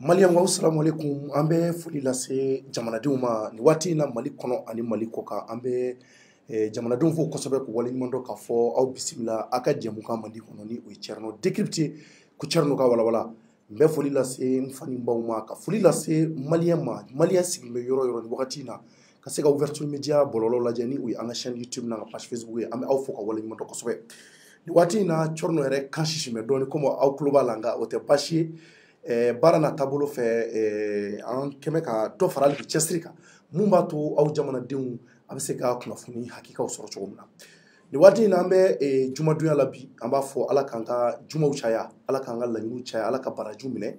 Maliyan wa assalamu alaikum an bɛ foli lase jamanadenw ma ni waati in na Mali kɔnɔ ani Mali kɔ kan an bɛ jamanadenw fo kosɛbɛ k'u waleɲuman dɔn k'a fɔ aw bisimila aw ka jɛmukan Mali kɔnɔ ni o ye Thierno Décrypté ko Thierno ka walawala n bɛ foli lase n fani baw ma ka foli lase Maliyɛn ma Maliyɛn sigilen bɛ yɔrɔ yɔrɔ ni wagati in na ka se ka ouverture media bɔlɔlɔ lajɛ ni o ye an ka chaîne YouTube n'an ka page Facebook ye an bɛ aw fo ka waleɲuman dɔn kosɛbɛ ni waati in na Thierno yɛrɛ kan sisimɛ dɔɔni komi aw tulo b'a la nka o tɛ baasi ye baara n'a taabolo fɛ an kɛmɛ ka dɔ fara hali bi cɛsiri kan mun b'a to aw jamanadenw a bɛ se ka kunnafoni hakikaw sɔrɔ cogo min na ni waati in na an bɛ jumadonya la bi an b'a fɔ ala k'an ka jumaw caya ala k'an ka laɲiniw caya ala ka baraju minɛ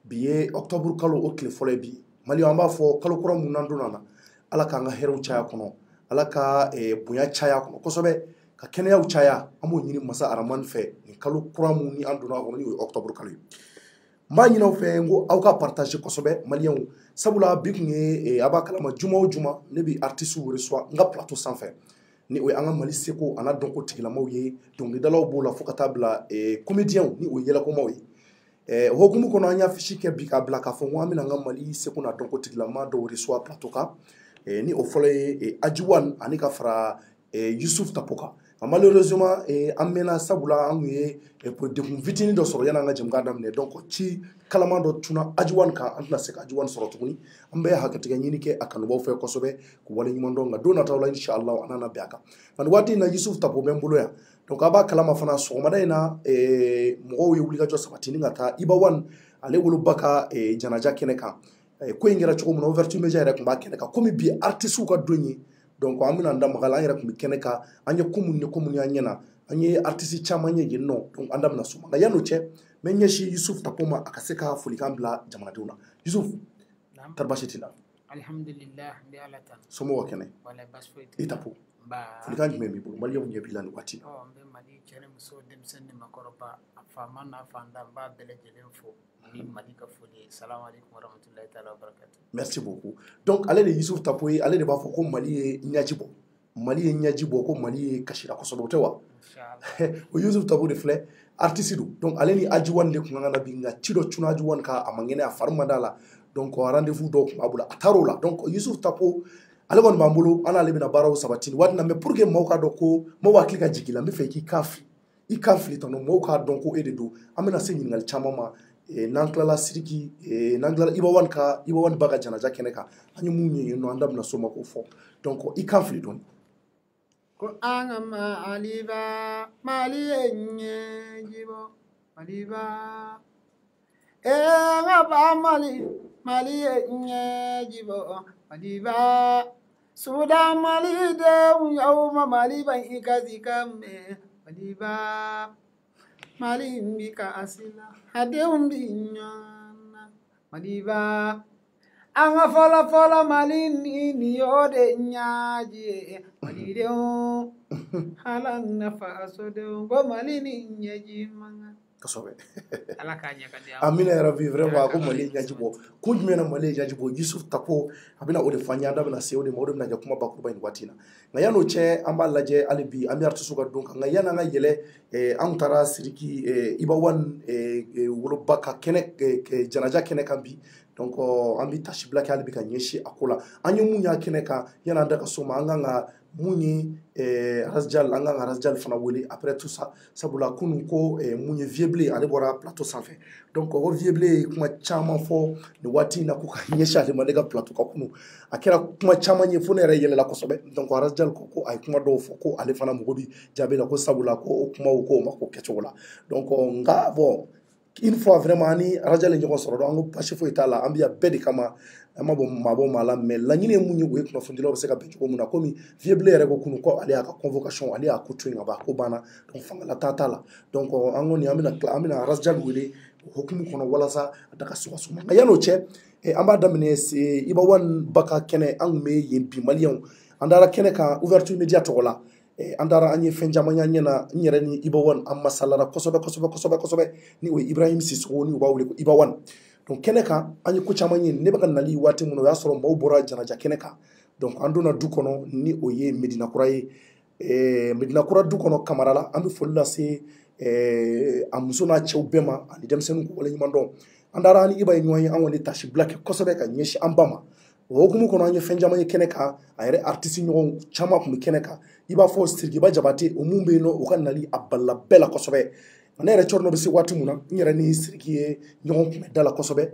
bi ye octobre kalo o tile fɔlɔ ye bi Maliɲɛnw an b'a fɔ kalo kura mun n'an donna na ala k'an ka hɛrɛw caya kɔnɔ ala ka bonya caya kɔnɔ kosɛbɛ ka kɛnɛyaw caya an b'o ɲini masa aramani fɛ ni kalo kura mun ni an donna kɔnɔ ni o ye octobre kalo ye n b'a ɲini aw fɛ n ko aw ka partage kosɛbɛ Maliɲɛnw sabula bi kun ye a b'a kalama juma o juma ne bɛ artiste reçoit n ka plateau sanfɛ ni o ye an ka Mali seko a n'a dɔnko tigilamaw ye dɔnkilidalaw b'o la fo ka taa bila comédiens ni o ye yɛlɛkomaw ye o hukumu kɔnɔ an y'a fiche kɛ bi k'a bila k'a fɔ n ko an bɛna an ka Mali seko n'a dɔnko tigilama dɔw reçoit plateau kan ni o fɔlɔ ye Ajiwan ani ka fara Yusuf Tapo kan malheureusement an mɛnna sabula an kun ye dekun fitinin dɔ sɔrɔ yan'an ka jɛmukan daminɛ donc ci kalaman dɔ tunna Ajiwan kan an tɛna se ka Ajiwan sɔrɔ tuguni an bɛ hakɛtigɛ ɲini kɛ a kanubaw fɛ kosɛbɛ k'u waleɲuman dɔn nka don nataw la inshallah an nana bɛn a kan nka nin waati in na Yusuf Tapo bɛ n bolo yan donc a b'a kalama fana sɔgɔmada in na mɔgɔw ye wulikajɔ sabati ni ka taa Iba1 ale woloba ka janaja kɛnɛ kan ko in kɛra cogo min na ouverture media yɛrɛ tun b'a kɛnɛ kan komi bi artistes ka don ye donc an bɛna an da maga la an yɛrɛ tun bɛ kɛnɛ kan an ye ko minnu y'an ɲɛna an ye artiste caman ye yen nɔ donc an da bɛna s'o ma nka yan'o cɛ n bɛ ɲɛsin Yusuf Tapo ma a ka se ka folikan bila jamanadenw na Yusuf tari baasi t'i la alhamdulillah n bɛ ala tanu somɔgɔw kɛnɛ walahi baasi foyi tɛ i Tapo folikan jumɛn b'i bolo Maliɲɛnw ɲɛ b'i la nin waati n bɛ Mali cɛ ni muso denmisɛnnin ni maakɔrɔba a faama n'a fanda n b'a bɛɛ lajɛlen fo ni Mali ka foli ye salamu aleykum warahmatulahi taala wabarakatu merci beaucoup donc ale de Yusuf Tapo ye ale de b'a fɔ ko Mali ye ɲɛji bɔ Mali ye ɲɛji bɔ ko Mali ye kasira kosɛbɛ o tɛ wa o Yusuf Tapo de filɛ artiste do donc ale ni Ajiwan de tun kan ka na bi nka ci dɔ cunna Ajiwan kan a ma ŋɛnɛ a fari ma d'a la donc rendez-vous dɔw tun b'a bolo a taar'o la donc Yusuf Tapo ale kɔni b'an bolo an n'ale bɛna baaraw sabati nin waati na mais pour que maaw k'a dɔn ko maaw hakili ka jigin la n bɛ fɛ i k'i kan fili i kan fili tɔnɔ maaw k'a dɔn ko e de don an bɛna se ɲininkali caman ma n'an tilala Sidiki n'an tilala Iba1 ba ka janaja kɛnɛ kan an ye mun ye yen nɔ an da bɛna s'o ma k'o fɔ donc i kan fili dɔɔni ko an ka Maliba Mali ye ɲɛji bɔ Maliba an ka ba Mali ye ɲɛji bɔ Maliba Sudan malidenw y'aw ma Maliba i ka sika mɛn Maliba Mali bi ka asila a denw bi ɲɔgɔn na Maliba an ka fɔlɔ Mali ni y'o de ɲɛji ye Malidenw ala nafa sodenw ko Mali ni ɲɛji man kosɛbɛ ala k'a ɲɛ ka di amina yarabi vraiment ko Mali ɲɛji bɔ ko jumɛn na Mali ɲɛji bɔ Yusuf Tapo a bɛna o de fɔ an ye an da bɛna se o de ma o de bɛna kɛ kuma bakuruba in waati na nka yan'o cɛ an b'a lajɛ hali bi an bɛ artiste ka don kan nka yan'an ka yɛlɛ an taara Sidiki Iba1 woloba ka kɛnɛ janaja kɛnɛ kan bi donc an bɛ tasibila kɛ hali bi ka ɲɛsin a ko la an ye mun y'a kɛnɛ kan yan'an da ka s'o ma an kan ka mun ye Razjal an kan ka Razjal fana wele après tout ça sabula kunun ko mun ye Vieux ale bɔra plateau sanfɛ donc ko Vieux ye kuma caman fɔ nin waati in na ko ka ɲɛsin ale ma ne ka plateau ka kunun a kɛra kuma caman ye fo ne yɛrɛ yɛlɛla kosɛbɛ donc Razjal ko a ye kuma dɔw fɔ ko ale fana mago bi jaabi la ko sabula ko o kumaw ko o ma ko kɛcogo la donc nka bon une fois vraiment ani Razjal ye ɲɔgɔn sɔrɔ dɔn an ko basi foyi t'a la an bɛ yan bɛɛ de kama an ma bɔ maabɔ maa la mais laɲini ye mun ye o ye kunnafonidilaw bɛ se ka bɛn cogo min na komi Vieux yɛrɛ ko kunun ko ale y'a ka convocation ale y'a ko to yen ka ban ko banna donc fangala t'a la donc an kɔni an bɛna Razjal wele o hukumu kɔnɔ walasa a da ka se ka s'o ma nka yan'o cɛ an b'a daminɛ Iba1 ba ka kɛnɛ an tun bɛ yen bi Maliɲɛnw an taara kɛnɛ kan ouverture media tɔgɔ la an taara an ye fɛn caman y'an ɲɛna n yɛrɛ ni Iba1 an masalara kosɛbɛ ni o ye Ibrahim Sisoko ni u b'a wele ko Iba1 donc kɛnɛ kan an ye ko caman ye ne bɛ ka nali waati min o y'a sɔrɔ maaw bɔra janaja kɛnɛ kan donc an donna du kɔnɔ ni o ye Medina Kura ye Medina Kura du kɔnɔ Kamarala an bɛ foli lase a muso n'a cɛw bɛɛ ma ani denmisɛnninw k'u waleɲuman dɔn andara ni iba ɲɔgɔn ye an kɔni tasi bila kɛ kosɛbɛ ka ɲɛsin an ba ma o hukumu kɔnɔ an ye fɛn caman ye kɛnɛ kan a yɛrɛ artiste ɲɔgɔn caman kun bɛ kɛnɛ kan i b'a fɔ Sirikiba Jabate o mun bɛ yen nɔ o ka nali a balila bɛɛ la kosɛbɛ ne yɛrɛ cɔrɔ bɛ se waati mun na n yɛrɛ ni Siriki ye ɲɔgɔn kunbɛ da la kosɛbɛ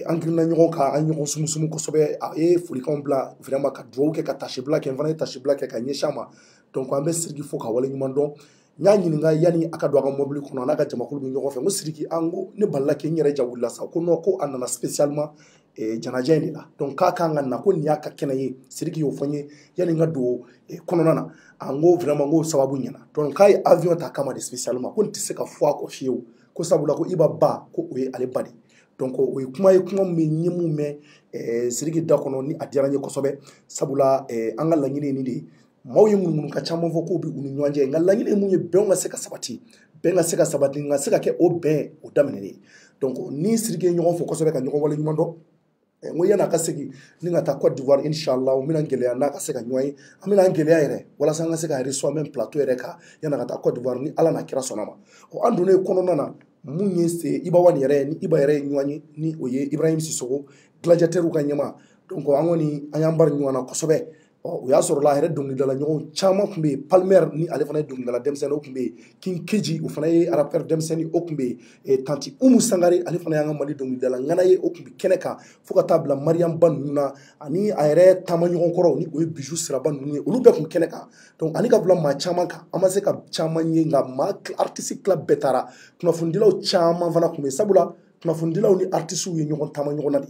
an girinna ɲɔgɔn kan an ɲɔgɔn sumusumu kosɛbɛ a ye folikanw bila vraiment ka dugawu kɛ ka tasi bila kɛ n fana ye tasi bila kɛ ka ɲɛsin a ma donc an bɛ Siriki fo ka wale ɲuman dɔn n y'a ɲininka yani a ka don a ka mobili kɔnɔ n'a ka jamakulu bɛ ɲɔgɔn fɛ n ko Siriki an ko ne balila kɛ n yɛrɛ ja wulila sa ko non ko a nana spécialement janajɛ in de la donc k'a kan ka na ko nin y'a ka kɛnɛ ye Siriki y'o fɔ n ye yani n ka don kɔnɔna na an ko vraiment n ko sababu ɲɛna donc k'a ye avion ta kama de spécialement ko nin tɛ se ka fɔ a kɔ fiyewu ko sabula ko Iba ba ko o ye ale ba de donc o ye kuma min ye mun mɛn Siriki da kɔnɔ ni a diyara n ye kosɛbɛ sabula an ka laɲini ye nin de ye maaw ye munumunu ka caman fɔ k'u bɛ u ni ɲɔgɔn cɛ nka laɲini ye mun ye bɛnw ka se ka sabati bɛn ka se ka sabati nka se ka kɛ o bɛn o daminɛnen donc ni Siriki ye ɲɔgɔn fɔ kosɛbɛ ka ɲɔgɔn wale ɲuman dɔn n ko yan'a ka segin ni ka taa Côte d'Ivoire inshallah n bɛna gɛlɛya n'a ka se ka ɲɔgɔn ye an bɛna an gɛlɛya yɛrɛ walasa an ka se ka reçoit même plateau yɛrɛ kan yan'a ka taa Côte d'Ivoire ni Ala n'a kira sɔnna ma an donnen kɔnɔna na mun ye Iba Wani yɛrɛ ni Iba yɛrɛ ye ɲɔgɔn ye ni o ye Ibrahim Sissoko gladiateur ka ɲɛma donc an kɔni an y'an bari ɲɔgɔn na kosɛbɛ o y'a sɔrɔla a yɛrɛ dɔnkilidala ɲɔgɔn caman tun bɛ yen Palmer ni ale fana ye dɔnkilidala denmisɛnnin o tun bɛ yen King Keji o fana ye rappeur denmisɛnnin o tun bɛ yen Tanti Umu Sangare ale fana y'an ka Mali dɔnkilidala ŋana ye o tun bɛ kɛnɛ kan fo ka taa bila Mariam Ba ninnu na ani a yɛrɛ taama ɲɔgɔn kɔrɔ ni o ye Bijou Siraba ninnu ye olu bɛɛ tun kɛnɛ kan donc ani ka bila maa caman kan an ma se ka caman ye nka maa artiste club bɛɛ taara kunnafonidilaw caman fana tun bɛ yen sabula kunnafonidilaw ni artistes ye ɲɔgɔn taama ɲɔgɔn na de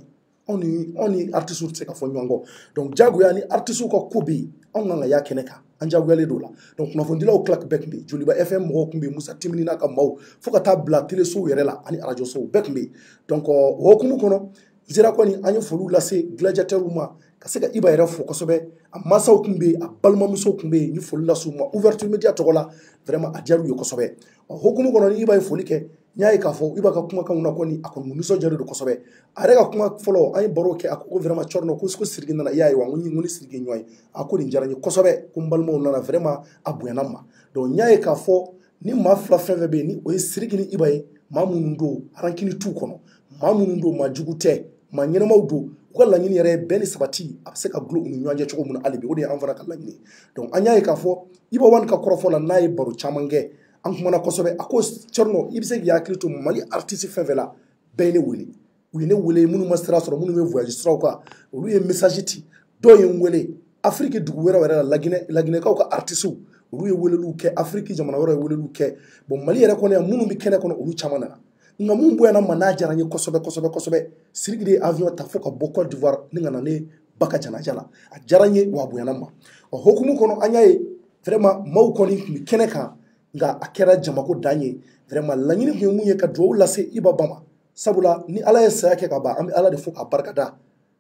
anw ni artistes tɛ se ka fɔ ɲɔgɔn kɔ donc jagoya ni artistes ka ko bɛ yen anw kan ka y'a kɛnɛ kan an jagoyalen don la donc kunnafonidilaw tila bɛɛ tun bɛ yen Joliba FM mɔgɔw tun bɛ yen Musa Timini n'a ka maaw fo ka taa bila télésow yɛrɛ la ani radio sow bɛɛ tun bɛ yen donc o hukumu kɔnɔ n sera kɔni an ye foliw lase gladiateurw ma ka se ka Iba yɛrɛ fo kosɛbɛ a mansaw tun bɛ yen a balimamusow tun bɛ yen ni foli las'u ma ouverture média tɔgɔ la vraiment a diyar'u ye kosɛbɛ o hukumu kɔnɔ ni Iba ye foli kɛ n y'a ye k'a fɔ Iba ka kumakanw na kɔni a kɔni nisɔndiyalen don kosɛbɛ a yɛrɛ ka kuma fɔlɔ an ye baro kɛ a ko vraiment cɔrɔnɔ ko Siriki nana i y'a ye wa n ko ni Siriki ye ɲɔgɔn ye a ko nin diyara n ye kosɛbɛ ko n balimaw nana vraiment a bonyana n ma donc n y'a ye k'a fɔ ni maa fila fɛn fɛn bɛ yen ni o ye Siriki ni Iba ye maa minnu don rancune t'u kɔnɔ maa minnu don maa jugu tɛ maa ɲɛnamaw don u ka laɲini yɛrɛ ye bɛn ni sabati a bɛ se ka gulo u ni ɲɔgɔn cɛ cogo min na hali bi o de ye an fana ka laɲini donc an y'a ye k'a fɔ Iba Wani ka kɔrɔfɔ la n'a ye baro caman kɛ an kumana kosɛbɛ a ko cɔrɔnɔ i bɛ se k'i hakili to Mali artiste fɛn fɛn la bɛɛ ye ne wele u ye ne wele minnu ma sira sɔrɔ minnu bɛ voyage siraw kan olu ye message ci dɔw ye n wele Afrique dugu wɛrɛw yɛrɛ la laginɛkaw ka artistes olu ye weleliw kɛ Afrique jamana wɛrɛw ye weleliw kɛ bon Mali yɛrɛ kɔnɔ yan minnu bɛ kɛnɛ kɔnɔ olu caman nana nka mun bonyana ma n'a diyara n ye kosɛbɛ Siriki de ye avion ta fo ka bɔ Côte d'Ivoire ni ka na ne ba ka janaja la a diyara n ye wa a bonyana ma o hukumu kɔnɔ an y'a ye vraiment maaw kɔni tun bɛ kɛnɛ kan nka a kɛra jamako dan ye vraiment laɲini tun ye mun ye ka dugawu lase Iba ba ma sabula ni Ala ye saya kɛ ka ban an bɛ Ala de fo k'a barikada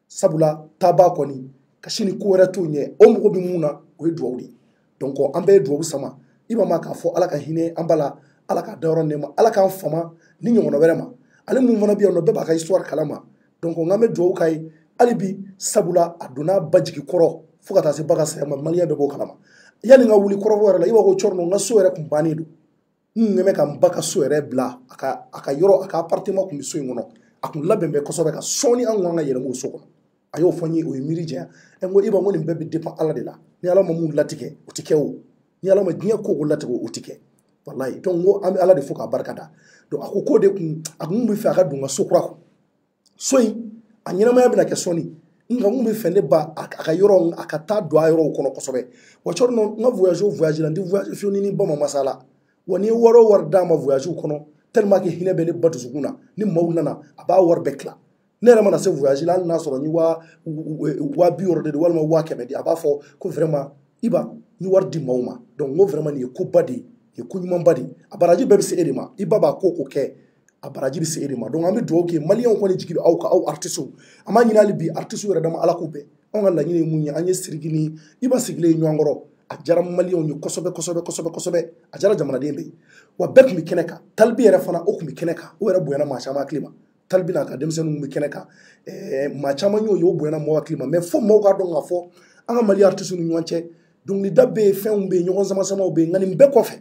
sabula taaba kɔni kasi ni ko wɛrɛ t'o ɲɛ o mɔgɔ bɛ mun na o ye dugawu de donc an bɛɛ ye dugawu sama Iba ma k'a fɔ Ala ka hinɛ an ba la Ala ka dayɔrɔ nɛɛma Ala k'an fama ni ɲɔgɔnna wɛrɛ ma ale mun fana bɛ yan nɔ bɛɛ b'a ka histoire kalama donc n'an bɛ dugawu k'a ye hali bi sabula a donna ba jigi kɔrɔ fo ka taa se ba ka saya ma maliyɛn bɛɛ b'o kalama yani n ka wuli kɔrɔfɔ yɛrɛ la Iba ko cɔrɔnɔ n ka so yɛrɛ tun bannen don n ɲɛmɛ ka n ba ka so yɛrɛ bila a ka yɔrɔ a ka appartement tun bɛ so in kɔnɔ a tun labɛn bɛ kosɛbɛ ka sɔɔni an kan ka yɛlɛma o so kɔnɔ a y'o fɔ n ye o ye miiri janya n ko Iba n ko nin bɛɛ bɛ dépend Ala de la ni Ala ma mun latigɛ o tɛ kɛ o ni Ala ma diɲɛ ko o latigɛ o tɛ kɛ wallahi donc n ko an bɛ Ala de fo k'a barikada donc a ko k'o de kun a kun bɛ fɛ a ka don n ka so kura kɔnɔ so in a ɲɛnamaya bɛna kɛ sɔɔni nka mun bɛ fɛ ne ba a ka yɔrɔ a ka taa don a yɔrɔw kɔnɔ kosɛbɛ wa cɔrɔnɔ n ka voyage o voyage la n tɛ voyage fiyewu ni ba ma masala wa ni ye wari o wari d'a ma voyage kɔnɔ tellement que hinɛ bɛ ne ba dusukun na ni maaw nana a b'a wari bɛɛ tila ne yɛrɛ mana se voyage la hali n'a sɔrɔ n ye waa 70 de walima 100 de a b'a fɔ ko vraiment Iba n ye wari di maaw ma donc n ko vraiment nin ye koba de ye nin ye ko ɲumanba de ye a baraji bɛɛ bɛ se e de ma Iba b'a ko o kɛ a baraji bɛ se e de ma donc an bɛ dugawu kɛ maliyɛnw kɔni jigi bɛ aw kan aw artistes an b'a ɲini hali bi artistes yɛrɛ dama Ala k'u bɛn anw ka laɲini ye mun ye an ye Siriki ni Iba sigilen ye ɲɔgɔn kɔrɔ a diyara maliyɛnw ye kosɛbɛ a diyara jamanaden bɛɛ ye wa bɛɛ tun bɛ kɛnɛ kan Talibi yɛrɛ fana o tun bɛ kɛnɛ kan o yɛrɛ bonyana maa caman hakili ma Talibi n'a ka denmisɛnninw bɛ kɛnɛ kan maa caman y'o ye o bonyana mɔgɔw hakili ma mais fo mɔgɔw k'a dɔn k'a fɔ an ka Mali artistes ni ɲɔgɔn cɛ dɔnkilida bɛ yen fɛnw bɛ yen ɲɔgɔn samasamaw bɛ yen nka nin bɛɛ kɔfɛ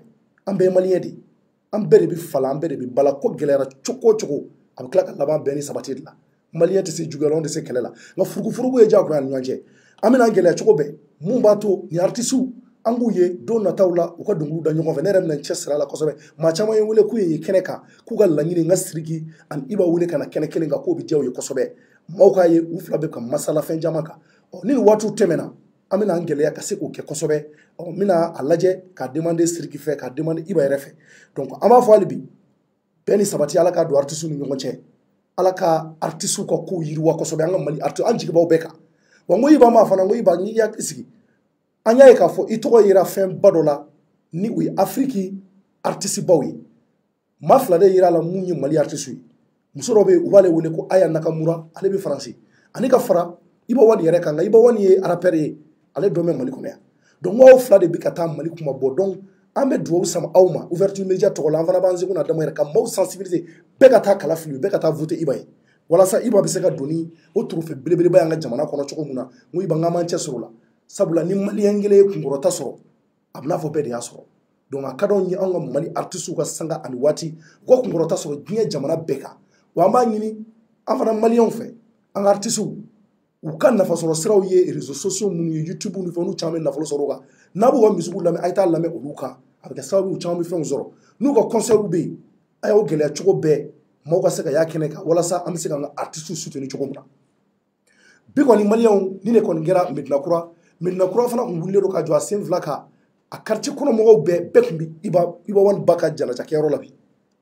an bɛɛ ye maliyɛn de ye an bɛɛ de bɛ fala an bɛɛ de bɛ bala ko gɛlɛyara cogo o cogo a bɛ tila ka laban bɛn ni sabati de la maliyɛn tɛ se juguyalɔn tɛ se kɛlɛ la nka furugufurugu ye diyagoya ni ɲɔgɔn cɛ an bɛna gɛlɛya cogo bɛɛ mun b'a to ni artisiw an b'u ye don nataw la u ka dɔnkiliw da ɲɔgɔn fɛ ne yɛrɛ bɛna n cɛ siri a la kosɛbɛ maa caman ye wele k'u ye kɛnɛ kan k'u ka laɲini n ka Sidiki ani Iba wele ka na kɛnɛ kelen kan k'o bɛ diya u ye kosɛbɛ maaw k'a ye u fila bɛ ka masala fɛn caman kan ni nin waatiw tɛmɛna an bɛna an gɛlɛya ka se k'o kɛ kosɛbɛ n bɛna a lajɛ k'a demande Sidiki fɛ k'a demande Iba yɛrɛ fɛ donc an b'a fɔ hali bi bɛɛ ni sabati ala k'a don artisiw ni ɲɔgɔn cɛ ala ka artisiw ka kow yiriwa kosɛbɛ an ka Mali an jigibaw bɛɛ kan wa n ko Iba ma fana n ko Iba n'i hakili sigi an y'a ye k'a fɔ i tɔgɔ yera fɛn ba dɔ la ni o ye Afiriki artisibaw ye maa fila de yera a la mun ye Mali artisiw ye muso dɔ bɛ yen u b'ale wele ko Aya Nakamura ale bɛ Faransi ani ka fara Iba Wani yɛrɛ kan nka Iba Wani ye rappeur ye ale dɔn bɛ Mali kɔnɔ yan donc aw fila de bɛ ka taa Mali kuma bɔ donc an bɛ dugawu sama aw ma ouverture média tɔgɔ la an fana b'an seko n'a dama yɛrɛ ka maaw sensibiliser bɛɛ ka taa kala fili bɛɛ ka taa voter Iba ye walasa Iba bɛ se ka don ni o trophée belebeleba y'an ka jamana kɔnɔ cogo min na n ko Iba n k'an b'an cɛ sɔrɔ o la sabula ni maliyɛn kelen ye kunkɔrɔta sɔrɔ a bɛ n'a fɔ bɛɛ de y'a sɔrɔ donc a ka d'anw ye an ka Mali artisiw ka sanga ani waati u ka kunkɔrɔta sɔrɔ diɲɛ jamana bɛɛ kan wa an b'a ɲini an fana maliyɛnw fɛ an ka artisiw u ka nafasɔrɔ siraw ye réseaux sociaux minnu ye YouTube ni fɛn n'u caman bɛ nafolo sɔrɔ o kan n'a b'u ka musique lamɛn a ye taa lamɛn olu kan a bɛ kɛ sababu u caman bɛ fɛnw sɔrɔ n'u ka concert bɛ yen a y'o gɛlɛya cogo bɛɛ maaw ka se ka y'a kɛnɛ kan walasa an bɛ se k'an ka artisiw soutenir cogo min na bi kɔni maliyɛnw ni ne kɔni kɛra Medina Kura fana tun wulilen don ka jɔ a sen fila kan a quartier kɔnɔ mɔgɔw bɛɛ tun bɛ Iba Wani ba ka jalakɛyɔrɔ la bi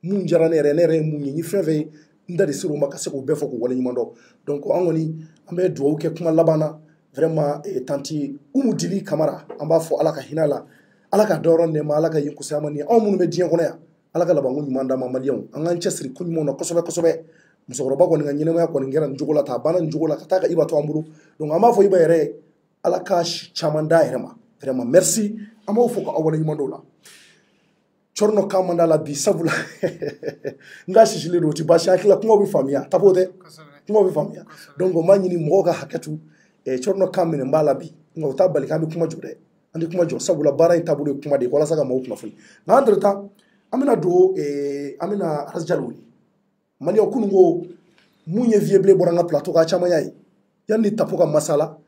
mun diyara ne yɛrɛ ye mun ye n ye fɛn fɛn ye n da de ser'o ma ka se k'o bɛɛ fɔ k'o waleɲuman dɔn donc an kɔni an bɛ dugawu kɛ kuma laban na vraiment tanti Umu Dili Kamara an b'a fɔ ala ka hinɛ a la ala ka dɔyɔrɔ nɛɛma ala ka yen kusaya ma ni anw minnu bɛ diɲɛ kɔnɔ yan ala ka labanko ɲuman d'an ma maliyɛnw an k'an cɛsiri ko ɲumanw na kosɛbɛ kosɛbɛ musokɔrɔba kɔni ka ɲɛnɛmaya kɔni kɛra nin cogo la tan a banna nin cogo la ka taa ka Iba to an bolo donc an b'a fɔ Iba yɛrɛ ala ka caman d'a yɛrɛ ma vraiment merci an b'aw fɔ k'aw waleɲuman dɔn o la Cɔrɔnɔ kan man d'a la bi sabula n ka sisilen don o tɛ baasi hakilila kumaw bɛ faamuya tapo tɛ kumaw bɛ faamuya donc n b'a ɲini mɔgɔw ka hakɛ to Cɔrɔnɔ kan minɛ b'a la bi nka o t'a bali k'an bɛ kuma jɔ dɛ an tɛ kuma jɔ sabula baara in taabolo ye kuma de ye walasa ka maaw kunnafoni nka entre temps an bɛna don an bɛna Razali wele maliyɛnw kunun ko mun ye Vieux Blé bɔra an ka plateau kan a caman y'a ye yanni tapo ka masala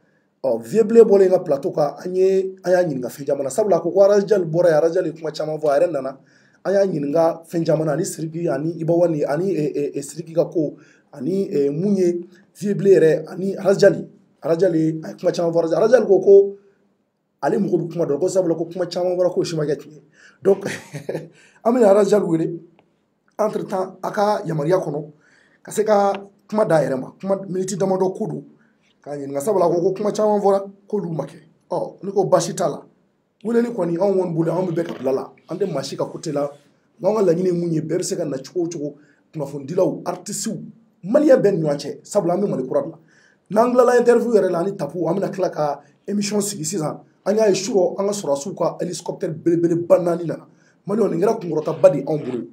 Vieux Blé bɔlen ka plateau kan an y'a ɲininka fɛn caman na sabula a ko Razali bɔra yen Razali ye kuma caman fɔ a yɛrɛ nana an y'a ɲininka fɛn caman na ani Sidiki ani Iba Wani ani Sidiki ka ko ani mun ye Vieux Blé yɛrɛ ani Razali a ye kuma caman fɔ Razali ko ale mɔgɔ bɛ kuma dɔn ko sabula ko kuma caman fɔra k'o si ma kɛ tiɲɛ donc an bɛna Razali wele entre temps a ka yamaruya kɔnɔ ka se ka kuma d'a yɛrɛ ma kuma miniti damadɔ ko don k'a ɲininka sabula ko kuma caman fɔra k'olu ma kɛ ne ko baasi t'a la weleli kɔni anw kɔni bolo anw bɛ bɛɛ ka bila la an tɛ maa si ka côté la nka anw ka laɲini ye mun ye bɛɛ bɛ se ka na cogo o cogo kunnafonidilaw artisiw maliyɛn bɛɛ ni ɲɔgɔn cɛ sabula an bɛ Mali kura de la n'an tilala interview yɛrɛ la ani tapu an bɛna tila ka émission sigi sisan an y'a ye surɔ an ka sɔrɔsiw ka hélicoptère belebeleba 4 nana maliyɛnw nin kɛra kunkɔrɔtaba de anw bolo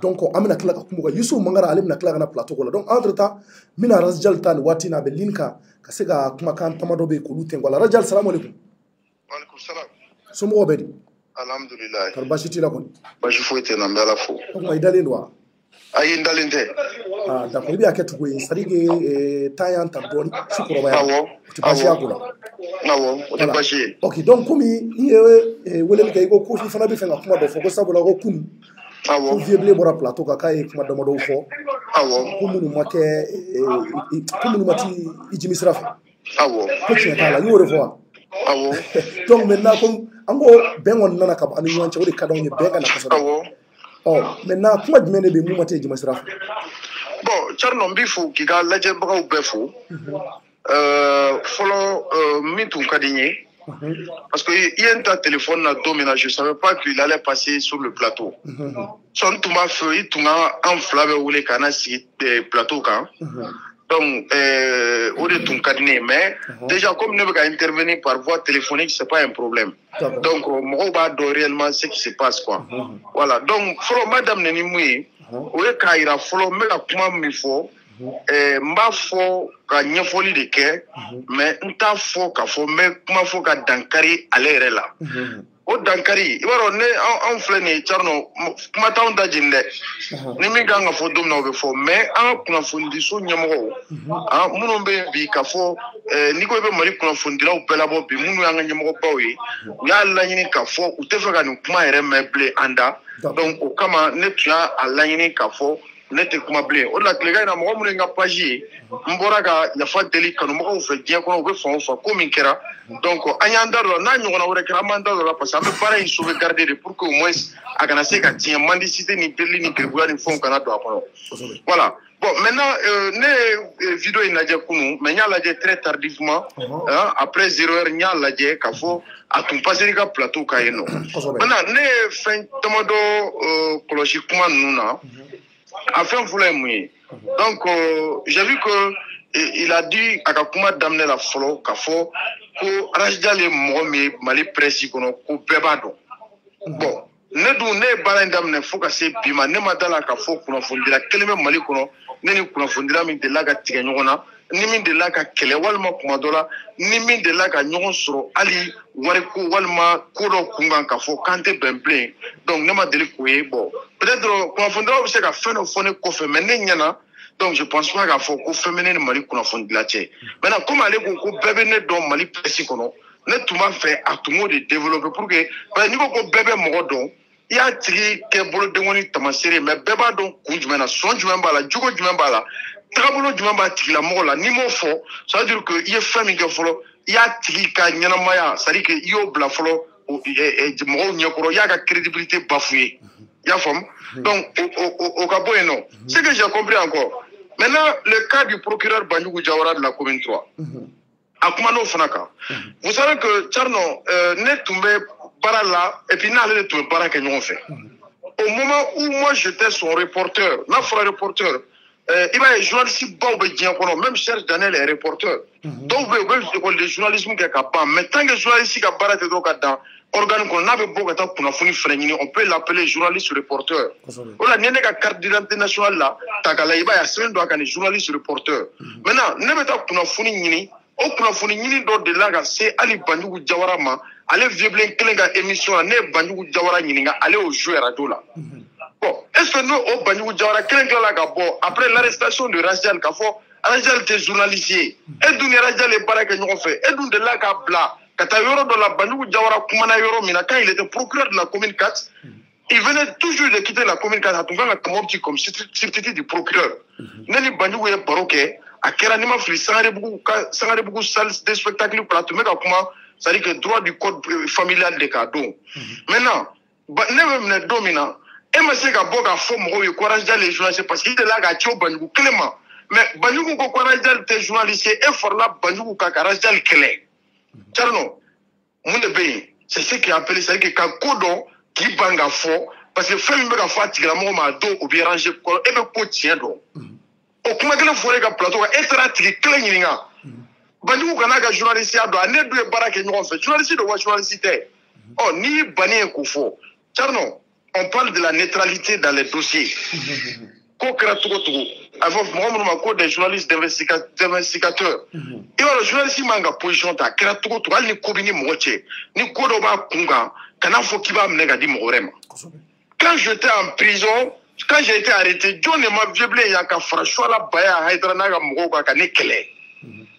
donc an bɛna tila ka kuma kan Yusufu Mangara ale bɛna tila ka na plateau la donc entre temps n bɛna Razali ta nin waati in na a bɛ ligne kan ka se ka kumakan damadɔ bɛ yen k'olu tɛnku a la Razali salamu aleykum. Waaleykum salam. Somɔgɔw bɛ di. Alhamdulilayi. Kɔri baasi t'i la kɔni. Baasi foyi tɛ n na n bɛ Ala fo. O tuma i dalen don wa. Ayi n dalen tɛ. d'accord i bɛ hakɛ tugu ye c'est à dire que temps y'an ta dɔɔni su kɔrɔbaya. Awɔ. O tɛ baasi y'a ko la. Awɔ o tɛ baasi ye. ok donc komi i ye weleli kɛ i ko ko i fana bɛ fɛ ka kuma dɔ fɔ ko sabula ko kunun. Awɔ. Ko Vieux Blé bɔra plateau kan k'a ye kuma damadɔw fɔ. Awɔ. Ko minnu ma kɛ ko minnu ma ti i jimi sira fɛ. Awɔ. Ko tiɲɛ t'a la i y'o de fɔ wa. Awɔ. donc maintenant comme an ko bɛn kɔni nana ka ban an ni ɲɔgɔn cɛ o de ka d'anw ye bɛn ka na kosɛbɛ. Awɔ. maintenant kuma jumɛn de bɛ mun ma tɛ jima sira fɛ. bon Cɔrɔnɔ n b'i fo k'i ka lajɛbagaw bɛɛ fo. fɔlɔ min tun ka di n ye. Parce que il y a un téléphone na don min na je savais pas qu'il allait passer sur le plateau. Sɔn tun b'a fɛ i tun ka an fila bɛ wele ka na sigi plateau kan. Donc, au de tun ka di ne ye mais déjà comme ne bɛ ka intervenir par voie téléphonique c'est pas un problème. Donc mɔgɔw b'a dɔn réellement ce qui se passe quoi. Voilà donc fɔlɔ n b'a daminɛ ni mun ye o ye k'a yira fɔlɔ n bɛ ka kuma min fɔ n b'a fɔ ka ɲɛfɔli de kɛ mais n t'a fɔ k'a fɔ n bɛ kuma fɔ ka dankari ale yɛrɛ la o dankari i b'a dɔn ne anw filɛ nin ye Thierno kuma t'anw da jeni dɛ ni min kan ka fɔ don min na o bɛ fɔ mais an ka kunnafonidiso ɲɛmɔgɔw minnu bɛ yen bi ka fɔ n'i ko i bɛ Mali kunnafonidilaw bɛɛ labɔ bi minnu y'an ka ɲɛmɔgɔbaw ye u y'a laɲini k'a fɔ u tɛ fɛ ka nin kuma yɛrɛ mɛn bilen an da donc o kama ne tun y'a laɲini k'a fɔ ne tɛ kuma bilen o de la tilegan in na mɔgɔ minnu ye n ka page ye n bɔra ka yafa deli kanumɔgɔw fɛ diɲɛ kɔnɔ u bɛ fan o fan ko min kɛra donc an y'an da don n'a ɲɔgɔnna wɛrɛ kɛra an b'an da don la parce que an bɛ baara in sauvegarder de pour que au moins a kana se ka tiɲɛ mendicité ni delili ni geribuya ni fɛnw kana don a kɔnɔ voilà bon maintenant ne ye vidéo in lajɛ kunun mais n y'a lajɛ très tardivement après 0h n y'a lajɛ k'a fɔ a tun passera i ka plateau kan yen nɔ maintenant ne ye fɛn damadɔ kɔlɔsi kuma ninnu na a fɛn fɔlɔ ye mun ye donc j'ai vu que il a dit a ka kuma daminɛ la fɔlɔ k'a fɔ ko Rajal ye mɔgɔ min ye Mali presse kɔnɔ ko bɛɛ b'a dɔn bon ne dun ne ye baara in daminɛ fo ka se bi ma ne ma da la k'a fɔ kunnafonidila kelen bɛ Mali kɔnɔ ne ni kunnafonidila min delila ka tigɛ ɲɔgɔn na ni min delila ka kɛlɛ walima kuma dɔ la ni min delila ka ɲɔgɔn sɔrɔ hali wariko walima ko dɔ kun kan k'a fɔ k'an tɛ bɛn bilen donc ne ma deli k'o ye bon peut-être kunnafonidilaw bɛ se ka fɛn dɔ fɔ ne kɔfɛ mais ne ɲɛna donc je pense pas k'a fɔ ko fɛn bɛ ne ni Mali kunnafonidila cɛ maintenant comme ale ko ko bɛɛ bɛ ne dɔn Mali presse kɔnɔ ne tun b'a fɛ a tun b'o de développer pour que parce que n'i ko ko bɛɛ bɛ mɔgɔ dɔn i y'a tigi kɛ bolodengɔni tamaseere mais bɛɛ b'a dɔn kun jumɛn na sɔn jumɛn b'a la jogo jumɛn b'a la tagabolo jumɛn b'a tigilamɔgɔ la n'i m'o fɔ ça veut dire que i ye fɛn min kɛ fɔlɔ i y'a tigi ka ɲɛnamaya c'est à dire que i y'o bila fɔlɔ mɔgɔw ɲɛkɔrɔ i y'a ka crédibilité bafoué i y'a faamu donc o ka bɔ yen nɔ ce que j'ai compris encore maintenant le cas du procureur Banjugu Diawara de la commune 3 a kuma n'o fana kan vous savez que Thierno ne tun bɛ baara la et puis n'ale de tun bɛ baara kɛ ɲɔgɔn fɛ au moment où moi j'étais son reporter n'a fɔra reporter i b'a ye journaliste baw bɛ diɲɛ kɔnɔ même Serge Daniel est reporter dɔw bɛ yen u bɛ école de journalisme kɛ ka ban mais tant que journaliste ka baara tɛ dɔrɔn ka dan organe kɔnɔ n'a bɛ bɔ ka taa kunnafoni fɛnɛ ɲini on peut l'appeler journaliste reporter o la n'i ye ne ka carte d'identité nationale la ta k'a lajɛ i b'a ye a sɛbɛn don a kan ni journaliste reporter maintenant ne bɛ taa kunnafoni ɲini o kunnafoni ɲini dɔ delila ka se hali Banjugu Diawara ma ale vieux kelen ka émission la ne ye Banjugu Diawara ɲininka ale y'o joué radio la bon est ce que n'o Banjugu Diawara kelen tilala ka bɔ après l'arrestation de Rajal k'a fɔ Rajal tɛ journaliste ye e dun ni Rajal ye baara kɛ ɲɔgɔn fɛ e dun delila k'a bila ka taa yɔrɔ dɔ la Banjugu Diawara kumana yɔrɔ min na quand il était procureur de la commune 4 il venait toujours de quitter la commune 4 a tun kan ka Mopti comme substitut du procureur ne ni Banjugu ye baro kɛ a kɛra ni ma fili Sangarebugu salle de spectacle kɔnɔ a tun bɛ ka kuma c'est à dire que droit du code familial de k'a don maintenant ne bɛ minɛ don min na e ma se ka bɔ k'a fɔ mɔgɔw ye ko Rajal ye journaliste parce que i delila k'a ci o Banjugu kelen ma mais Banjugu ko Rajal tɛ journaliste e farala Banjugu kan ka Rajal kɛlɛ Thierno mun de bɛ yen c'est ce qui est appelé c'est à dire que ka ko dɔn k'i ban ka fɔ parce que fɛn min bɛ ka fɔ a tigilamɔgɔ ma a don o bɛ ranger kɔrɔ e bɛ ko tiɲɛ dɔn o kuma kelen fɔra e ka plateau kan e taara tigi kelen ɲininka Banjugu kana ka journaliste ya dɔn a ne dun ye baara kɛ ɲɔgɔn fɛ journaliste don wa journaliste tɛ ɔ n'i bannen ye k'o fɔ Thierno on parle de la neutralité dans les dossiers ko kɛra cogo cogo a fɔ mɔgɔ minnu ma ko des journalistes d'investigateurs i b'a dɔn journaliste man ka position ta a kɛra cogo cogo hali ni ko bɛ ni mɔgɔ cɛ ni ko dɔ b'a kun kan kana fɔ k'i b'a minɛ ka di mɔgɔ wɛrɛ ma quand j'étais en prison quand j'ai été arrêté John ne m'a violé ya ka fara Suala Baya Haidara n'a ka mɔgɔw kan ka ne kɛlɛ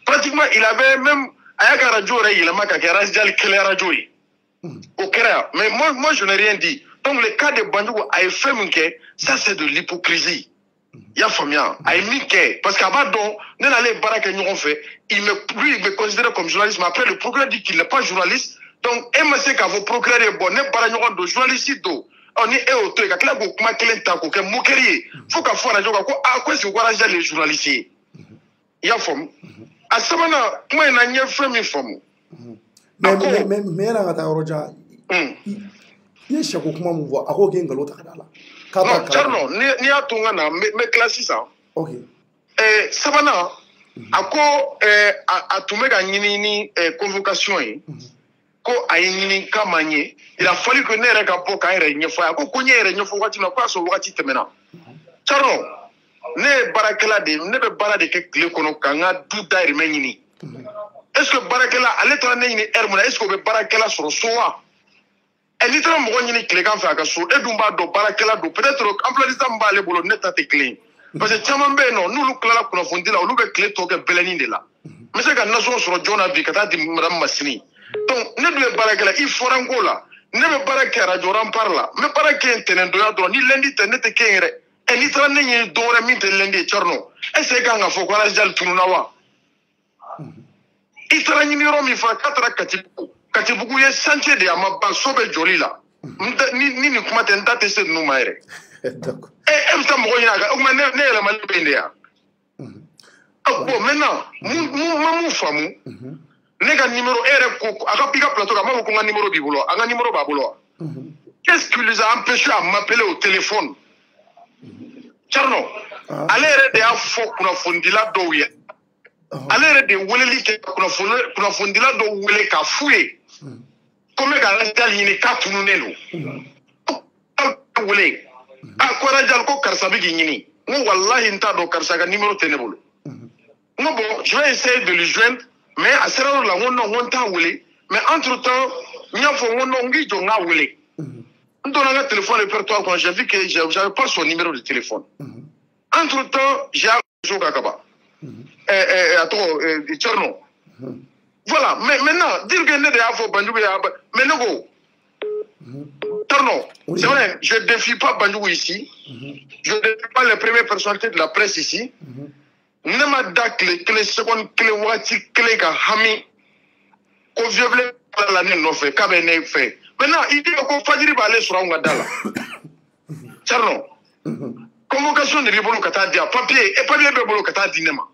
pratiquement il avait même a y'a ka radio yɛrɛ yɛlɛma ka kɛ Rajal kɛlɛ radio ye o kɛra mais moi je n'ai rien dit donc le cas de Banjugu a ye fɛn min kɛ ça c'est de l'hypocrisie i y'a faamuya a ye min kɛ parce que a b'a dɔn ne n'ale ye baara kɛ ɲɔgɔn fɛ il me considère comme journaliste mais après le procureur dit qu'il n'est pas journaliste donc e ma se k'a fɔ procureur ye bon ne baara ɲɔgɔn don journaliste don ni e y'o to yen ka tila k'o kuma kelen ta k'o kɛ moquerie ye fo ka fɔ radio kan ko ko est-ce que ko Rajal ye journaliste ye i y'a faamu a sabanan kuma in na n ye fɛn min faamu mais yana ka taa yɔrɔ jan i ye sɛko kuma min fɔ a k'o kɛ nkalon ta ka da la non Thierno n'i y'a to n ka na n bɛ tila sisan sabanan a ko a tun bɛ ka ɲini ni convocation ye ko a ye ɲini k'a ma ɲɛ il a fallu que ne yɛrɛ ka bɔ k'an yɛrɛ ɲɛfɔ a ko n ye yɛrɛ ɲɛfɔ wagati min na ko y'a sɔrɔ wagati tɛmɛna Thierno ne ye baarakɛla de ne bɛ baara de kɛ tile kɔnɔ ka n ka du dahirimɛ ɲini est ce que baarakɛla ale taara ne ɲini heure min na est ce que o bɛ baarakɛla sɔrɔ so wa et ni taara mɔgɔ ɲini tilegan fɛ a ka so e dun b'a dɔn baarakɛla don peut-être emploi du temps min b'ale bolo ne ta tɛ kelen ye parce que caman bɛ yen nɔ n'olu tilala kunnafoni la olu bɛ tile tɔ kɛ bɛlɛnin de la n bɛ se ka nasɔngɔ sɔrɔ joona bi ka taa di madame ma sini donc ne dun ye baarakɛla i fɔra n ko la ne bɛ baara kɛ radio Rampart la n bɛ baara kɛ yen ntɛnɛndonya dɔrɔn ni lundi tɛ ne tɛ kɛ yen yɛrɛ ɛ n'i taara ne ɲini don wɛrɛ min tɛ lundi ye Thierno est-ce que e kan ka fɔ ko Alasjali tununa wa i taara ɲini yɔrɔ min fana k'a taara Katibugu ye chantier de a ma ban so bɛ jɔli la ni nin kuma tɛ n ta tɛ se ninnu ma yɛrɛ e bɛ taa mɔgɔ ɲini a kan o tuma ne yɛlɛmali bɛ yen de yan bon maintenant mun faamu ne ka numéro e yɛrɛ ko a ka i ka plateau kan a m'a fɔ ko n ka numéro b'i bolo a ka numéro b'a bolo wa qu'est-ce qui les a empêchés à m'appeler au téléphone Thierno ale yɛrɛ de y'a fɔ kunnafonidila dɔw ye ale yɛrɛ de weleli kɛ kunnafonidila dɔw wele k'a f'u ye ko n bɛ ka Alasjali ɲini k'a tununnen don wele a ko Alasjali ko karisa bɛ k'i ɲini n ko walahi n t'a dɔn karisa ka numéro tɛ ne bolo n ko bon je vais essayer de le joindre mais a sera yɔrɔ la n ko non n ko n t'a wele mais entre temps n y'a fɔ n ko non n k'i jɔ n k'a wele n donna n ka téléphone répertoire kɔnɔ j'ai vu que j'avais pas son numéro de téléphone entre temps j'ai appelé ka kaba a tɔgɔ Thierno voilà mais maintenant dire que ne de y'a fɔ Banjugu y'a mais ne ko Thierno c'est vrai je défie pas Banjugu ici je défie pas les premières personnalités de la presse ici ne ma da tile kelen seconde kelen wagati kelen ka hami ko vieux la ne nɔfɛ k'a bɛ ne fɛ maintenant il dit ko fajiri b'ale sɔrɔ anw ka da la Thierno convocation de b'i bolo ka taa di yan papier bɛ bolo ka taa di ne ma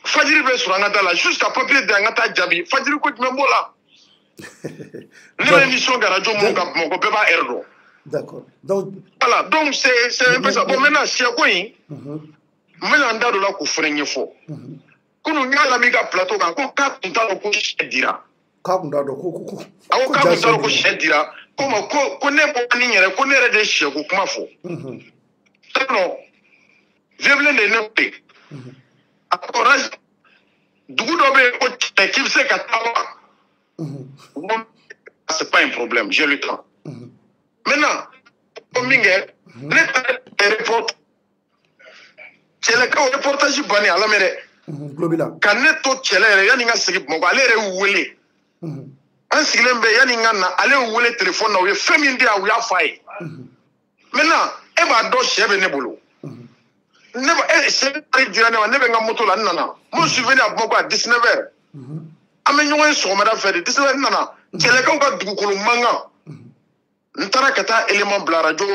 fajiri bɛ sɔrɔ an ka da la jusqu'à papier di an ka taa jaabi fajiri ko jumɛn b'o la ne bɛ émission kɛ radio mun kan Bamakɔ bɛɛ b'a heure dɔn d'accord donc voilà donc c'est un peu ça bon maintenant siyako in n bɛna n da don la k'o fana ɲɛfɔ kunun n y'a lamɛn i ka plateau kan ko k'a tun t'a dɔn ko sɛ dira k'a tun t'a dɔn ko awɔ k'a tun t'a dɔn ko sɛ dira ko ma ko ne bɔra ni yɛrɛ ko ne yɛrɛ de ye siyako kuma fɔ Thierno vieux de ne wele a ko dugu dɔ bɛ yen ko cɛ k'i bɛ se ka taa wa c'est pas un problème j'ai le temps maintenant ko min kɛ ne taara report cɛlɛkaw reportage bannen a lamɛn dɛ ka ne to cɛlɛ yɛrɛ yanni n ka segin Bamakɔ ale yɛrɛ y'u wele an sigilen bɛ yanni n ka na ale y'u wele téléphone na u ye fɛn min di yan u y'a fɔ a ye maintenant e b'a dɔn sɛ bɛ ne bolo ne ba sɛ dira ne ma ne bɛ n ka moto la n nana moi je suis venu à Bamakɔ à 19h an bɛ ɲɔgɔn ye sɔgɔmada fɛ de 19h n nana cɛlɛkaw ka dugukolo mankan n taara ka taa élément bila radio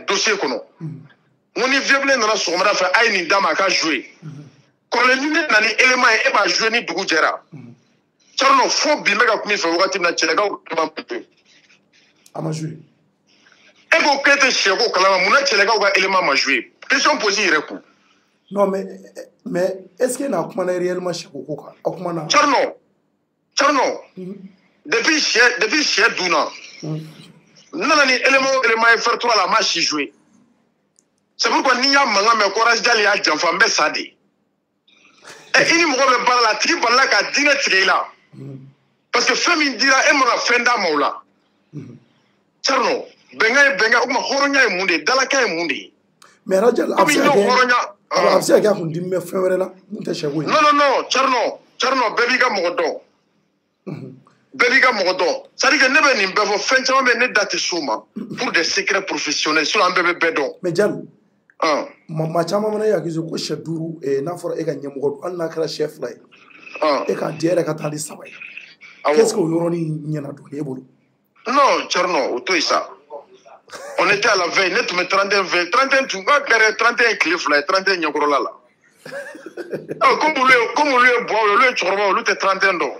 dossier kɔnɔ n ko ni vieux nana sɔgɔmada fɛ a ye nin d'a ma a ka jouer kɔrɔlen ni ne nana ni élément ye e b'a jouer ni dugu jɛra Thierno fo bi n bɛ ka kuma i fɛ wagati min na cɛlɛkaw a ma jouer e ko k'e tɛ siyɛko kalama mun na cɛlɛkaw ka élément ma jouer question posée yɛrɛ kun non mais est-ce que n'a kumana réellement siyɛko ko kan aw kumana Thierno depuis siyɛ dunna n nana ni élément ye faire toi la ma si jouer c'est pourquoi n'i y'a mankan mɛn ko Alasjali y'a janfa n bɛ sa de i ni mɔgɔ bɛ baara la a tigi balila ka diinɛ tigɛ i la parce que fɛn min dira e ma ka fɛn d'a ma o la Thierno bɛnkan ye bɛnkan o tuma hɔrɔnya ye mun de ye dalaka ye mun de ye mais Alasjali a bɛ se ka kɛ a kun dimi bɛ fɛn wɛrɛ la mun tɛ siyɛko ye non Thierno bɛɛ b'i ka mɔgɔ dɔn bɛɛ b'i ka mɔgɔ dɔn c'est-à-dire que ne bɛ nin bɛɛ fɔ fɛn caman bɛ ne da tɛ s'o ma pour des secrets professionnels sinon an bɛɛ bɛ bɛɛ dɔn mais Jali maa caman mana e hakili ko siyɛ duuru n'a fɔra e ka ɲɛmɔgɔ don hali n'a kɛra siyɛ fila ye e k'a di e yɛrɛ ka taa ni saba ye qu'est-ce que o yɔrɔnin ɲɛna don e bolo non Thierno o to yen sa on était à la veille ne tun bɛ 31 veille 31 tun ka kɛra 31 tile fila ye 31 ɲɛkɔrɔla la comme olu ye buwa olu ye cɛkɔrɔba olu tɛ 31 dɔn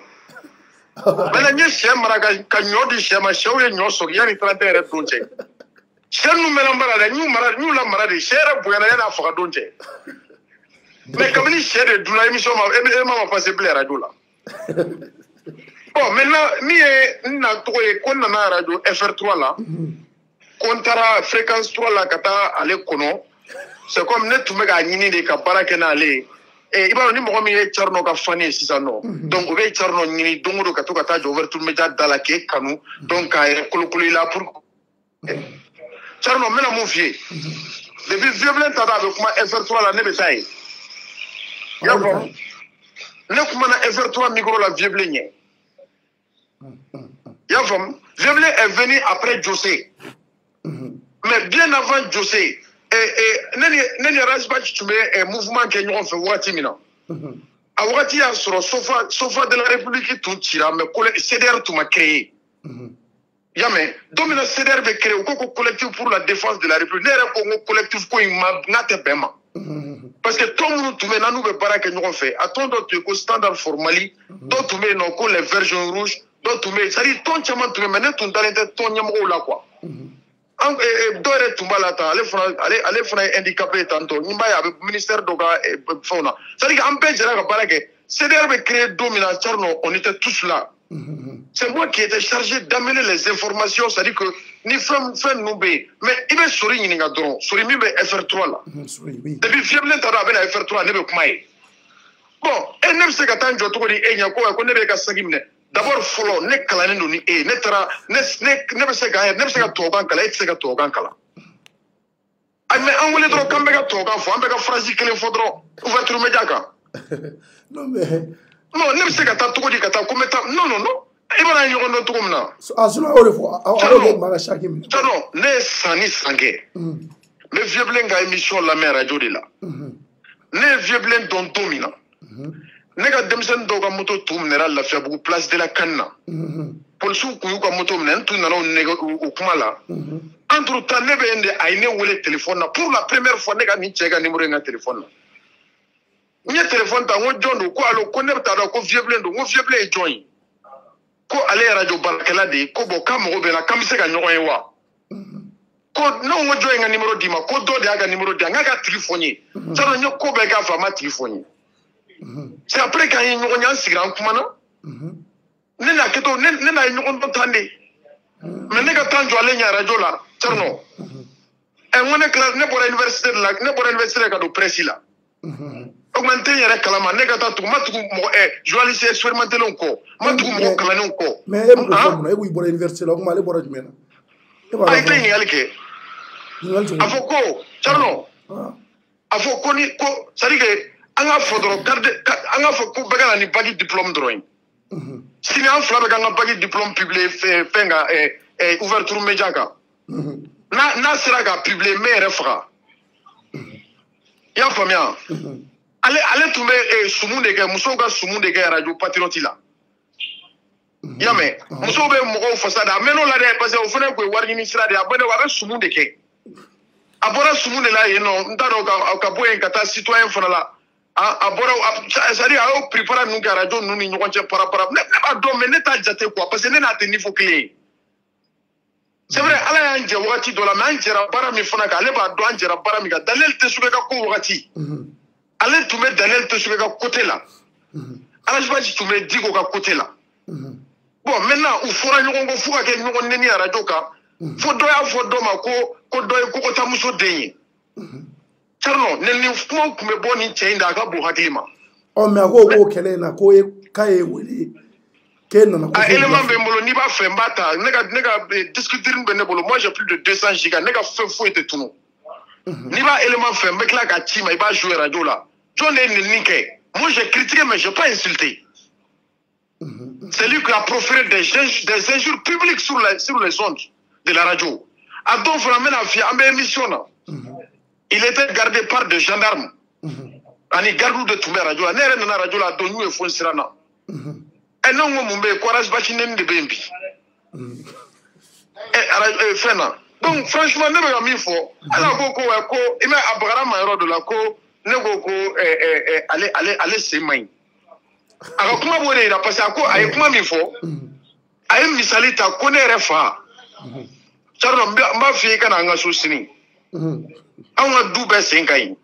maintenant n ye siyɛ mara ka ɲɔ di siyɛ ma siyɛw ye ɲɔ sɔrɔ yanni 31 yɛrɛ don cɛ siyɛ ninnu mɛnna n bara dɛ n y'u lamara de siyɛ yɛrɛ bonyana yanni a faga don cɛ mais kabini siyɛ de dunna émission ma passé bilen radio la bon maintenant min ye n na tɔgɔ ye ko n nana radio FR3 la ko n taara fréquence 3 la ka taa ale kɔnɔ c'est comme ne tun bɛ k'a ɲini de ka baara kɛ n'ale ye i b'a dɔn ni mɔgɔ min ye Thierno ka fan ye sisan nɔ donc u bɛ Thierno ɲini don o don ka to ka taa jɔ Ouverture Media da la k'e kanu donc k'a yɛrɛ kolokolo i la pour Thierno n bɛna mun f'i ye depuis Vieux ta a bɛ kuma FR3 la ne bɛ taa yen i y'a fɔ ne kumana FR3 micro la Vieux ɲɛ i y'a faamu Vieux est venu après José mais bien avant José ne ni Rasbach tun bɛ mouvement kɛ ɲɔgɔn fɛ wagati min na a wagati y'a sɔrɔ Sofa de la République tun cira mais CDR tun ma créé y'a mɛn don min na CDR bɛ créé u ko ko collectif pour la défense de la République ne yɛrɛ ko n ko collectif ko in n'a tɛ bɛn ma parce que tɔn minnu tun bɛ yen n'an n'u bɛ baara kɛ ɲɔgɔn fɛ a tɔn dɔ tun ye ko Standard for Mali dɔw tun bɛ yen nɔ ko les Versions Rouges dɔw tun bɛ yen c'est à dire tɔn caman tun bɛ yen mais ne tun dalen tɛ tɔn ɲɛmɔgɔw la quoi dɔw yɛrɛ tun b'a la tan ale fana ye handicapé tantôt n b'a ye a bɛ ministère dɔ ka fɛnw na c'est à dire an bɛɛ jɛra ka baara kɛ CDR bɛ créé don min na Thierno on était tous là c'est moi qui étais chargé d'amener les informations c'est à dire que ni fɛn ninnu bɛ yen mais i bɛ Sori ɲininka dɔrɔn Sori min bɛ FR3 la depuis Vieux ta dɔn a bɛ na FR3 ne bɛ kuma ye bon ne bɛ se ka taa n jɔ cogo di e ɲɛ ko ne bɛ ka sagi minɛ d'abord fɔlɔ ne kalannen don ni e ne taara ne bɛ se ka tubabukan kalan e tɛ se ka tubabukan kalan mais an wele dɔrɔn k'an bɛ ka tubabukan fɔ an bɛ ka phrase kelen fɔ dɔrɔn Ouverture Media kan non ne bɛ se ka taa cogo di ka taa ko n bɛ taa non i bɛna ɲɔgɔn dɔn cogo min na sinon o de fɔ aw de ma ka saki minɛ ne ye san ni san kɛ n bɛ Vieux ka émission lamɛn radio de la ne ye Vieux dɔn don min na ne ka denmisɛnnin dɔw ka moto tun minɛra Lafiyabugu place de la Canne na polisiw tun y'u ka moto minɛ n tun nana o kuma la entre temps ne bɛ yen de a ye ne wele téléphone na pour la première fois ne ka nin cɛ ka numéro ye n ka téléphone na n ye téléphone ta n ko jɔn don ko allo ko ne bɛ taa dɔn ko Vieux don n ko Vieux ye jɔn ye ko ale ye radio baarakɛla de ye ko bon k'a mago bɛ n na k'an bɛ se ka ɲɔgɔn ye wa ko ne ko jɔn ye n ka numéro d'i ma ko dɔ de y'a ka numéro di yan n k'a ka tigi fɔ n ye sani n ye ko bɛɛ k'a fɛ a ma tigi fɔ n ye c'est après k'an ye ɲɔgɔn ye an sigira an kumana ne n'a kɛ to ne n'a ye ɲɔgɔn dɔn tan de mais ne ka taa jɔ ale ɲɛ radio la Thierno n ko ne bɔra université de la ne bɔra université ka don presse la o tuma n tɛ n yɛrɛ kalama ne ka taa tugu n ma tugu mɔgɔ journaliste expérimenté lenw kɔ n ma tugu mɔgɔ kalannenw kɔ mais e b'o fɔ mun na e b'i bɔra université la o tuma ale bɔra jumɛn na i tɛ ɲininkali kɛ a fɔ ko Thierno a fɔ ko ni ko c'est à dire que an k'a fɔ dɔrɔn an k'a fɔ ko bɛɛ ka na ni bac diplôme dɔrɔn ye sini an fila bɛ k'an ka bac diplôme publier fɛn kan Ouverture Media kan n'a sera ka publier n bɛ yɛrɛ faga i y'a faamuya ale tun bɛ sumu de kɛ musow ka sumu de kɛ radio patriote la i y'a mɛn musow bɛ mɔgɔw fasa da a mɛn'o la dɛ parce que o fana tun ye wari ɲini sira de ye a bɛ sumu de kɛ a bɔra sumu de la yen nɔ n t'a dɔn ka bɔ yen ka taa citoyen fana la a bɔra c'est-à-dire a y'o prépara ninnu kɛ radio ninnu ni ɲɔgɔn cɛ parapara ne b'a dɔn mais ne t'a jate quoi parce que ne n'a tɛ niveau kelen ye c'est vrai ala y'an jɛ wagati dɔ la mais an jɛra baara min fana kan ale b'a dɔn an jɛra baara min kan Daniel Tesuke ka ko wagati ale tun bɛ Daniel Tesuke ka côté la Alhaji tun bɛ Diko ka côté la bon maintenant u fɔra ɲɔgɔn kɔ fo ka kɛ ɲɔgɔn nɛni radio kan fo dɔ y'a fɔ dɔ ma ko dɔ ye kokotamuso den ye Thierno nin kumaw tun bɛ bɔ nin cɛ in da a ka bon hakili ma mais a ko k'o kɛlɛ in na k'a ye wele k'e nana a élément bɛ n bolo n'i b'a fɛ n b'a ta ne ka disque dur bɛ ne bolo moi j'ai plus de 200 gigas ne ka fɛn foyi tɛ tunu n'i b'a élément fɛ n bɛ tila ka ci ma i b'a jouer radio la jɔn de ye nin kɛ moi j'ai critiqué mais j'ai pas insulté c'est lui qui a proféré des injures publiques sur les ondes de la radio a dɔw fana n bɛna f'i ye an bɛ émission na il était gardé par des gendarmes ani gardiw de tun bɛ radio la ne yɛrɛ nana radio la a don n'u ye foni sira na ne ko mun bɛ yen Courage Bacineni de bɛ yen bi fɛn na donc franchement ne bɛ ka min fɔ ala ko i mɛ a bagara ma yɔrɔ dɔ la ko ne ko ale sen man ɲi a ka kuma b'o de yira parce que a ye kuma min fɔ a ye misali ta ko ne yɛrɛ fa Thierno n b'a f'i ye ka na an ka so sini anw ka du bɛɛ sen ka ɲi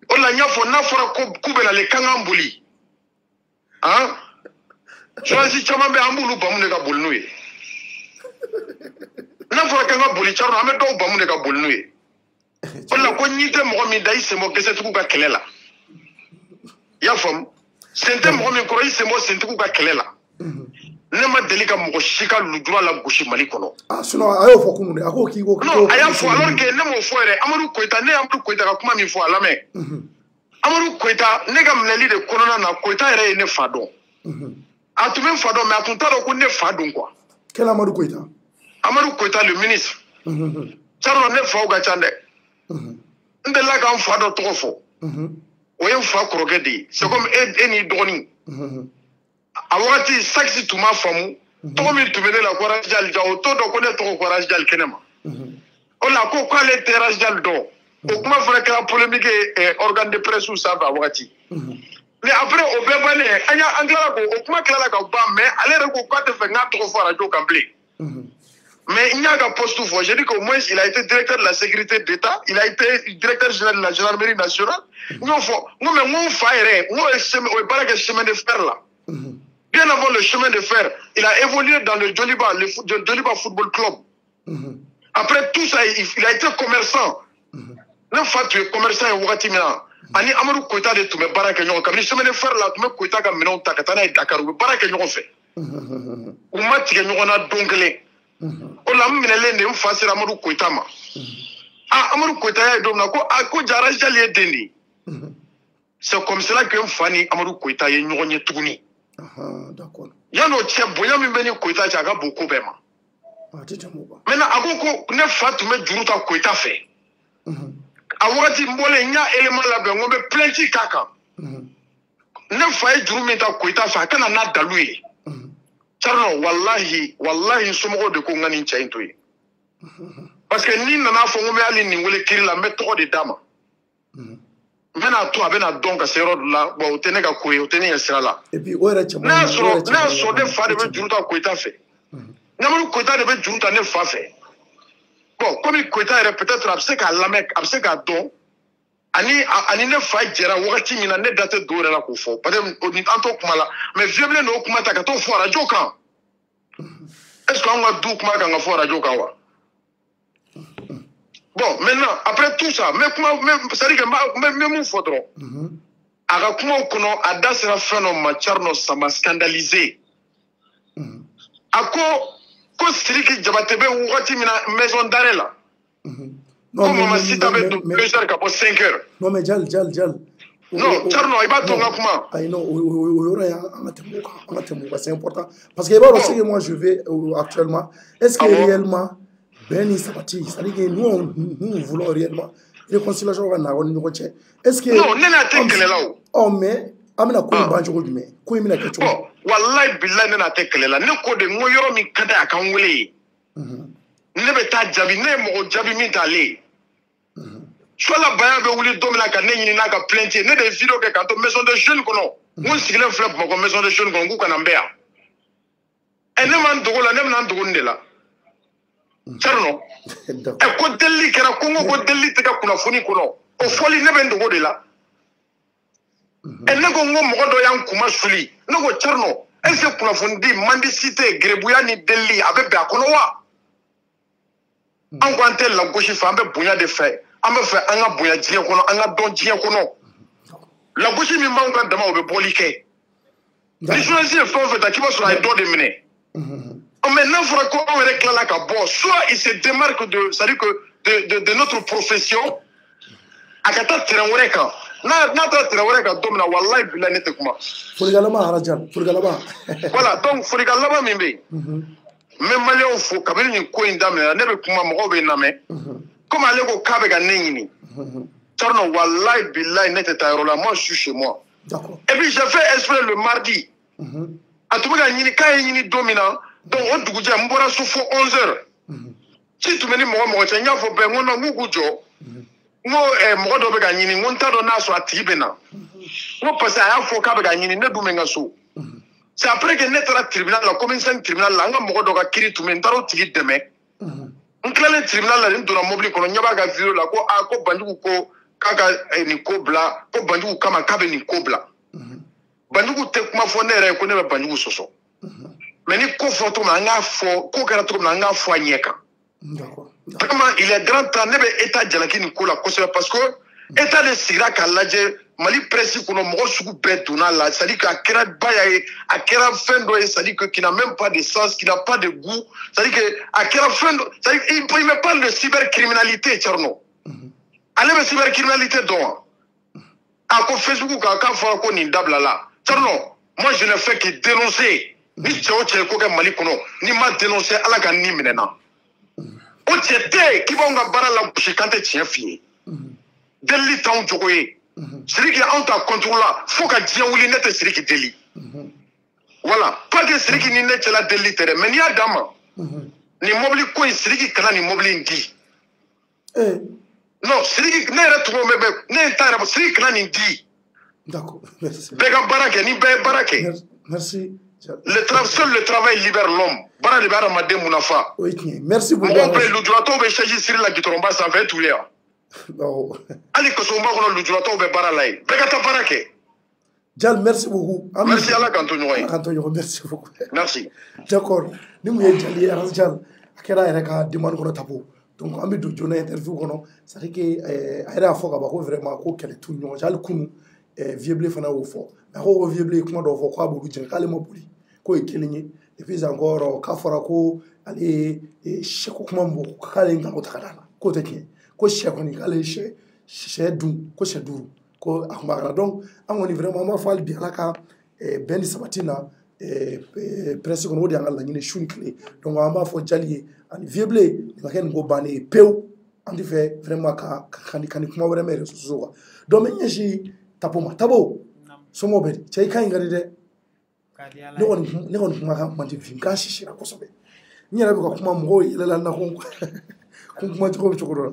o la n y'a fɔ n'a fɔra k'u bɛ nalen k'an k'an boli journaliste caman bɛ an b'olu bamu de ka boli n'u ye n'a fɔra k'an ka boli Thierno an bɛ dɔw bamu de ka boli n'u ye o la ko n'i tɛ mɔgɔ min da i sen bɔ gesetigiw ka kɛlɛ la y'a faamu sente mɔgɔ min kɔrɔ i sen bɔ sentigiw ka kɛlɛ la ne ma deli ka mɔgɔ si ka lujura la gosi Mali kɔnɔ sinon a y'o fɔ kunun de a ko k'i ko non a y'a fɔ alors que ne m'o fɔ yɛrɛ Amadou Koita ne Amadou Koita ka kuma min fɔ a lamɛn Amadou Koita ne ka minɛli de kɔnɔna na Koita yɛrɛ ye ne fa dɔn a tun bɛ n fa dɔn mais a tun t'a dɔn ko ne fa don quoi quel Amadou Koita Amadou Koita le ministre Charles ne faw ka ca dɛ n delila ka n fa dɔ tɔgɔ fɔ o ye n fa kɔrɔkɛ de ye c'est comme e n'i dɔgɔnin a wagati saxi tun m'a faamu tɔgɔ min tun bɛ ne la ko Razijal ja o t'o dɔn ko ne tɔgɔ ko Razijal kɛnɛ ma o la ko k'ale tɛ Razijal dɔn o kuma fana kɛra polémique ye organe de presse sanfɛ a wagati mais après o bɛɛ bannen an tilala ko o kuma tilala ka ban mais ale yɛrɛ ko k'a tɛ fɛ n k'a tɔgɔ fɔ radio kan bilen mais il n'y a qu'un poste fort. J'ai dit qu'au moins il a été directeur de la sécurité d'État, il a été directeur général de la gendarmerie nationale. Nous, mais mon frère, nous, on pas le chemin de fer là. Bien avant le chemin de fer, il a évolué dans le Joliba, Joliba Football Club. Après tout ça, il a été commerçant. Une fois tu es commerçant et Ouati Mina, Ani Amadou Koita de tout, mais Baraka Nyon, comme le chemin de fer là, tu me Koita comme Minon Takatana et Dakar, ou Baraka Nyon fait. Ou Mati Nyon a donglé. O la minɛlen de n fa sera Amadou Koita ma Amadou Koita y'a ye don min na ko Razijal ye den de ye c'est comme cela que n fa ni Amadou Koita ye ɲɔgɔn ye tuguni yan'o cɛ bonya min bɛ ni Koita cɛ a ka bon ko bɛɛ ma maintenant a ko ne fa tun bɛ juru ta Koita fɛ a wagati n bɔlen n y'a élément labɛn n ko n bɛ plainte k'a kan ne fa ye juru min ta Koita fɛ a kana n'a dalu ye Charno, wallahi, somɔgɔw de ko n ka nin cɛ in to yen. Parce que ni nana fɔ n ko n bɛ hali nin wele kiri la n bɛ tɔgɔ de d'a ma. N bɛna to a bɛna dɔn ka se yɔrɔ dɔ la bon o tɛ ne ka ko ye o tɛ ne ɲɛ sira la. Ne y'a sɔrɔ ne fa de bɛ juru ta Koita fɛ. N'Amadou Koita de bɛ juru ta ne fa fɛ. Bon komi Koita yɛrɛ peut-être a bɛ se k'a lamɛn a bɛ se k'a dɔn ani ne fa jɛra wagati min na ne da tɛ don yɛrɛ la k'o fɔ parce que an t'o kuma la mais vieux n'o kuma ta ka t'o fɔ radio kan est-ce que an ka du kuma kan ka fɔ radio kan wa bon maintenant après tout ça c'est-à-dire que n bɛ mun fɔ dɔrɔn a ka kumaw kɔnɔ a da sera fɛn dɔ ma Charno ça m'a scandalisé a ko Sidiki Jabate bɛ wagati min na maison d'arrêt la. Non, mais si t'avais 2 heures, qu'à 5 heures. Non, mais Jal. Non, Charno, il va tomber comment? Non, c'est important. Parce que moi, je vais actuellement. Est-ce que réellement, Ben Sabati, c'est-à-dire que nous voulons réellement réconciliation avec Naron. Est-ce que. Non, n'est là. Oh, mais. Amina ko banjo du mais ko mina ke to wallahi billahi nana te kelela ne ko de ngo yoro mi kada akan wele ne be ta jabi ne mo jabi min tale so la baya be wuli domina ka ne nyini na ka plainte ne de video ke ka to maison de jeunes kono mo sigile flap mo ko maison de jeunes kono ku kana mbea e ne man dogo la ne man dogo ndela Charno e ko delli kera ko ngo ko delli te ka kuna foni kono o foli ne be dogo de la e ne ko ngo mo do yan kuma suli ne ko Charno e se kuna fondi mendicité grebuya ni delli abe be akono wa an ko an tɛ lagosi fɛ an bɛ bonya de fɛ an bɛ fɛ an ka bonya diɲɛ kɔnɔ an ka dɔn diɲɛ kɔnɔ lagosi min b'anw ka dama o bɛ bɔli kɛ ni journaliste ye fɛn o fɛn ta k'i b'a sɔrɔ a ye dɔ de minɛ mais n'a fɔra ko anw yɛrɛ tilala ka bɔ soit il se démarque c'est-à-dire que de notre profession a ka taa terrain wɛrɛ kan n'a taara terrain wɛrɛ kan don min na walayi bilayi ne tɛ kuma. folikan laban Arajan folikan laban. voilà donc folikan laban min bɛ yen. n bɛ maliyɛnw fo kabini nin ko in daminɛna ne bɛ kuma mɔgɔw bɛ lamɛn comme ale ko k'a bɛ ka ne ɲini Charno walayi bilayi ne tɛ taa yɔrɔ la moi je suis chez moi et puis j'ai fait exprès le mardi a tun bɛ ka ɲini k'a ye ɲini don min na donc o dugujɛ n bɔra so fo 11 heures ci tun bɛ ni mɔgɔ cɛ n y'a fɔ bɛɛ n ko non n k'u k'u jɔ n ko mɔgɔ dɔ bɛ ka ɲini n ko n t'a dɔn n'a sɔrɔ a tigi bɛ na n ko parce que a y'a fɔ k'a bɛ ka ɲini ne dun bɛ n ka so. C'est après que ne taara tribunal la commissaire tribunal la an ka mɔgɔ dɔ ka kiiri tun bɛ n taara o tigi dɛmɛ n tilalen tribunal la n donna mobili kɔnɔ n ɲɛ b'a ka video la ko ko Banjugu ko k'a ka nin ko bila ko Banjugu kama k'a bɛ nin ko bila Banjugu tɛ kuma fɔ ne yɛrɛ ye ko ne bɛ Banjugu sɔsɔ mais ni ko fɔ cogo min na an k'a fɔ ko kɛra cogo min na an k'a fɔ a ɲɛ kan vraiment il est grand temps ne bɛ État jalaki nin ko la kosɛbɛ parce que État de sigira k'a lajɛ Mali presse kono mɔgɔ sugu bɛɛ donna la, c'est-à-dire qu'à kɛra baya ye, a kɛra fɛn dɔ ye, c'est-à-dire que qui n'a même pas de sens, qui n'a pas de goût, c'est-à-dire que a kɛra fɛn dɔ, c'est-à-dire il me parle de cybercriminalité Tcherno. Ale bɛ cybercriminalité dɔn wa? A ko Facebook kan k'a fɔra ko nin dabila la. Tcherno, moi je ne fais que dénoncer. Ni cɛ o cɛ ko kɛ Mali kɔnɔ, ni ma dénoncer Ala ka ni minɛna. O cɛ tɛ k'i b'anw ka baara la gosi kan tɛ tiɲɛ f'i ye. Delili t'anw jogo ye. Sidiki anw ta contrôle la fo ka diɲɛ wuli ne tɛ Sidiki deli. Voilà, pas que Sidiki ni ne cɛla delili tɛ dɛ, mais n'i y'a d'an ma. Ni mobili ko in Sidiki kana ni mobili in di. Non, Sidiki ne yɛrɛ tɔgɔ bɛ ne ye n ta yɛrɛ bɔ Sidiki kana nin di. D'accord, merci. Bɛɛ ka baara kɛ ni bɛɛ ye baara kɛ. Merci. Seul le travail libère l'homme. Baara de bɛ adamaden mun nafa. O ye tiɲɛ ye. Merci beaucoup. Mɔgɔw bɛ lujuratɔw bɛ chaise siri la gitɔrɔnba sanfɛ e t'u ye wa? Ali kasonba kɔnɔ lujuratɔw bɛ baara la yen. Bɛɛ ka taa baara kɛ. Jal, merci beaucoup. Merci Ala k'an to ɲɔgɔn ye. K'an to ɲɔgɔn, merci beaucoup. Merci. D'accord. Ni mun ye Jali ye, Aras Jal, a kɛra a yɛrɛ ka demande kɔnɔ tabo. Donc an bɛ don joona interview kɔnɔ, c'est à dire que a yɛrɛ y'a fɔ ka ban ko vraiment ko kɛlɛ t'u ni ɲɔgɔn cɛ. Hali kunu Vieble fana y'o fɔ. Mais a ko Vieble ye kuma dɔw fɔ k'a b'olu jɛn k'ale ma boli. K'o ye kelen ye. Et puis encore k'a fɔra ko ale ye sɛko kuma min fɔ k'ale ye nkalon ta ka d'a la. K'o tɛ tiɲɛ ye. Ko sɛ kɔni k'ale ye sɛ dun ko sɛ duuru. Ko a kuma kɛra. Donc an kɔni vraiment an b'a fɔ hali bi Ala ka bɛn ni sabati na presse kɔnɔ o de y'an ka laɲini su ni tile. Donc an b'a fɔ Jali ye ani Vieble nin ka kɛ nin ko bannen ye pewu. An tɛ fɛ vraiment ka ni kuma wɛrɛ mɛn réseaux sociaux kan. Donc n bɛ ɲɛsin Tabo ma. Tabo somɔgɔw bɛ di? Cɛ i ka ɲi ka di dɛ. Ne kɔni kuma kan man di bi n k'a sisira kosɛbɛ. N yɛrɛ bɛ ka kuma mɔgɔw yɛlɛla n na ko n kuma cogo bɛ cogo dɔ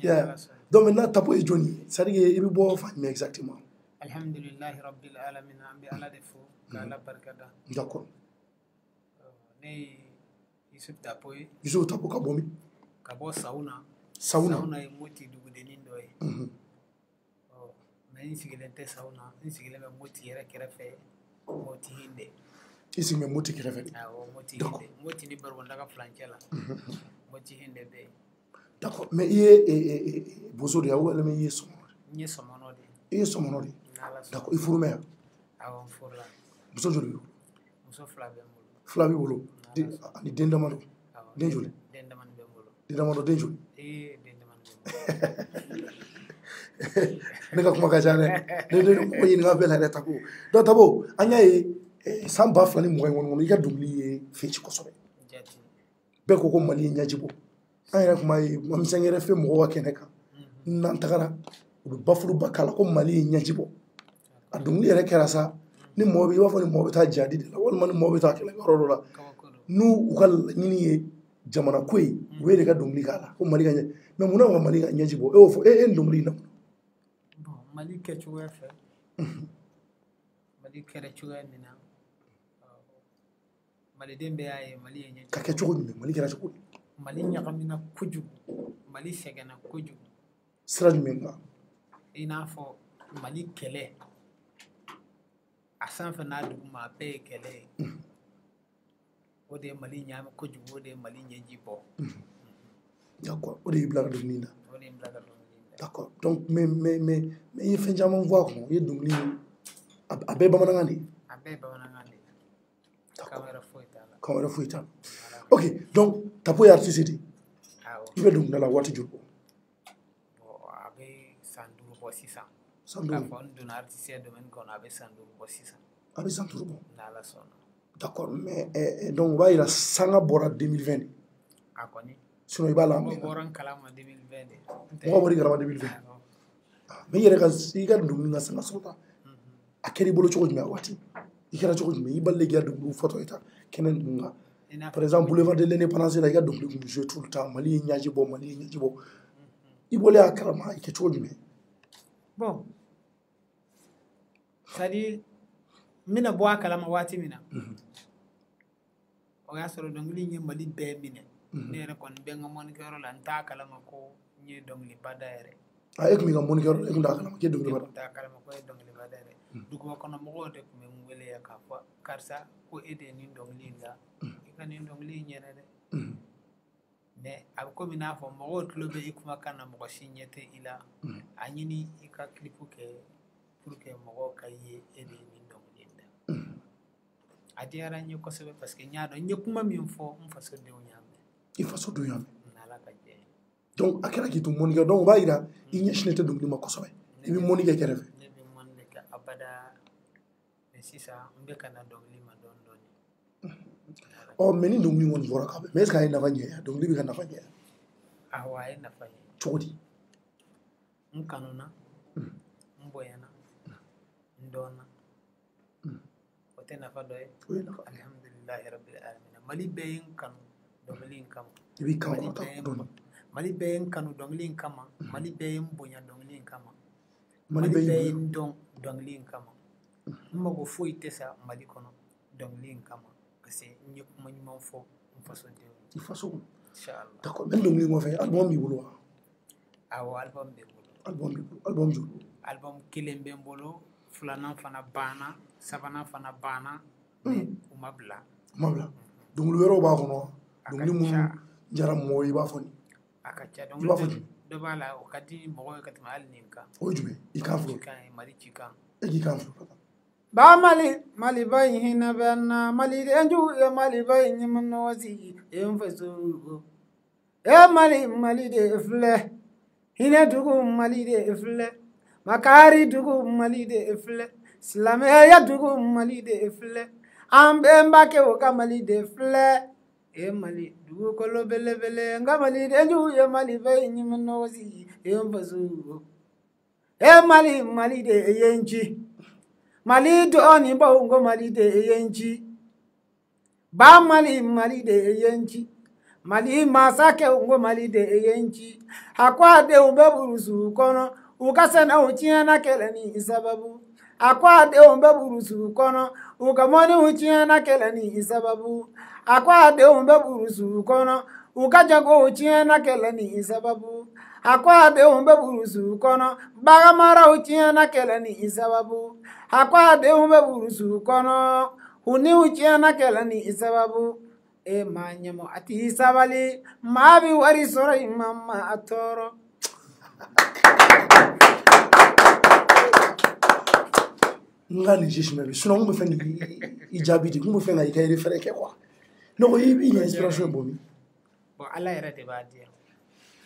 la. Donc maintenant Tabo ye jɔn ye? C'est à dire i bɛ bɔ fan jumɛn exactement? Alhamdulillahi rabbil alamin, an bɛ Ala de fo k'Ala barikada. D'accord. Ne ye Yusuf Tabo ye. Yusuf Tabo ka bɔ min? Ka bɔ Sawuna. Sawuna ye Moti dugudennin dɔ ye. Mais n sigilen tɛ Sawuna, n sigilen bɛ Moti yɛrɛ kɛrɛfɛ, Moti Hinde. I sigilen bɛ Moti kɛrɛfɛ. Awɔ, Moti Hinde. Moti ni Barondaga furancɛ la. Moti Hinde bɛ yen. D'accord, mais i ye bozo de ye walima i ye sɔmɔnɔ de? N ye sɔmɔnɔ de I ye. ye sɔmɔnɔ de ye? D'accord, i furu mɛ yan? Awɔ, n furula. Muso joli b'i bolo? Muso fila bɛ n bolo. Fila b'i bolo? Ani den damadɔ? Den joli? Den damadɔ bɛ n bolo. Den damadɔ, den joli? Den damadɔ bɛ n bolo. Ne ka kuma ka ca dɛ. Ne mɔgɔ ɲininka bɛɛ la dɛ Tabo. Donc Tabo, an y'a ye san 2020 in kɔnɔ i ka dɔnkili ye fɛci kosɛbɛ. Bɛɛ ko ko Mali ye ɲɛji bɔ. An yɛrɛ kuma ye mamisɛn yɛrɛ fɛ mɔgɔw ka kɛnɛ kan. N'an tagara u bɛ bafuruba k'a la ko Mali ye ɲɛji bɔ. A dɔnkili yɛrɛ kɛra sa ni mɔgɔ bɛ i b'a fɔ ni mɔgɔ bɛ taa jadi de la walima ni mɔgɔ bɛ taa kɛlɛ yɔrɔ dɔ la. N'u ka laɲini ye jamana ko ye u ye de ka dɔnkili k'a la ko Mali ka ɲɛ. Mais munna ka Mali ka ɲɛji bɔ? E y'o fɔ e ni dɔnkili in na. Mali kɛcogoya fɛ. Mali kɛra cogoya min na maliden bɛɛ y'a ye Mali ye ɲɛji. Ka kɛ cogo jumɛn? Mali kɛra cogo di? Mali ɲagamina kojugu, Mali sɛgɛnna kojugu. Sira jumɛn kan? I n'a fɔ Mali kɛlɛ a sanfɛ n'a duguma a bɛɛ ye kɛlɛ ye. O de ye Mali ɲaami kojugu, o de ye Mali ɲɛji bɔ. D'accord, o de y'i bila ka dɔnkili da. O de ye n bila ka dɔnkili da. D'accord, donc mais i ye fɛn caman fɔ a kɔnɔ, i ye dɔnkili a bɛɛ ye bamanankan de ye? A bɛɛ ye bamanankan de ye. Kan wɛrɛ foyi t'a la. Kan wɛrɛ foyi t'a la. Ok, donc Tabo ye artiste de ye? Awɔ. I bɛ dɔnkilida la waati joli bɔ? A bɛ san 5 bɔ sisan. San 5? K'a fɔ n donna artiste domaine kɔnɔ a bɛ san 5 bɔ sisan. A bɛ san 5 bɔ? N'Ala sɔnna. D'accord, mais donc o b'a jira sanga bɔra 2020 de. A kɔni. Sinon i b'a la mɛn. Mɔgɔ bɔra n kalama 2020 de. Mɔgɔ bɔra i kalama 2020. Mais i yɛrɛ ka dɔnkili ka sanga sɔrɔta a kɛra i bolo cogo jumɛn a waati? I kɛra cogo jumɛn? I balila k'i ka dɔnkiliw fɔtɔ i ta kɛnɛ ninnu kan. Par exemple boulevard de l'indépendance la i ka dɔnkili kun bɛ jouer tout le temps Mali ye ɲɛji bɔ Mali ye ɲɛji bɔ. I bɔlen a kalama i kɛ cogo jumɛn? Bon, c'est à dire n bɛna bɔ a kalama waati min na o y'a sɔrɔ dɔnkili in ye Mali bɛɛ minɛ. Ne yɛrɛ kɔni bɛ n ka mɔnikɛyɔrɔ la n t'a kalama ko n ye dɔnkiliba da yɛrɛ. E tun b'i ka mɔnikɛyɔrɔ la e tun t'a kalama k'e dɔnkiliba da? Ne tun t'a kalama ko e ye dɔnkiliba da yɛrɛ. Dugubakɔnɔmɔgɔw de tun bɛ n wele yan k'a fɔ karisa ko e de ye nin dɔnkili in da i ka nin dɔnkili in ɲɛna dɛ. Mais a bɛ komi n'a fɔ mɔgɔw tulo bɛ i kumakan na mɔgɔ si ɲɛ tɛ i la a ɲini i ka clip kɛ pour que mɔgɔw ka ye e de ye nin dɔnkili in da a diyara n ye kosɛbɛ parce que n y'a dɔn n ye kuma min fɔ n fasodenw y'a mɛn i fasodenw y'a mɛn n'Ala ka jɛ ye donc a kɛra k'i to mɔnikɛ donc o b'a yira i ɲɛsinnen tɛ dɔnkili ma kosɛbɛ i bɛ mɔni kɛ kɛrɛfɛ ne bɛ mɔni de kɛ abada mais sisan n bɛ ka na dɔnkili ma dɔɔni dɔɔni mais ni dɔnkili kɔni fɔra k'a bɛ mais est ce que a ye nafa ɲɛ yan dɔnkili bɛ ka nafa ɲɛ yan awɔ a ye nafa ɲɛ cogo di n kanuna n bonyana n dɔnna o tɛ nafa dɔ ye o ye nafa alhamdulilahi rabbil alamin Mali bɛɛ ye n kanu dɔnkili in kama i b'i kan kɔrɔta dɔɔni Mali bɛɛ ye n kanu dɔnkili in kama Mali bɛɛ ye n bonya dɔnkili in kama Mali Mali bɛɛ bɛɛ y'i ye n dɔn dɔnkili in kama n mago foyi tɛ sa Mali kɔnɔ dɔnkili in kama parce que n ye kuma ɲuman fɔ n fasodenw ye i faso kɔnɔ inchallah d'accord même dɔnkili kɔfɛ album b'i bolo wa awɔ album bɛ n bolo album b'i bolo album joli album kelen bɛ n bolo filanan fana banna sabanan fana banna mais u ma bila ma bila dɔnkili wɛrɛw b'a kɔnɔ wa a ka dɔnkili minnu ca diyara mɔgɔw ye i b'a fɔ nin a ka ca i b'a fɔ dɔnkili nin dɔ b'a la o ka di mɔgɔw ye ka tɛmɛ hali nin kan o ye jumɛn i kan fɔlɔ cikan ye Mali cikan e k'i kan fɔlɔ ba Mali ba in hinɛ bɛ n na malidenjugu ye Mali ba in ɲɛmɔgɔsigi ye n faso Mali de filɛ hinɛdugu Mali de filɛ makari dugu Mali de filɛ silamɛya dugu Mali de filɛ an bɛnbakɛw ka Mali de filɛ Mali dugukolo belebele n ka malidenjugu ye Mali ba in ɲɛmɔgɔsigi ye n faso Mali de ye n ci Mali dɔɔni baw n ko Mali de ye n ci ba Mali de ye n ci Mali masakɛw n ko Mali de ye n ci a ko a denw bɛ burusu kɔnɔ u ka sɛnɛw tiɲɛna kɛlɛ ni sababu a ko a denw bɛ burusu kɔnɔ u ka mɔniw tiɲɛna kɛlɛ ni sababu a ko a denw bɛ burusu kɔnɔ u ka jagow tiɲɛna kɛlɛ ni sababu a ko a denw bɛ burusu kɔnɔ baganmaraw tiɲɛna kɛlɛ ni sababu a ko a denw bɛ burusu kɔnɔ u niw tiɲɛna kɛlɛ ni sababu maa ɲɛmɔ a t'i sabali maa bi wari sɔrɔ i ma maa tɔɔrɔ n ka nin jesi mɛ sinon n kun bɛ fɛ k'i jaabi de n kun bɛ fɛ ka i ka référé kɛ quoi ne ko i ɲɛ inspiration ye bɔ min bon Ala yɛrɛ de b'a di yan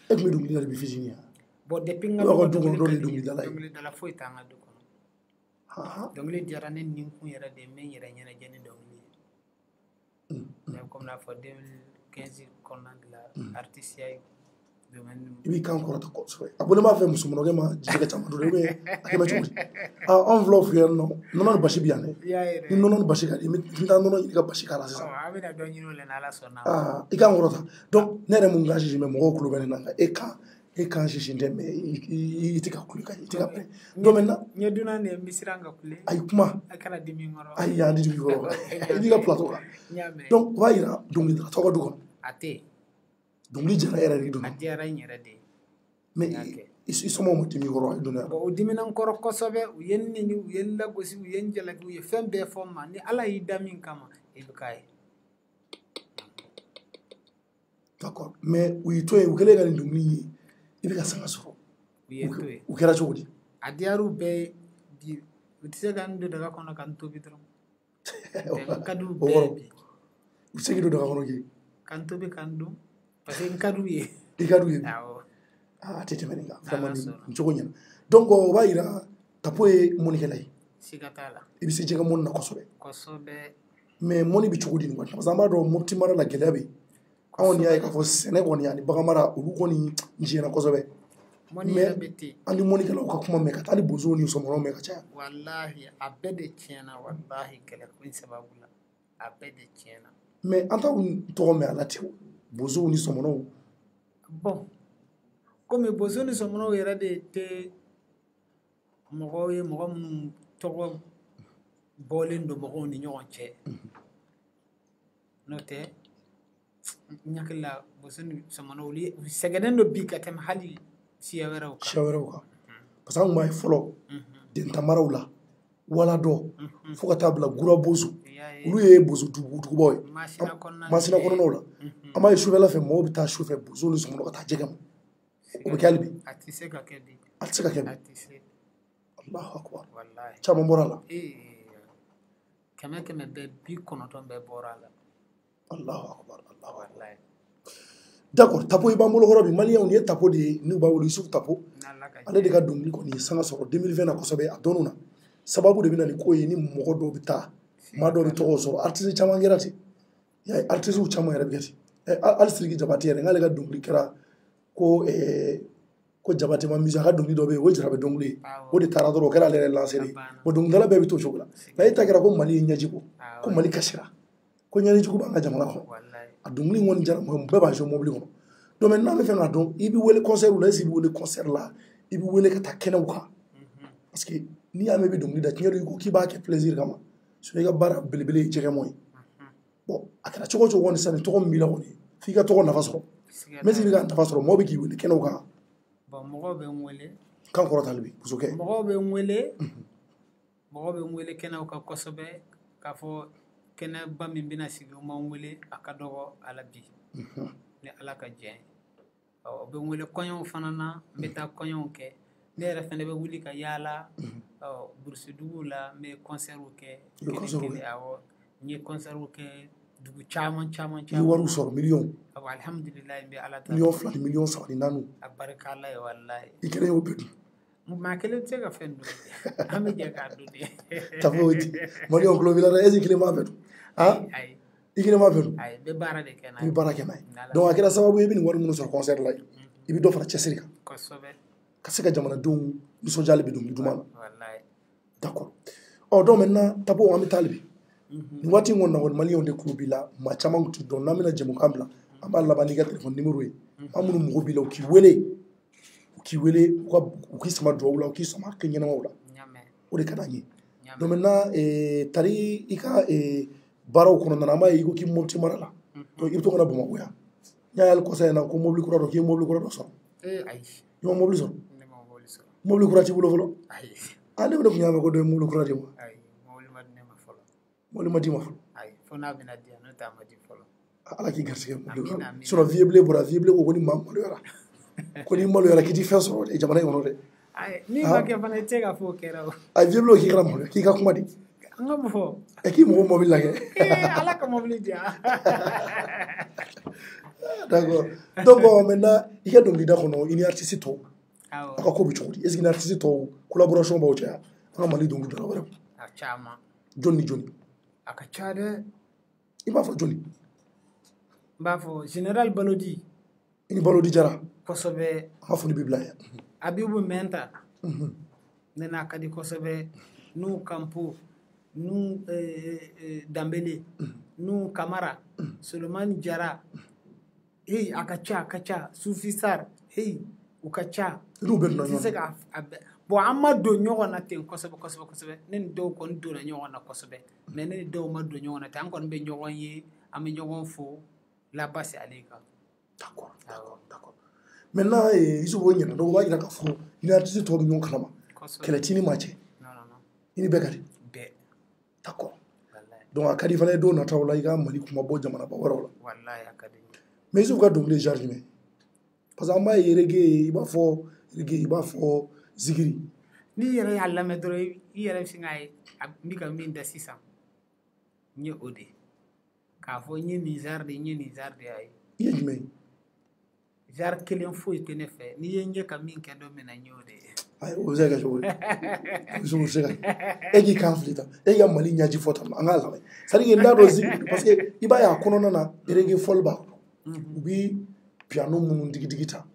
e tun bɛ dɔnkili da depuis fitinin wa bon depuis n ka dɔnkilidala foyi t'an ka du kɔnɔ dɔnkili diyara ne nin kun yɛrɛ de n bɛ n yɛrɛ ɲɛnajɛ ni dɔnkili ye mais comme n'a fɔ 2015 kɔnɔna de la artisiya ye domaine i b'i kan kɔrɔta kosɛbɛ a ko ne b'a fɛ musomɔnɔkɛ ma jijɛ ka caman dɔrɔn a kɛ bɛ cogo di anw filaw fɛ yan nɔ nɔnɔ ni basi bɛ yan dɛ ni nɔnɔ ni basi ka di n bɛ taa nɔnɔ ɲini ka basi k'a la sisan a bɛna dɔ ɲini o la n'Ala sɔnna i kan kɔrɔta donc ne yɛrɛ mun kan sisi mɛ mɔgɔw tulo bɛ ne na nka e kan sisi tɛ mɛ i tɛ ka kule ka ɲɛ i tɛ ka bɛn donc maintenant n ye dunan de ye n bɛ siran ka kule ayi kuma a kana dimi n kɔrɔ ayi yan di dimi kɔrɔ i b'i ka plateau kan n y'a mɛn donc o b'a yira dɔnkilidala tɔgɔ du kɔnɔ a tɛ yen dɔnkili diyara e yɛrɛ de donna a diyara n yɛrɛ de ye mais i somɔgɔw ma dimi kɔrɔ i donna o dimina n kɔrɔ kosɛbɛ u ye n nɛni u ye n lagosi u ye n jalaki u ye fɛn bɛɛ fɔ n ma ni Ala y'i da min kama i bɛ k'a ye d'accord mais u y'i to yen u kɛlen ka nin dɔnkili ye i bɛ ka sanga sɔrɔ u ye n to yen u kɛra cogo di a diyara u bɛɛ ye bi u tɛ se ka n don daga kɔnɔ ka n tobi dɔrɔn n ka di u bɛɛ bi u tɛ se k'i don daga kɔnɔ kɛ ka n tobi ka n dun parce que n ka d'u ye i ka d'u ye awɔ a tɛ tɛmɛ nin kan vraiment nin cogo ɲɛna donc o b'a yira Tapo ye mɔnikɛla ye siga t'a la i bɛ se jɛgɛ mɔni na kosɛbɛ kosɛbɛ mais mɔni bɛ cogo di nin waati parce que an b'a dɔn Mopti mara la gɛlɛya bɛ yen anw kɔni y'a ye k'a fɔ sɛnɛ kɔni ani bagan mara olu kɔni jɛna kosɛbɛ mɔni yɛrɛ bɛ ten an ni mɔnikɛlaw ka kuma mɛn ka taa ni bozow ni sɔmɔnɔw mɛn ka caya walahi a bɛɛ de tiɲɛna walahi kɛlɛ ko in sababu la a bɛɛ de tiɲɛna mais an t'aw tɔgɔ mɛn a la ten bozow ni sɔmɔnɔw bon komi bozo ni sɔmɔnɔw yɛrɛ de tɛ mɔgɔw ye mɔgɔ minnu tɔgɔ bɔlen don mɔgɔw ni ɲɔgɔn cɛ n'o tɛ n hakili la bozo ni sɔmɔnɔw u sɛgɛnnen don bi ka tɛmɛ hali siya wɛrɛw kan parce que an kun b'a ye fɔlɔ dentamaraw la waladɔ fo ka taa bila gura bozo olu ye bozo dugubaw ye masina kɔnɔnaw la an b'a ye sufɛla fɛ mɔgɔw bɛ taa sufɛ bozo ni sɔmɔnɔ ka taa jɛgɛ ma o bɛ kɛ hali bi a tɛ se ka kɛ bi a tɛ se ka kɛ bi Allahu akbar wallahi chama morala kɛmɛ bɛɛ 90 bɛɛ bɔra la Allahu akbar wallahi d'accord tapo i b'an bolo kɔrɔ bi maliyɛnw ni ye tapo de ye n'u b'a wele Yusuf tapo ale de ka dɔnkili kɔni ye sanga sɔrɔ 2020 na kosɛbɛ a dɔnnu na sababu de bɛ na ni ko ye ni mɔgɔ dɔw bɛ taa maa dɔw bɛ tɔgɔ sɔrɔ artiste caman kɛra ten y'a ye artistes caman yɛrɛ bɛ kɛ ten hali Sidiki Jabate yɛrɛ n'ale ka dɔnkili kɛra ko Jabate ma musique a ka dɔnkili dɔ bɛ yen o ye Jarabe dɔnkili ye o de taara dɔrɔn o kɛra ale yɛrɛ lancé ye bon dɔnkilidala bɛɛ bɛ t'o cogo la nka e ta kɛra ko Mali ye ɲɛji bɔ ko Mali kasira ko ɲɛjijugu b'an ka jamana kɔnɔ a dɔnkili in kɔni jara mɔgɔ bɛɛ b'a jouer mobili kɔnɔ donc maintenant an bɛ fɛ k'a dɔn i bɛ wele concert la est-ce que i bɛ wele concert la i bɛ wele ka taa kɛnɛw kan parce que n'i y'a mɛn i bɛ dɔnkili da tiɲɛ don i ko k'i b'a kɛ plaisir kama sinon i ka baara belebele ye jɛgɛmɔ ye bon a kɛra cogo o cogo kɔni sisan nin tɔgɔ min b'i la kɔni f'i ka tɔgɔ nafa sɔrɔ mais si i bɛ ka nafa sɔrɔ mɔgɔw bɛ k'i wele kɛnɛw kan bon mɔgɔw bɛ n wele kan kɔrɔtali bi musokɛ mɔgɔw bɛ n wele kɛnɛw kan kosɛbɛ k'a fɔ kɛnɛba min bɛna sigi o ma n wele a ka dɔgɔ ala bi ni ala ka jɛn o bɛ n wele kɔɲɔw fana na n bɛ taa kɔɲɔw kɛ ne yɛrɛ fana bɛ wuli ka yaala burusiduguw la n bɛ kɔnsɛriw kɛ awɔ n ye kɔnsɛriw kɛ dugu caman i ye wariw sɔrɔ miliyɔn awɔ alhamdulilayi n bɛ ala ta miliyɔn 2 ni miliyɔn 3 ni 4 a barika ala ye walayi i kelen y'o bɛɛ dun maa kelen tɛ se ka fɛn dun an bɛ jɛ k'a dun de tapo di maliyɛnw tulo b'i la dɛ est-ce que i kelen b'a bɛɛ dun ayi i kelen b'a bɛɛ dun ayi n bɛ baara de kɛ n'a i ye bɛ baara kɛ n'a ye donc a kɛra sababu ye i bɛ nin wari minnu sɔrɔ concert la i bɛ dɔ fara cɛsiri kan kosɛbɛ ka se ka jamanadenw nisɔndiyali bɛ dɔnkili duman na walayi d'accord donc maintenant tapo an bɛ taa bi nin waati in kɔni na kɔni maliyɛnw de tulo b'i la maa caman tun dɔn n'an bɛna jɛmukan bila an b'a laban n'i ka téléphone numéro ye an minnu mago b'i la u k'i wele u k'i sama duwawu la u k'i sama kɛ ɲɛnamaw la o de ka d'an ye donc maintenant tari i ka baaraw kɔnɔna na an b'a ye i ko k'i mɔbiti mara la donc i bɛ to ka na Bamakɔ yan n y'a ye hali kɔsa in na ko mobili kura dɔ k'i ye mobili kura dɔ sɔrɔ ayi i ma mobili sɔrɔ mobili kura t'i bolo fɔlɔ ne tun y'a mɛn ko dɔ ye mobili kura di ma mobili ma di ma fɔlɔ fo n'a bɛna di yan n'o tɛ a ma di fɔlɔ ala k'i garisɛgɛ mobili kura sinon vieux bɔra vieux ko ni maa maloyara ko n'i maloyara k'i ti fɛn sɔrɔ jamana in kɔnɔ dɛ n'i ma kɛ fana i tɛ se ka fɔ o kɛra o a vieux k'i kɛra maloya k'i ka kuma di an ka mɔgɔ k'i mɔgɔ mobili lajɛ ala ka mobili di yan d'accord donc maintenant i ka dɔnkilida kɔnɔ i ni artiste tɔw a ka ko bɛ cogo di est-ce que ni artiste tɔw collaboration b'aw cɛ an ka Mali dɔnkilidala wɛrɛ a caman jɔni ni jɔni a ka ca dɛ i b'a fɔ jɔni n b'a fɔ général Balodi i ni Balodi Jara kosɛbɛ an ka foli b'i bila yan Abibu Mɛnta ne n'a ka di kosɛbɛ n'u Kampo n'u Dambele n'u Kamara Solomani Jara a ka ca Sufi Sar u ka ca n'u bɛɛ donna ɲɔgɔn na tɛ se ka bon an ma don ɲɔgɔn na ten kosɛbɛ ne ni dɔw kɔni donna ɲɔgɔn na kosɛbɛ mais ne ni dɔw ma don ɲɔgɔn na ten an kɔni bɛ ɲɔgɔn ye an bɛ ɲɔgɔn fo la base ale kan d'accord maintenant Yusuf o ɲɛna donc o b'a jira k'a fɔ i ni artiste tɔw bɛ ɲɔgɔn kalama kɛlɛ t'i ni maa cɛ i ni bɛɛ ka di bɛɛ d'accord donc a ka di fana ye don nataw la i ka Mali kuma bɔ jamanaba wɛrɛw la wallahi a ka di mais Yusuf ka dɔnkili ye genre jumɛn parce que an b'a ye reggae i b'a fɔ zikiri n'i yɛrɛ y'a lamɛn dɔrɔn i yɛrɛ bɛ sin k'a ye n bɛ ka min da sisan n ye o de k'a fɔ n ye nin genre de y'a ye i ye jumɛn ye genre kelen foyi tɛ ne fɛ n'i ye n ye ka min kɛ don min na n y'o de ye ayi o bɛ se ka kɛ cogo di Yusuf o bɛ se ka kɛ e k'i kan fili tan e ka Mali ɲɛji fɔ tan an k'a lamɛn c'est à dire que n t'a dɔn zikiri parce que i b'a ye a kɔnɔna na reggae fɔli b'a kɔnɔ u bɛ piano minnu digi ta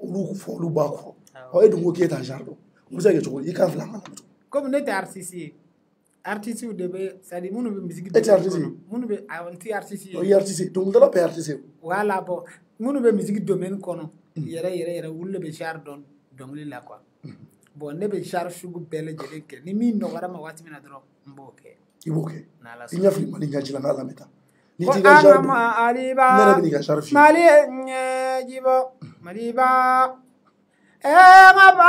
olu fɔ olu b'a kɔrɔ e dun ko k'e t'a genre dɔn o bɛ se ka kɛ cogo di i kan fili an ka lamɛn comme ne tɛ artiste ye artistes de bɛ c'est à dire minnu bɛ musique e tɛ artiste ye minnu bɛ n tɛ artiste ye i ye artiste ye dɔnkilidala bɛɛ ye artiste ye voilà bon minnu bɛ musique domaine kɔnɔ yɛrɛ olu de bɛ genre dɔn dɔnkili la quoi bon ne bɛ genre sugu bɛɛ lajɛlen kɛ ni min nɔgɔyara ma waati min na dɔrɔn n b'o kɛ i b'o kɛ i ɲɛ fili Mali ɲɛji la n k'a lamɛn tan ni ko t'i ka genre an ka Mali ba ne yɛrɛ bɛ n'i ka genre f'i ye Mali ye ɲɛji bɔ Mali ba n ka ba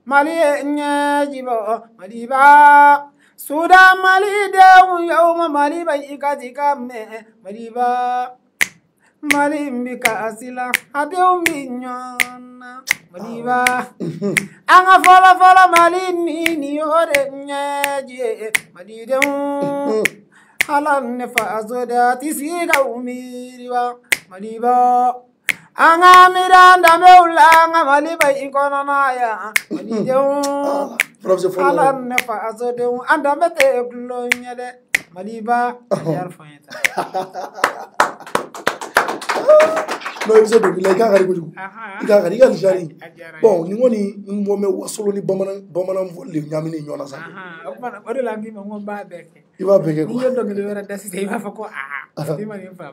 Mali ye ɲɛji bɔ Mali ba Sudan Mali denw y'aw ma Mali ba i ka mɛn Mali ba Mali mbika asila adeu minyona Maliba anga fola Mali ni ore nyaje Malideu halan ne fa azoda tisiga umiriwa Maliba anga miranda meula anga Maliba ikona naya Malideu halan ne fa azodeu anda mete glonyade Maliba yar fayta no ezo do like ka gari ko ika gari ga jari bon ni ngoni mo me wasolo ni bamanan volle nyamini nyona sa bana ore la ngi mo ba beke iba beke ko ni yodo ngi wera dasi te iba fa ko di ma ni fa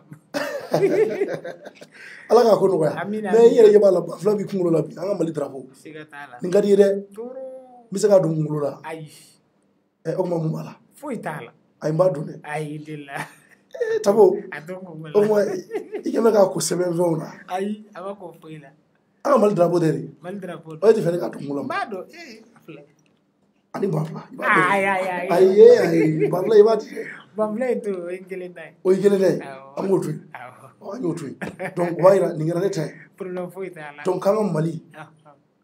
ala ka ko no ya me yere yeba la fla bi kungulo la bi anga mali drapo siga tala ni ngadi de mi se ka do kungulo la ay o ma mu mala foi tala ay mba do ne ay dilla tabo adongo o mo ikeme ka ko sebe vona ay aba ko foi la anga mali drapo de mal drapo o te fere ka do kungulo mbado afle ani bafla ay bafla iba ti bamle to ingele nai o igele ne amotu o anyotu donc waira ni ngara ne tay pour lo foi tala donc kanga mali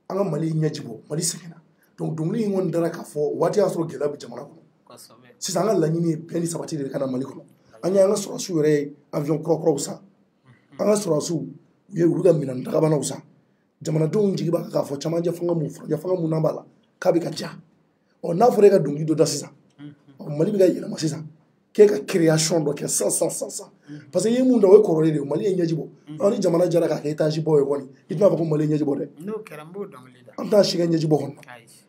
anga mali nyajibo mali sekena donc dongli ngon dara ka fo wati asro gela bi jamana ko kosobe si sanga la nyini beni sabati de kana mali ko anya anga sura su yore avion kro sa anga sura su ye wuga minan daga bana usa jamana don jigi ba ka fo chamanje fanga mu fo ya fanga mu nambala kabi ka ja o na fo rega dongi do da sisa o mali bi ga yela masisa ke ka création do ke 100 parce que yemu ndo we korole de mali nyajibo oni jamana jara ka etage boy woni itna fa ko mali nyajibo de no kerambo dongli da am ta shiga nyajibo hon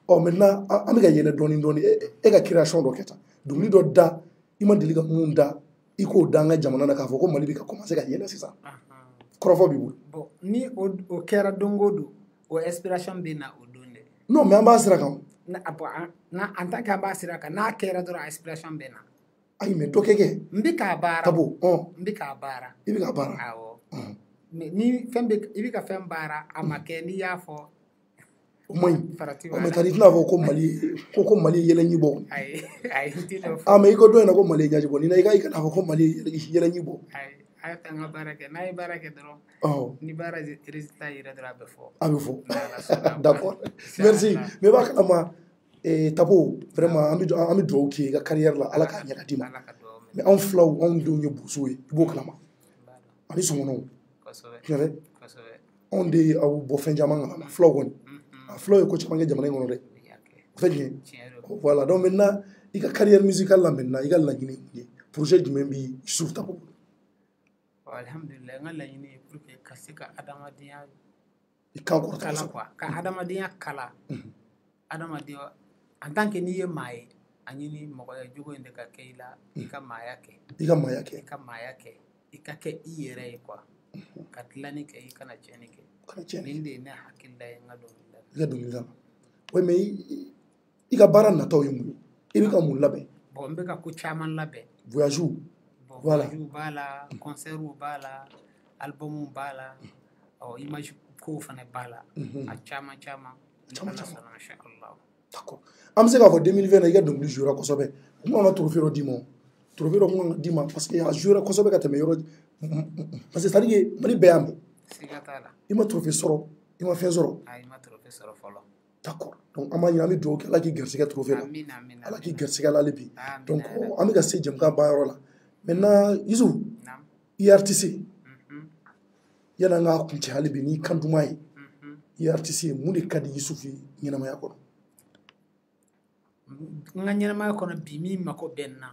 o maintenant am ga yele doni e ka création do keta dum ni do da ima deliga munda iko danga jamana na ka fo ko mali bi ka commencer ka yele sisa krofo bi bu bon ni o kera dongodo o inspiration be na odonde non mais ambasira kam na en tant qu'ambassadeur ka na kera do inspiration be na ay me do keke mbika bara tabo mbika bara ibi ka bara awo ni fembe ibi ka fem bara amake ni yafo o moy o me tani tna fo ko mali yele nyibo ay tino me ko do na ko mali nyajibo ni na ika na fo ko mali yele nyibo ay tanga barake nay barake dro ni bara résultat ira dra be fo fo d'accord merci mais ba kala tabo vraiment ami do ki ga carrière la ala ka nyaka dima mais on flow on do ñu busuy bo kala ma ani so mono kere on de awu bo fen jama ngala flow woni flow ko ci manga jamana ngono de fenye voilà donc maintenant ika carrière musicale la maintenant ika la ñini projet du même bi souf tabo alhamdulillah ngala ñini pour que kasika adama dia ika ko kala quoi ka adama dia kala adama dia en tant que ni ye maye anyini moko ya jugo inde ka keila ika maya ke ika ke iyere quoi katlani ke ika na cheni ke ninde na hakilla nga do ngam we me ika baran na taw yumu ibika mun labe bon be ka ku chaman labe voyage voilà concert bala album bala o image ko fane bala a chama masha Allah d'accord am se ka fo 2020 na ga dongli jura ko sobe mo na trophée ro dimo parce que ya jura ko sobe ka teme yoro parce que c'est-à-dire mali beyam sigatala ima trophée soro ima fin soro ay ma trophée soro folo d'accord donc amani ami do ke la ki gerse ka trophée amin ala ki gerse ka la lebi donc ami ga se jem ka ba yoro la maintenant isu IRTC yana nga kunti halibi ni kandumai IRTC muni kadi yusufi nyina ma yakono nga nyina ma yakono bi mi mako benna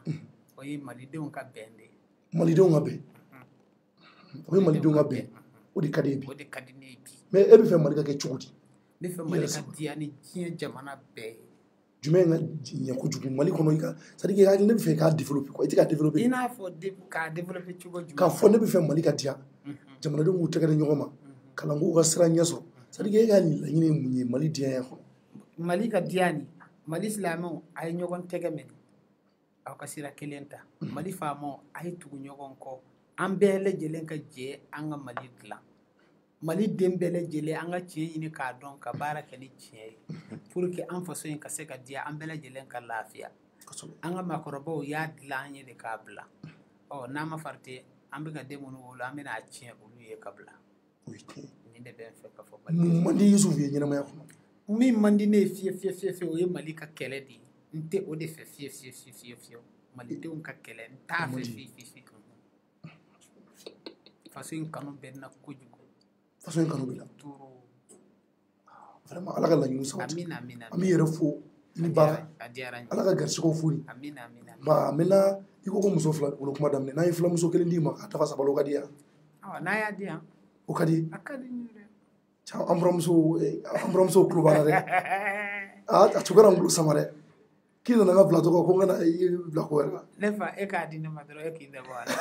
o yi malide on ka bende malide on abe o yi malide on abe o di kadi bi o di kadi ne bi mais e be fe malika ke chugudi be fe malika diani kien jamana be jume nga nya ko jugu mali kono ika ça dit que ne be fe ka développer ko itika développer ina fo ka développer chugo jume ka fo ne be fe malika dia jamana do mu tegere nyoma kala ngo ga sira nyaso ça dit que ga ni la nyine munye mali dia ya ko malika diani mali islamo ay nyogon tegamen aw kasira kelenta mali famo ay tugu nyogon ko ambele jelen ka je anga mali kla mali dembele jele anga tie yini ka don ka baraka ni tie pour que en façon ka se ka dia ambele jelen ka lafia anga makorobo ya dilanye de kabla o nama farte Ambika demo no wala amena achia ulu ye kabla. Oui. Ni de ben fe ka fo Mandi Yusuf ye nyina ma yakho. Mi mandi ne fie o ye malika kele di. Nte o de fe fie. Malite un ka kele nta fe fie. Faso in kanu benna kojugo. Faso in kanu bila. Turu. Vraiment ala ka la ñu sabati. Amina. Ami yere fo ni bara. Ala ka garsi ko furi. Amina. Ba mena iko ko muso fla ulo kuma damne na fla muso kelen di ma ta fa sabalo ka dia. Awa na ya dia. O kadi. Akadi nyure. Cha ambramso kluba re. A tukara ngulu samare. Kila na plato ko ngana bla ko era. Lefa e ka di na madro e kinda bala.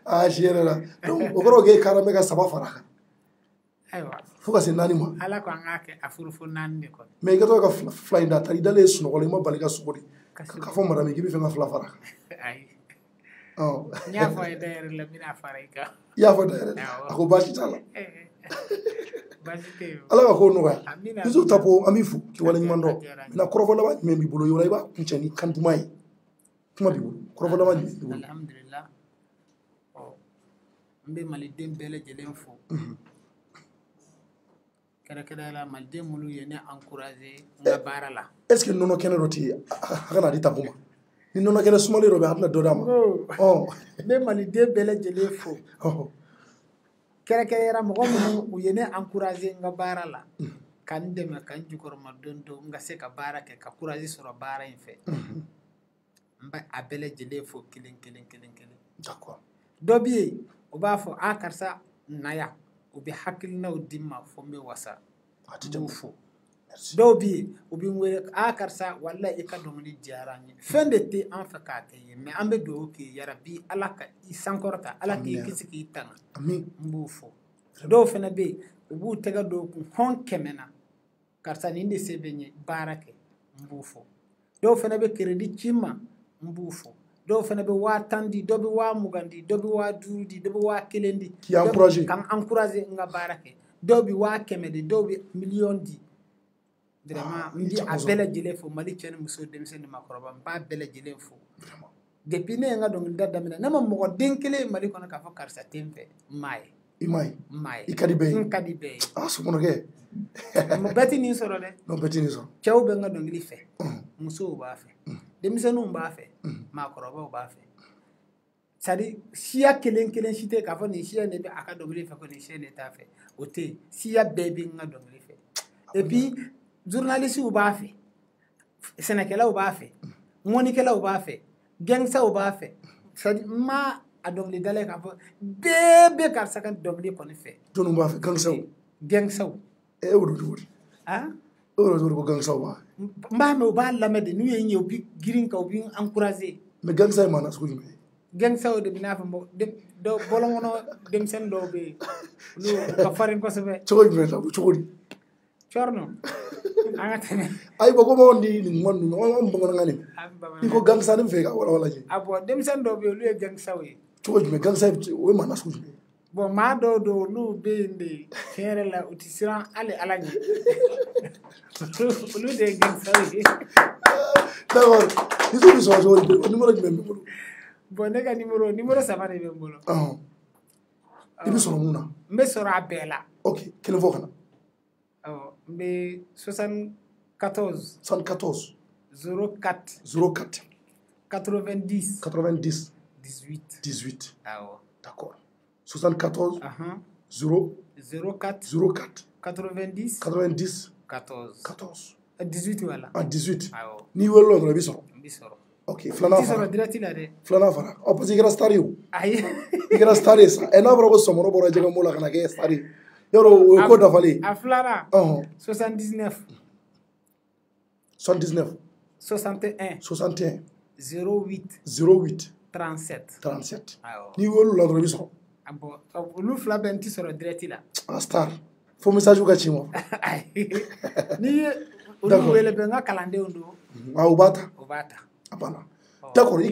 Ah shirela. Donc o goro ge karame ka saba faraka. Aywa. Fuka se nani ma. Ala ko ngake afurufo nande ko. Me ga to ka fly da tari dale suno ko le ma balika sukuri. Ka fo madame gibi fe nga fla faraka. Ay. Oh. Nya fo e der la mina farika. Ya fo der. Ako bashi tala. Ala ka ko no ga. Bisu tapo amifu ki wala nyimando. Na korofo la ba membi bolo yo la ba kunchani kantumai. Kuma bi bolo. Korofo la ba ni. Alhamdulillah. Oh. Mbe mali dem bele jelen fo. Kera la malde mulu yene encourager nga barala. Est-ce que nono kene roti hakana di tapuma? Ni nono kene sumali robe hatna dodama. Oh. Be malde bele jelen fo. Oh. Kera mo mu yene encourager nga barala. Kan dem kan jukor ma dondo nga se ka barake ka courager sur bara infe. Mba abele jelen fo kilin. D'accord. Dobi o ba fo akarsa naya. Ubi hakilina udima fombe wasa atijufo dobi ubi ngwe akarsa walla ikadomni diarani fende te en fakate mais ambe do ki yarabi alaka isankorta alaki kisiki tanga amin mbufo do fena be ubu tega do ku hon kemena karsa ninde sebenye barake mbufo do fena be credit chima mbufo do fana be wa tandi do be wa mugandi do be wa durudi do be wa kelendi qui encourager kan encourager nga barake do be wa kemede do be million di vraiment mbi abela jele fo mali chen muso dem sen makoroba ba bela jele fo vraiment depuis ne nga do ndada mina na mo denkele mali kono ka fa karsa tempe mai ikadi be ah so mono ke mo beti ni soro de no beti ni so chaw be nga do ngili fe muso ba fe demisenu ba fe makoroba ba fe sadi siya kelen shite ka fo ni siya ne be aka do ngili fe ko ni siya ne ta fe ote siya baby nga do ngili fe et puis journaliste ou ba fe sénégalais ou ba fe monikela ou ba fe gangsta ou ba fe sadi ma adongli dale ka fo bebe kar sakan dongli ko ni fe tonu ba fe gangsta e wuro ah wuro ko gangsta ba mba me ba lamede nu yen yow bi girin ka bi encourager mais gangsta mana su jumé gangsta o de bina fa do bolongono dem sen do be lu ka farin ko sebe choy me la chori chorno angatene ay bako mo ndi ni mon on bongo ngani ko gangsta dem fe ka wala ji abo dem sen do be lu gangsta we choy me gangsta we mana su jumé bon ma do lu be ndi kere la utisiran ale alaji lu de gangsta we d'accord isu so so numéro de numéro bon nega numéro ça be mbolo ibi so muna mbe soro abela OK quel vocal mbe 74 04 90 18 ah d'accord 74 04 90 14 18 voilà ah 18 ni wolo ngala bisoro OK flana fara dirati la de flana fara o pasi gra stario ay gra stario sa e na bro ko somoro boro jega mola kana ke stario yoro ko da fali a flana 79 79 61 08 37 ni wolo la ngala bisoro abo lu fla benti soro dirati la a star fo message ka chimo ni ulu wele be nga kalande ndo ubata apana d'accord i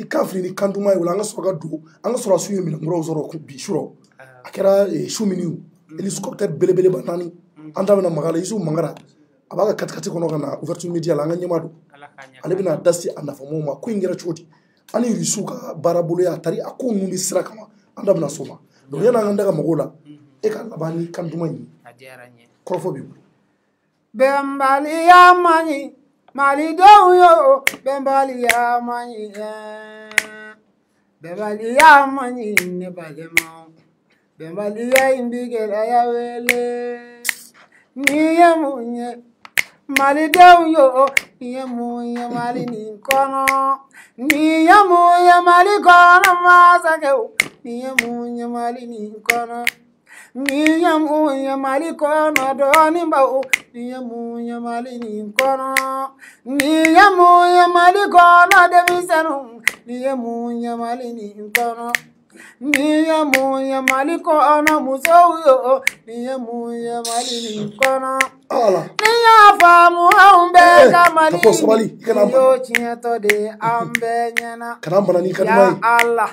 kafri ni kanduma wala nga soga do anga sora suye mina ngoro zoro ku bi shuro akera shumini helicopter belebele banani anda na magala isu mangara abaga katkati kono kana ouverture media la nga nyamado ale bina dasi anda fo moma ku ngira choti ani risu ka barabolo ya tari akon nundi sira kama anda bna soma donc yana nganda ka magola e ka labani kan duma ni korofo bi bembali ya mani mali do yo bembali ya mani bembali ya mani ne balema bembali ya imbigela ya wele ni ya munye mali do yo ni munye mali ni kono ni ya munye mali kono masake ni ya munye mali ni kono ni ya munye mali kono do ni mbao ni ya munye mali ni kono ni ya munye mali kono de misanu ni ya munye mali ni kono ni ya munye mali kono musoyo ni ya munye mali ni kono ni ya famu ambe kamali yo chinto de ambe nyana ya Allah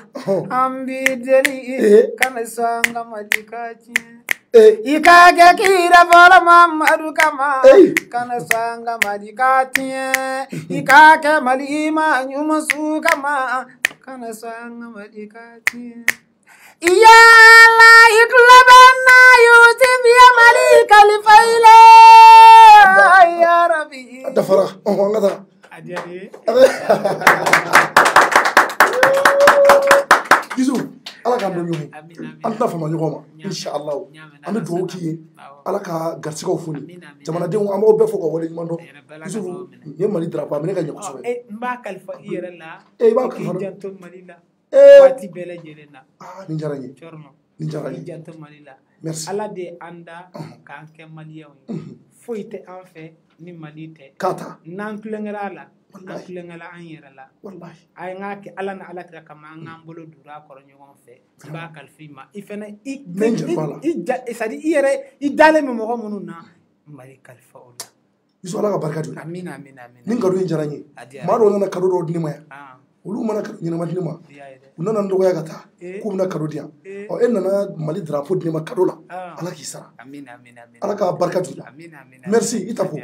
ambi deli kana sanga malikachi ikage kira bola mamadu kama kana sanga malikachi ikage malima nyuma su kama kana sanga malikachi ya la iklabana yutim ya malika lifaila ya rabbi adafara ngada adiari gizu ala ka do yumu anta fama nyoma inshallah ame do ki ala ka garsigo funi jamana de mo amo be foko wala mando gizu ye mali drapa me ka nyako so mba kalfa iyere la ba kalfa janto malila wati bele jelena ninjaranye chorno ninjaranye janto malila merci ala de anda kan ke maliyaw foite en fait ni malite kata nan tulengala nan tulengala an yere la wallahi ay ngake ala na ala tra kama ngambolo dura ko nyon fe ba kalfima ifena i sadi iyere i dale mo mo mununa mari kalfa ola iso ala ka barkatu amina amina amina ninga do ninjaranye maro ngana kado do dinima ulu mana kado nyina madinima unana ndo ya gata ku na kado dia o enna mali drapeau dinima kado la ala ki sara amina amina amina ala ka barkatu amina amina merci itapo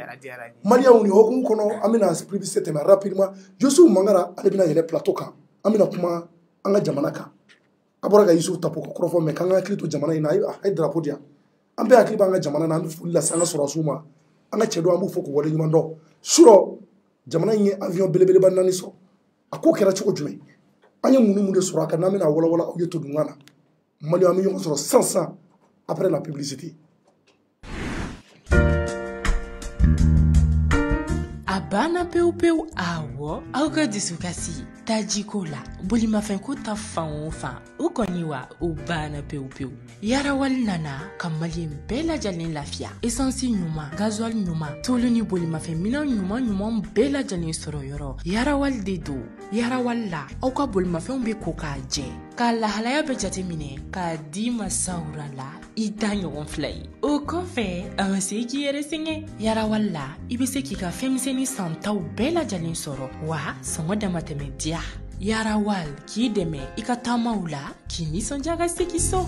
malia uni hokun kono amina privacy tema rapidement josu mangara ale bina yele plateau kan amina kuma anga jamana kan abora ga yisu tapo ko krofo me kan klito jamana ina ay drapeau dia ambe akli banga jamana na ambi fulla sanga sura suma anga chedo ambu foko wole nyuma ndo suro jamana yin avion belebele banani so ako kera choko jume anya munu de sura kan amina wala wala o yeto dungana mali ami yon sura 500 après la publicité. Abana peu awo auga disukasi tajikola bulima fenko ta fanfa ukoniwa ubana peu yarawal nana kamali bela jalen lafia essence nyuma gasoil nyuma toluni bulima fen mina nyuma bela jalen soro yoro yarawal dedo yarawal la auka bulima fen be kokaje kala halaya be jatemine ka di masaura la ita ɲɔgɔn fila ye o kɔfɛ a ma se k'i yɛrɛ sɛgɛn yarawali la i bɛ se k'i ka fɛnmisɛnnin santaw bɛɛ lajɛlen sɔrɔ wa sɔngɔ damatɛmɛ diya yarawali k'i dɛmɛ i ka taamaw la k'i nisɔndiya ka segin so.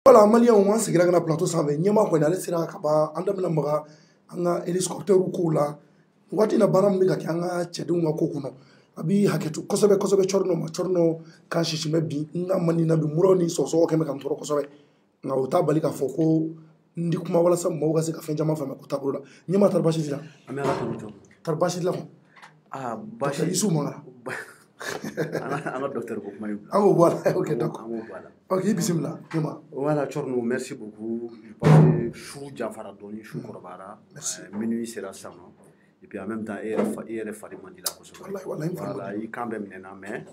Voilà, Malien au moins c'est grand na plateau sans venir ma ko na le sira ka ba anda bina maga anga hélicoptère ko la wati na baram mi ga anga chedu nga ko kuno abi haketu kosobe chorno kan shishime bi nga mani na bi muroni soso ke me kan toro kosobe nga uta balika foko ndi kuma wala sa mo ga se ka fenja ma fama ko tabula nyima tarbashi dila amela ko tarbashi dila bashi isu mangara un docteur pour moi. Ok, d'accord. Ok, bismillah. Voilà, Chorno, merci beaucoup. Je pense que Chou Jafara Doni, Chou Korbara. Minuit sera ça, non? Et puis en même temps, il est Farimandi là. Voilà, il quand même mais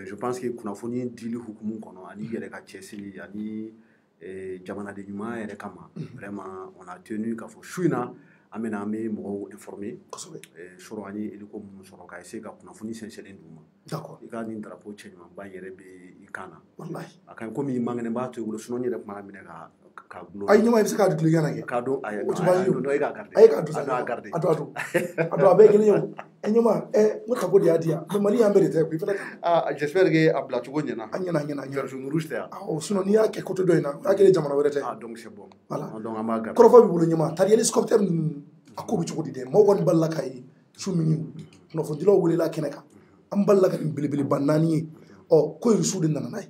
je pense que Kunafoni Dili Hukumu Kono, Ani Yereka Chesili, Ani Jamana de Yuma et Rekama. Vraiment, on a tenu qu'à Fouchouina. Amena ame mo informé soro ani eliko mo soro ka ese ka kuna funi senselen duma d'accord ika ni drapeau chenya ba yere be ikana wallahi akan ko mi mangene ba to gulo suno ni rek ma amina ka ka glo ay nyama bisa ka du gana ke ka do ay o to ba do ga garder ay ka du sa garder ado abe gele yo nyama mo ta ko dia dia me mali ambe te bi fata j'espère que abla tu gonyena anyana version rouge te o sino ni ya ke ko to doina akele jamana werete donc c'est bon voilà donc ama garder ko fa bi bulu nyama tari helicopter akko bi chukudi de mo gon balla kay chumini no fo dilo wuli la keneka am balla ka bilibili banani o ko yusude nana nay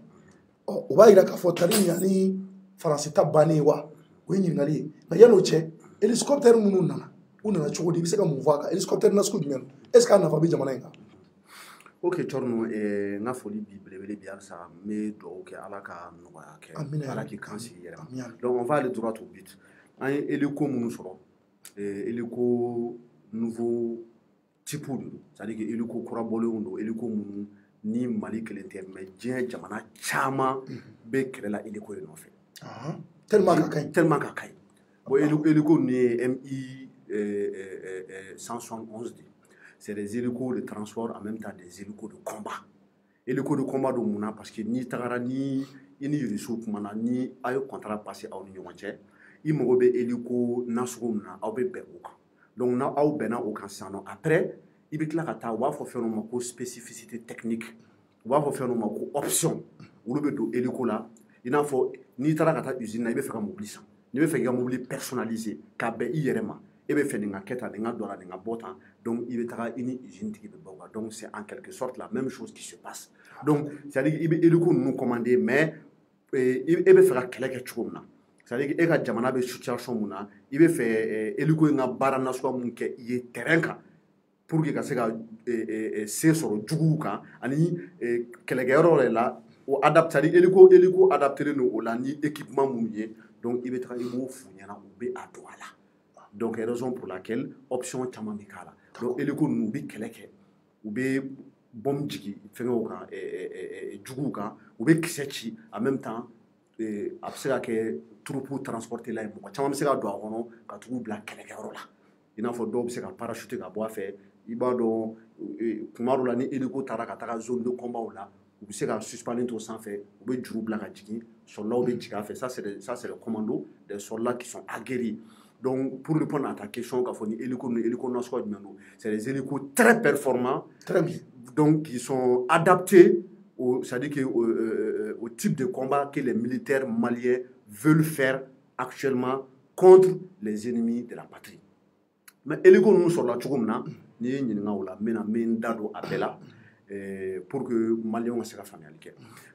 o ba ira ka fo tari yani France ta bani wa o yin ngali na yalo che helicopter munu nana una na chukudi bi se ka mu vaka helicopter na skud men est ce que na fa bi jamana nga ok torno nga foli bi bilibili bi alsa me do ke ala ka no ya ke ala ki kansi yera donc on va aller droit au but an hélico munu soro hélico nouveau type c'est-à-dire que hélico kura bolo ndo hélico munu ni Mali kelente mais diɲɛ jamana caman bɛ kɛlɛ la hélico ye nɔfɛ tellement ka kaɲi bon hélico ni ye MI 171 de c'est des hélicos de transport en même temps des hélicos de combat hélico de combat do mun na parce que ni tagara ni i ni yiriso kumana ni a ye contrat passé aw ni ɲɔgɔn cɛ i mago bɛ hélico nasugu min na aw bɛ bɛn o kan donc na aw bɛnna o kan sisan nɔ après i bɛ tila ka taa u b'a fɔ fɛn dɔ ma ko spécificité technique u b'a fɔ fɛn dɔ ma ko option olu bɛ don hélico la i n'a fɔ n'i taara ka taa usine na i bɛ fɛ ka mobili san n'i bɛ fɛ k'i ka mobili personnaliser k'a bɛn i yɛrɛ ma e bɛ fɛ nin ka kɛ tan nin ka don a la nin ka bɔ tan donc i bɛ taga i ni usine tigi bɛ bɔ o kan donc c'est en quelque sorte la même chose qui se passe donc c'est-à-dire i bɛ hélico ninnu commander mais e bɛ fɛ ka kɛlɛ kɛ cogo min na c'est-à-dire que e ka jamana bɛ situation mun na i bɛ fɛ hélico in ka baara nasuguya mun kɛ i ye terrain kan pour que ka se ka se sɔrɔ juguw kan ani kɛlɛkɛyɔrɔ yɛrɛ la o adapte c'est-à-dire hélico adaptelen don o la ni équipement minnu ye donc i bɛ taga i b'o f'u ɲɛna u bɛ a don a la donc raison pour laquelle option caman bɛ k'a la donc hélico ninnu u bɛ kɛlɛ kɛ u bɛ bombe jigin fɛngɛw kan juguw kan u bɛ kisɛ ci en même temps a bɛ se ka kɛ troupe transporter la ye mɔgɔ caman bɛ se ka don a kɔnɔ ka tugu bila kɛlɛkɛyɔrɔ la i n'a fɔ dɔw bɛ se ka parachute ka bɔ a fɛ i b'a dɔn tuma dɔw la ni hélico taara ka taga zone de combat la u bɛ se ka suspendre to sanfɛ u bɛ juru bila ka jigin soldats bɛ jigin a fɛ ça c'est le commando des soldats qui sont aguerris donc pour répondre à ta question k'a fɔ ni hélico nasuguya jumɛn don c'est des hélicos très performants donc qui sont adaptés c'est-à-dire que au type de combat que les militaires maliens veulent faire actuellement contre les ennemis de la patrie mais hélico ninnu sɔrɔla cogo min na n'i ye ɲininka o la n bɛ da don a bɛɛ la pour que maliyɛnw ka se ka faamuyali kɛ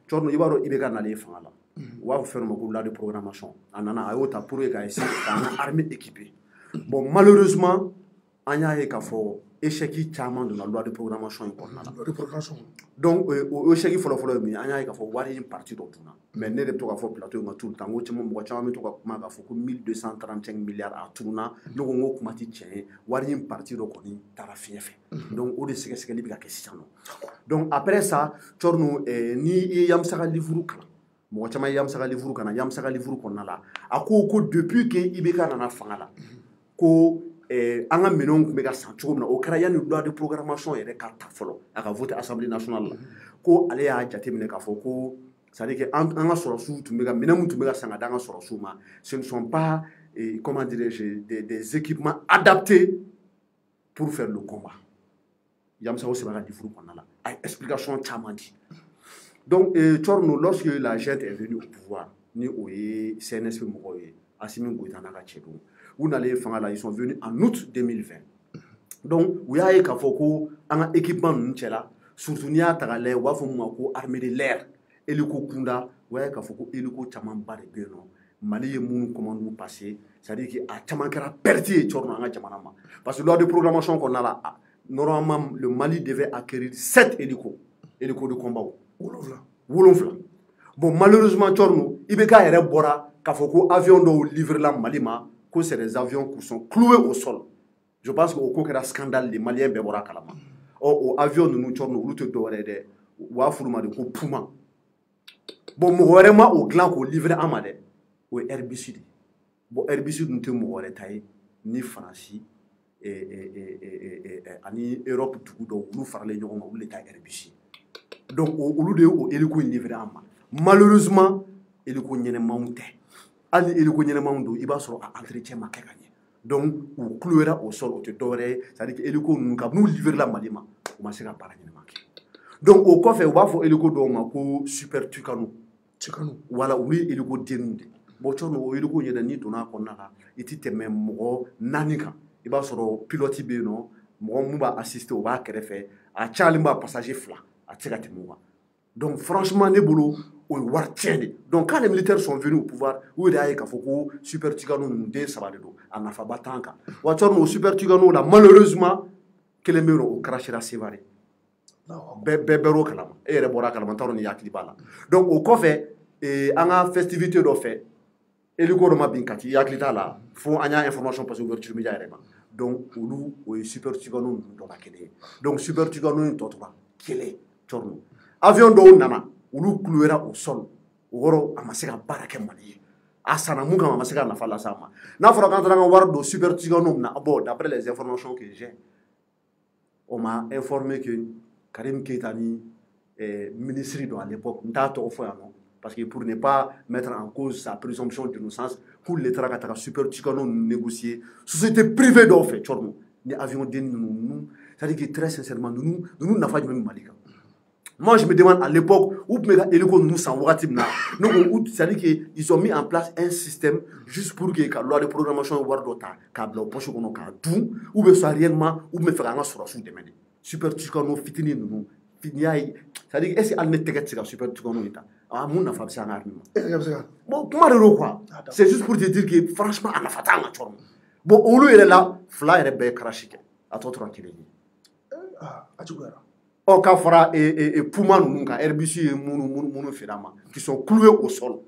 cɔrɔno i b'a dɔn IBK nalen fanga la u b'a fɔ fɛn dɔ ma ko la de programmation a nana a y'o ta pour que ka essayer k'an ka armée équipée bon malheureusement an y'a ye k'a fɔ échec caman donna loi de programmation in kɔnɔna la donc o échec fɔlɔfɔlɔ ye min ye an y'a ye k'a fɔ wari in partie dɔ dunna mais ne de bɛ to k'a fɔ plateau in kan tout le temps n ko mɔgɔ caman bɛ to ka kuma k'a fɔ ko 1235 milliards a tununa ne ko n ko kuma tɛ tiɲɛ ye wari in partie dɔ kɔni taara fiɲɛ fɛ donc o de sɛgɛsɛgɛli bɛ ka kɛ sisan nɔ donc après ça cɔrɔno ni i ye Yamusaka livre kalan mɔgɔ caman ye Yamusaka livre kalan Yamusaka livre kɔnɔna la a ko depuis que IBK nana fanga la ko an ka minɛnw tun bɛ ka san cogo min na o kɛra yanni loi de programmation yɛrɛ ka ta fɔlɔ a ka voter assemblée nationale la ko ale y'a jateminɛ k'a fɔ ko c'est-à-dire que an ka sɔrɔsiw tun bɛ ka minɛn min tun bɛ ka san ka di an ka sɔrɔsiw ma ce ne sont pas comment dirais-je des équipements adaptés pour faire le combat Yamusaka o sɛbɛn ka livre kɔnɔna la a ye explication caman di donc cɔrɔno lorsque la junte est venue au pouvoir ni o ye CNSP mɔgɔw ye Assimi Goïta n'a ka cɛ don u nalen fanga la ils sont venus en août 2020 donc u y'a ye k'a fɔ ko an ka équipement ninnu cɛla surtout n'i y'a ta k'a lajɛ u b'a fɔ mun ma ko armée de l'air hélico kunda u y'a ye k'a fɔ ko hélico camanba de bɛ yen nɔ Mali ye minnu commande passé c'est-à-dire que a caman kɛra perte ye cɔrɔno an ka jamana ma parce que loi de programmation kɔnɔna la normalement le Mali devait acquérir 7 hélicos de combat wolonfila bon malheureusement cɔrɔno IBK yɛrɛ bɔra k'a fɔ ko avion dɔw livré la Mali ma que c'est des avions qui sont cloués au sol. Je pense qu'au cours de scandale, les Maliens bébora kalama. Or, avion de nous, nous te doré ou à fourma de Puma. Bon, vraiment au gland qu'on livre à Madé, ou herbicide. Bon, herbicide nous te mourir taille, ni France, ni Europe, tout le nous faire les gens ou l'état herbicide. Donc, au lieu de hélico livré à Madé. Malheureusement, hélico n'y est monté. hali hélico ɲɛnɛmanw don i b'a sɔrɔ a entretien ma kɛ ka ɲɛ donc u clouera au sol o tɛ dɔwɛrɛ ye c'est à dire que hélico ninnu ka n'u livrera Mali ma u ma se ka baara ɲɛnɛma kɛ donc o kɔfɛ u b'a fɔ hélico dɔw ma ko super Tucano wala olu ye hélico denninw de bon cɔrɔ o hélico ɲɛnɛ n'i donna a kɔnɔna la i ti tɛmɛ mɔgɔ 4 kan i b'a sɔrɔ pilote bɛ yen nɔ mɔgɔ mun b'a assister o b'a kɛrɛfɛ a cayalen b'a passager 2 a tɛ se ka tɛmɛ o kan donc franchement ne bolo o ye wari tiɲɛ de donc quand les militaires sont venus au pouvoir u yɛrɛ y'a ye k'a fɔ ko super Tucano ninnu den 3 de don a nafaba t'an kan wa cɔrɔ o super Tucano la malheureusement kelen bɛ yen nɔ o crashera Sévaré bɛɛ bɛr'o kalama e yɛrɛ bɔra a kalama n t'a dɔn ni hakili b'a la donc o kɔfɛ an ka festivité dɔ fɛ hélico dɔ ma bin Kati i hakili t'a la fo an y'a information passer ouverture média yɛrɛ ma donc olu o ye super Tucano ninnu dɔ ka kelen ye donc super Tucano in tɔ tora kelen cɔrɔ avion dɔw nana olu clouera au sol o yɔrɔ a ma se ka baara kɛ Mali ye a sanna mun kama a ma se ka nafa lase a ma n'a fɔra k'an taara an ka wari don super Tucano na bon d'après les informations que j'ai on m'a informé que Karim Keita ni ministre dɔ à l'époque n t'a tɔgɔ fɔ yan nɔ parce que pour ne pas mettre en cause sa présomption d'innocence k'olu le taara ka taga super Tucano négocier société privée dɔw fɛ cɔrɔ ni avion den ninnu c'est-à-dire que très sincèrement ninnu nafa jumɛn bɛ Mali kan moi je me demande à l'époque où tun bɛ ka hélico ninnu san wagati min na c'est-à-dire que ils ont mis en place un système juste pour que ka loi de programmation wari dɔ ta k'a bila o poche kɔnɔ k'a dun ou bien soit réellement ou tun bɛ fɛ k'an ka sɔrɔsiw dɛmɛ de super Tucano fitinin ninnu n'i y'a ye c'est-à-dire est-ce que hali ne tɛgɛ tɛ se ka super Tucano in ta mun nafa bɛ se an ka armée ma bon kuma de don quoi c'est juste pour te dire que franchement a nafa t'an ka cɔrɔ bon olu yɛrɛ la 2 yɛrɛ bɛɛ ye crash kɛ a tɔ tora 1 ye a juguyara k'a fɔra Puma ninnu kan Airbus ye minnu feere ma qui sont cloués au sol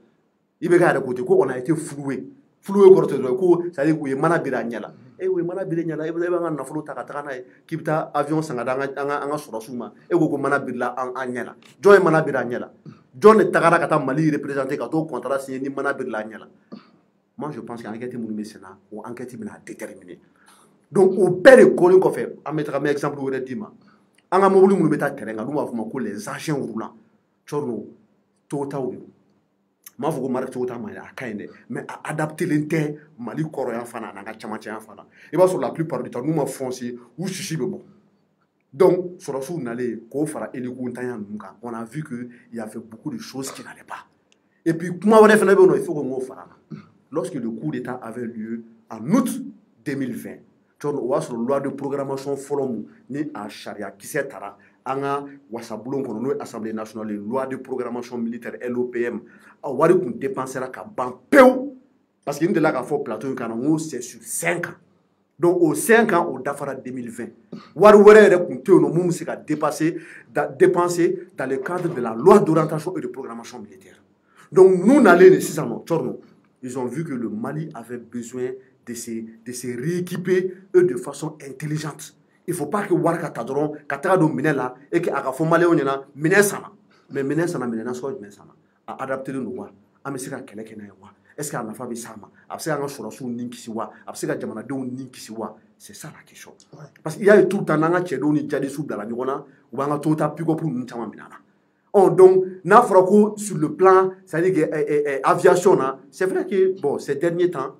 i bɛ k'a yɛrɛ ko ten ko on a été floué kɔrɔ tɛ dɔrɔn ko c'est à dire u ye mana biri a ɲɛ la u ye mana biri ɲɛ la e b'an ka nafolo ta ka taga n'a ye k'i bɛ taa avion san ka di an ka sɔrɔsiw ma e ko mana birila an ɲɛ la jɔn ye mana biri a ɲɛ la jɔn de tagara ka taa Mali représenter ka t'o contrat signer ni mana birila a ɲɛ la moi je pense que enquête minnu bɛ sen na o enquête bɛna déterminer donc o bɛɛ de kɔlen kɔfɛ an bɛ taga n bɛ exemple wɛrɛ d'i ma an ka mobili minnu bɛ taa terrain kan n'u b'a fɔ o ma ko les anciens roulants cɔrɔ Toyotaw de don m'a fɔ ko marque Toyota ma a ka ɲi dɛ mais a adapté len tɛ Mali kɔrɔyan fana n'an ka camancɛya fana i b'a sɔrɔ la plupart du temps n'u ma foncer u sisi bɛ bɔ donc sɔrɔsiw nalen k'o fara hélico ntanya ninnu kan on a vu que il y avait beaucoup de choses qui n'allaient pas et puis kuma wɛrɛ fana bɛ yen nɔ il faut que n k'o fara la lorsque le coup d'état avait lieu en août 2020 cɔrɔ o b'a sɔrɔ loi de programmation fɔlɔ mun ni a sariya kisɛ tara an ka wasabulon kɔnɔ n'o ye assemblée nationale ye loi de programmation militaire LOPM a wari tun dépensera ka ban pewu parce que n delila k'a fɔ plateau in kan na n ko c'est sur 5 ans donc o 5 ans o dafara 2020 wari wɛrɛ yɛrɛ tun tɛ yen nɔ mun bɛ se ka dépenser dans le cadre de la loi d'orientation et de programmation militaire donc nous nalen de sisan nɔ cɔrɔ ils ont vu que le Mali avait besoin de se rééquiper eux de façon intelligente. Il ne faut pas que wari ka ta dɔrɔn ka taga don minɛ la et que a ka fɔ maliyɛnw ɲɛna minɛ sanna mais minɛ sanna minɛ nasɔngɔ jumɛn sanna a adaptelen don wa an bɛ se ka kɛlɛ kɛ n'a ye wa est-ce que a nafa bɛ s'a ma a bɛ se k'an ka sɔrɔsiw ni kisi wa a bɛ se ka jamanadenw ni kisi wa c'est ça la question parce que i y'a ye tout le temps n'an ka cɛdenw ni jadisiw bilala ɲɔgɔn na u b'an ka Toyota pick-up ninnu caman minɛ na donc n'a fɔra ko sur le plan c'est-à-dire que aviation na c'est vrai que bon ces derniers temps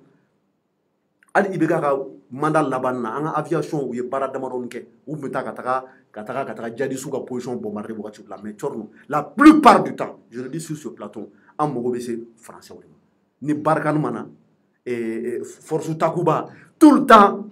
hali i bɛ k'a ka mandat laban na an ka aviation u ye baara damadɔni kɛ u tun bɛ taa ka taga jadisiw ka position bombarder wagati la mais cɔrɔ la plupart du temps je le dis sur ce plateau an mago bɛ se français de ma ni Barkhane ma na force Takuba tout le temps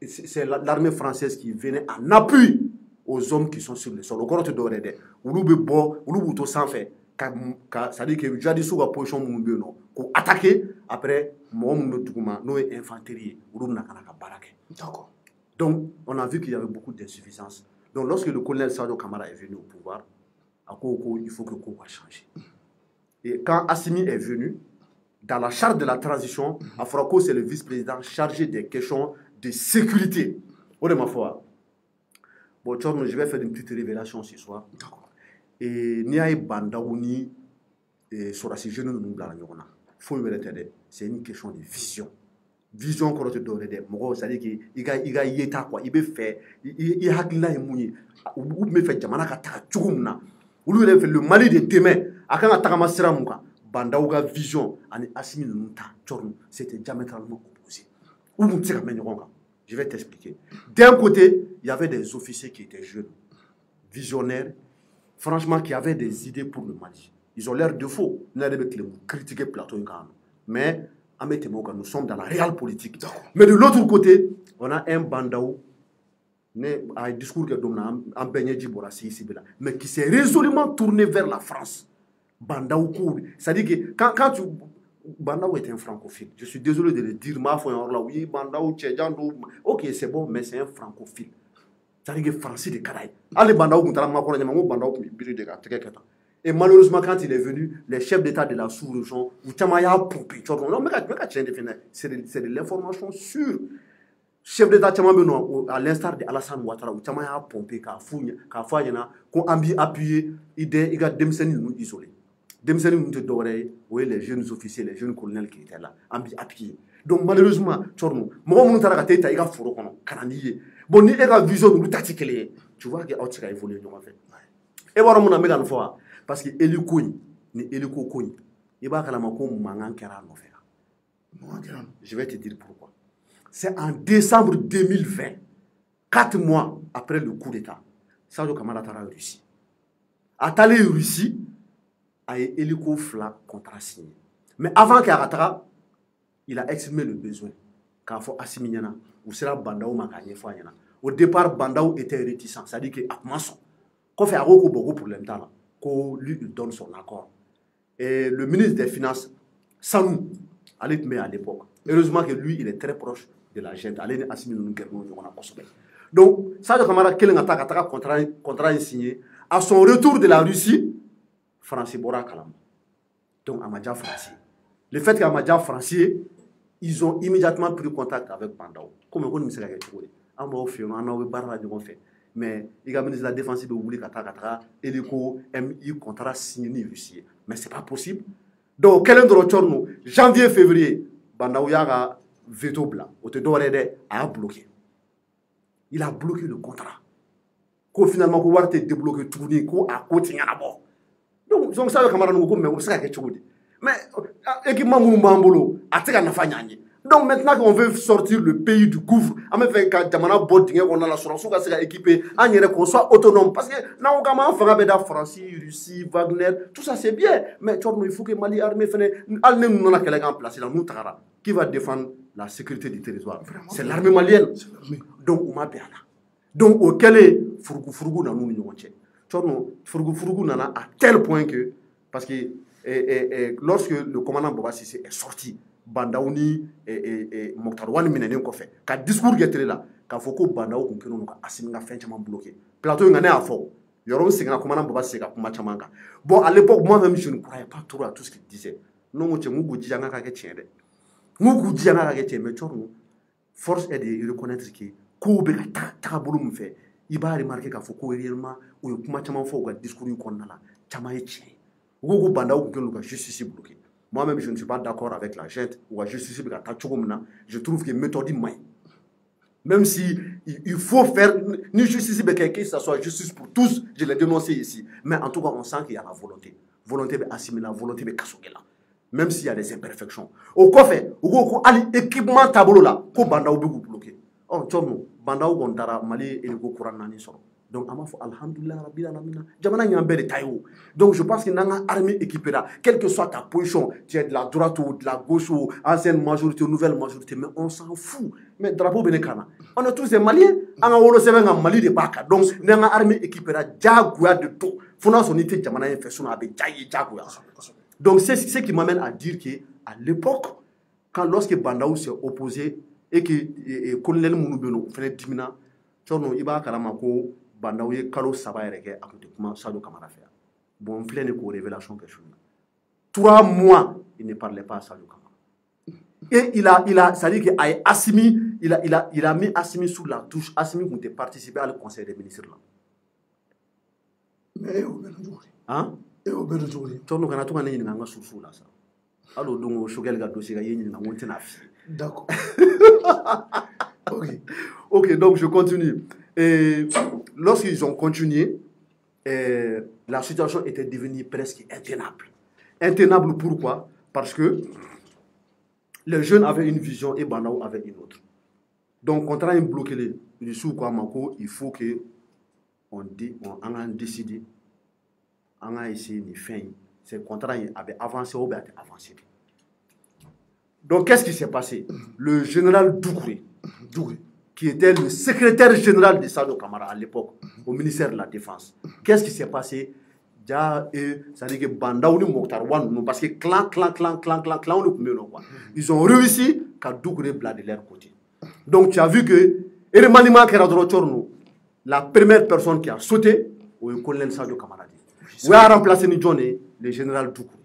c'est l'armée française qui venait en appui aux hommes qui sont sur le sol o kɔrɔ tɛ dɔwɛrɛ dɛ olu bɛ bɔ olu b'u to sanfɛ c'est-à-dire que jadisiw ka position minnu bɛ yen nɔ k'o attaquer après mɔgɔ minnu bɛ duguma n'o ye infanterie ye olu bɛna ka na ka baara kɛ d'accord donc on a vu qu'il y avait beaucoup d'insuffisance donc lorsque le colonel Sadio Camara est venu au pouvoir a ko il faut que ko va changer et quand Assimi est venu dans la charte de la transition a fɔra ko c'est le vice-président chargé des questions de sécurité o de ma fɔ bon cɔrɔ je vais faire une petite révélation ce soir et n'i y'a ye bandaw ni sɔrɔsi jeunes ninnu bilala ɲɔgɔn na foyi wɛrɛ tɛ dɛ c'est une question de vision kɔrɔ tɛ dɔwɛrɛ dɛ mɔgɔ c'est à dire que i ka yeta quoi i bɛ fɛ i hakilina ye mun ye u tun bɛ fɛ jamana ka taga cogo min na olu yɛrɛ fɛ le Mali de demain a kan ka tagama sira mun kan Bandaouga vision, ani Assimi Nunta, c'était diamétralement opposé. Je vais t'expliquer. D'un côté, il y avait des officiers qui étaient jeunes, visionnaires, franchement, qui avaient des idées pour le Mali. Ils ont l'air de faux. Nous avons critiqué Plateau. Mais nous sommes dans la réelle politique. Mais de l'autre côté, on a un Bandaou, un discours que mais qui s'est résolument tourné vers la France. Bandaou, c'est-à-dire que quand tu... Bandaou est un francophile. Je suis désolé de le dire, oui, Bandaou, Tchèdjandou, ok, c'est bon, mais c'est un francophile. C'est-à-dire que Francis de Caraïbes. Et malheureusement, quand il est venu, les chefs d'État de la sous-région, c'est de l'information sûre. Chef d'État, à l'instar de Alassane Ouattara, où il a pompé, il a appuyé, il a isolé. Les jeunes officiers, les jeunes colonels qui étaient là, appuyé. Donc malheureusement, bon, ni la vision de l'outil, tu vois qu'il y a évolué. Et voilà mon ami fois parce que je vais te dire pourquoi. C'est en décembre 2020, 4 mois après le coup d'État, Sadio Kamara a réussi. A talé Russie, a hélico fla contrat signé. Mais avant qu'il ait il a exprimé le besoin. Quand il faut Assimignana, ou sera Bandaou Makanye Foyana. Au départ, Bandaou était réticent, c'est-à-dire qu'il a commencé. Qu'on fait beaucoup pour l'instant, qu'on lui donne son accord. Et le ministre des Finances, Sanou, allait mettre à l'époque. Heureusement que lui, il est très proche de la gente. Allez, Assimignana, donc, Sadio Kamara, quel contrat signé. À son retour de la Russie, Français Bora Kalam. Donc, Amadja Français. Le fait qu'Amadja Français, ils ont immédiatement pris contact avec Bandaou. Comme on dit, c'est mais il y a la défense de Ouli Katakatra, et le contrat signé Russie. Mais ce n'est pas possible. Donc, quel est notre tournoi? Janvier, février, Bandaou Yaga, veto blanc, a bloqué. Il a bloqué le contrat. Finalement, il a débloqué tout le monde, à côté donc, ça veut dire mais on sait quelque chose. Mais, équipement Moumbambolo, à donc, maintenant qu'on veut sortir le pays du gouffre, on a fait quand on a la solution, on a équipé, qu'on soit autonome. Parce que, non, on a fait France, Russie, Wagner, tout ça c'est bien. Mais, il faut que Mali armée place, qui va défendre la sécurité du territoire. C'est l'armée malienne. Donc, on m'a bien là. Donc, auquel est Fourgou dans nous, Fourgou nana à tel point que, parce que lorsque le commandant Boba Sissé est sorti, Bandaouni et Mokhtar Minene ko fait ka discours getre là ka foko Bandaou ko keno ka Assimi fin chama bloqué plateau ngane a fort yoro singa commandant Boba Sissé ka kuma chama ka bon à l'époque moi-même je ne croyais pas trop à tout ce qu'il disait non mo che mugu janga ka ke tiende mugu janga ka ke tiende mais chorno force est de reconnaître que ko be ka ta bolu mu fait il va remarquer ka foko réellement o kuma chama fo ka discours ko na la chama e tie go Bandaou ko keno ka justice bloqué. Moi-même, je ne suis pas d'accord avec la gente ou la justice. Je trouve que méthode main. Même si il faut faire ni justice, que ça soit justice pour tous, je l'ai dénoncé ici. Mais en tout cas, on sent qu'il y a la volonté. Volonté d'assimiler, la volonté de casser là. Même s'il y a des imperfections. Au quoi fait, au équipement tableau là, ko Bandaou be bloqué. Oh, tchono, Bandaou gondara Mali et le courant nani soro. Donc, alhamdulillah, donc, je pense qu'il y a une armée équipée là, quelle que soit ta position, tu es de la droite ou de la gauche ou ancienne majorité ou nouvelle majorité, mais on s'en fout. Mais drapeau Benekana, on est tous des Maliens, on a un Mali de Baka, donc, il y a une armée équipée là, Djagouya de tout. Fona son été, Djamana fait son avec Djagouya. Donc, c'est ce qui m'amène à dire qu'à l'époque, lorsque Bandaou s'est opposé et que colonel Mounoubeno fait 10 minutes, il va Kalamako. Bandaou ye kalo saba yɛrɛ kɛ a tun tɛ kuma Sadio Kamara fɛ yan. Bon, n filɛ nin k'o révélation kɛ su in na. 3 mois, il ne parlait pas à Sadio Kamara. Et c'est-à-dire qu'il a Assimi, il a mis Assimi sous la touche. Assimi tun tɛ participer au conseil des ministres là. Mais o bɛ cogo di? Hein? Et o bɛ cogo di? Tɔn kana to ka ne ɲininka n ka source la sa. Alors donc Choguel ka dossier ka ye ɲininka n ko n tɛna fi. D'accord. Ok. Ok, donc je continue. Et lorsqu'ils ont continué, la situation était devenue presque intenable. Intenable pourquoi? Parce que les jeunes avaient une vision et Bandaou avait une autre. Donc, contrat est bloqué. Il faut que on a décidé, on a essayé de faire. Ce contrat avait avancé ou bien avancé. Donc, qu'est-ce qui s'est passé? Le général Doucouré, qui était le secrétaire général de Sadio Camara à l'époque, au ministère de la Défense, qu'est-ce qui s'est passé? C'est-à-dire que Bandaou ni Mokhtar Wan, parce que clan, ils ont réussi à Doucouré blader de leur côté. Donc, tu as vu que la première personne qui a sauté, c'est le colonel Sadio Camara. Où a remplacé le général Doucouré.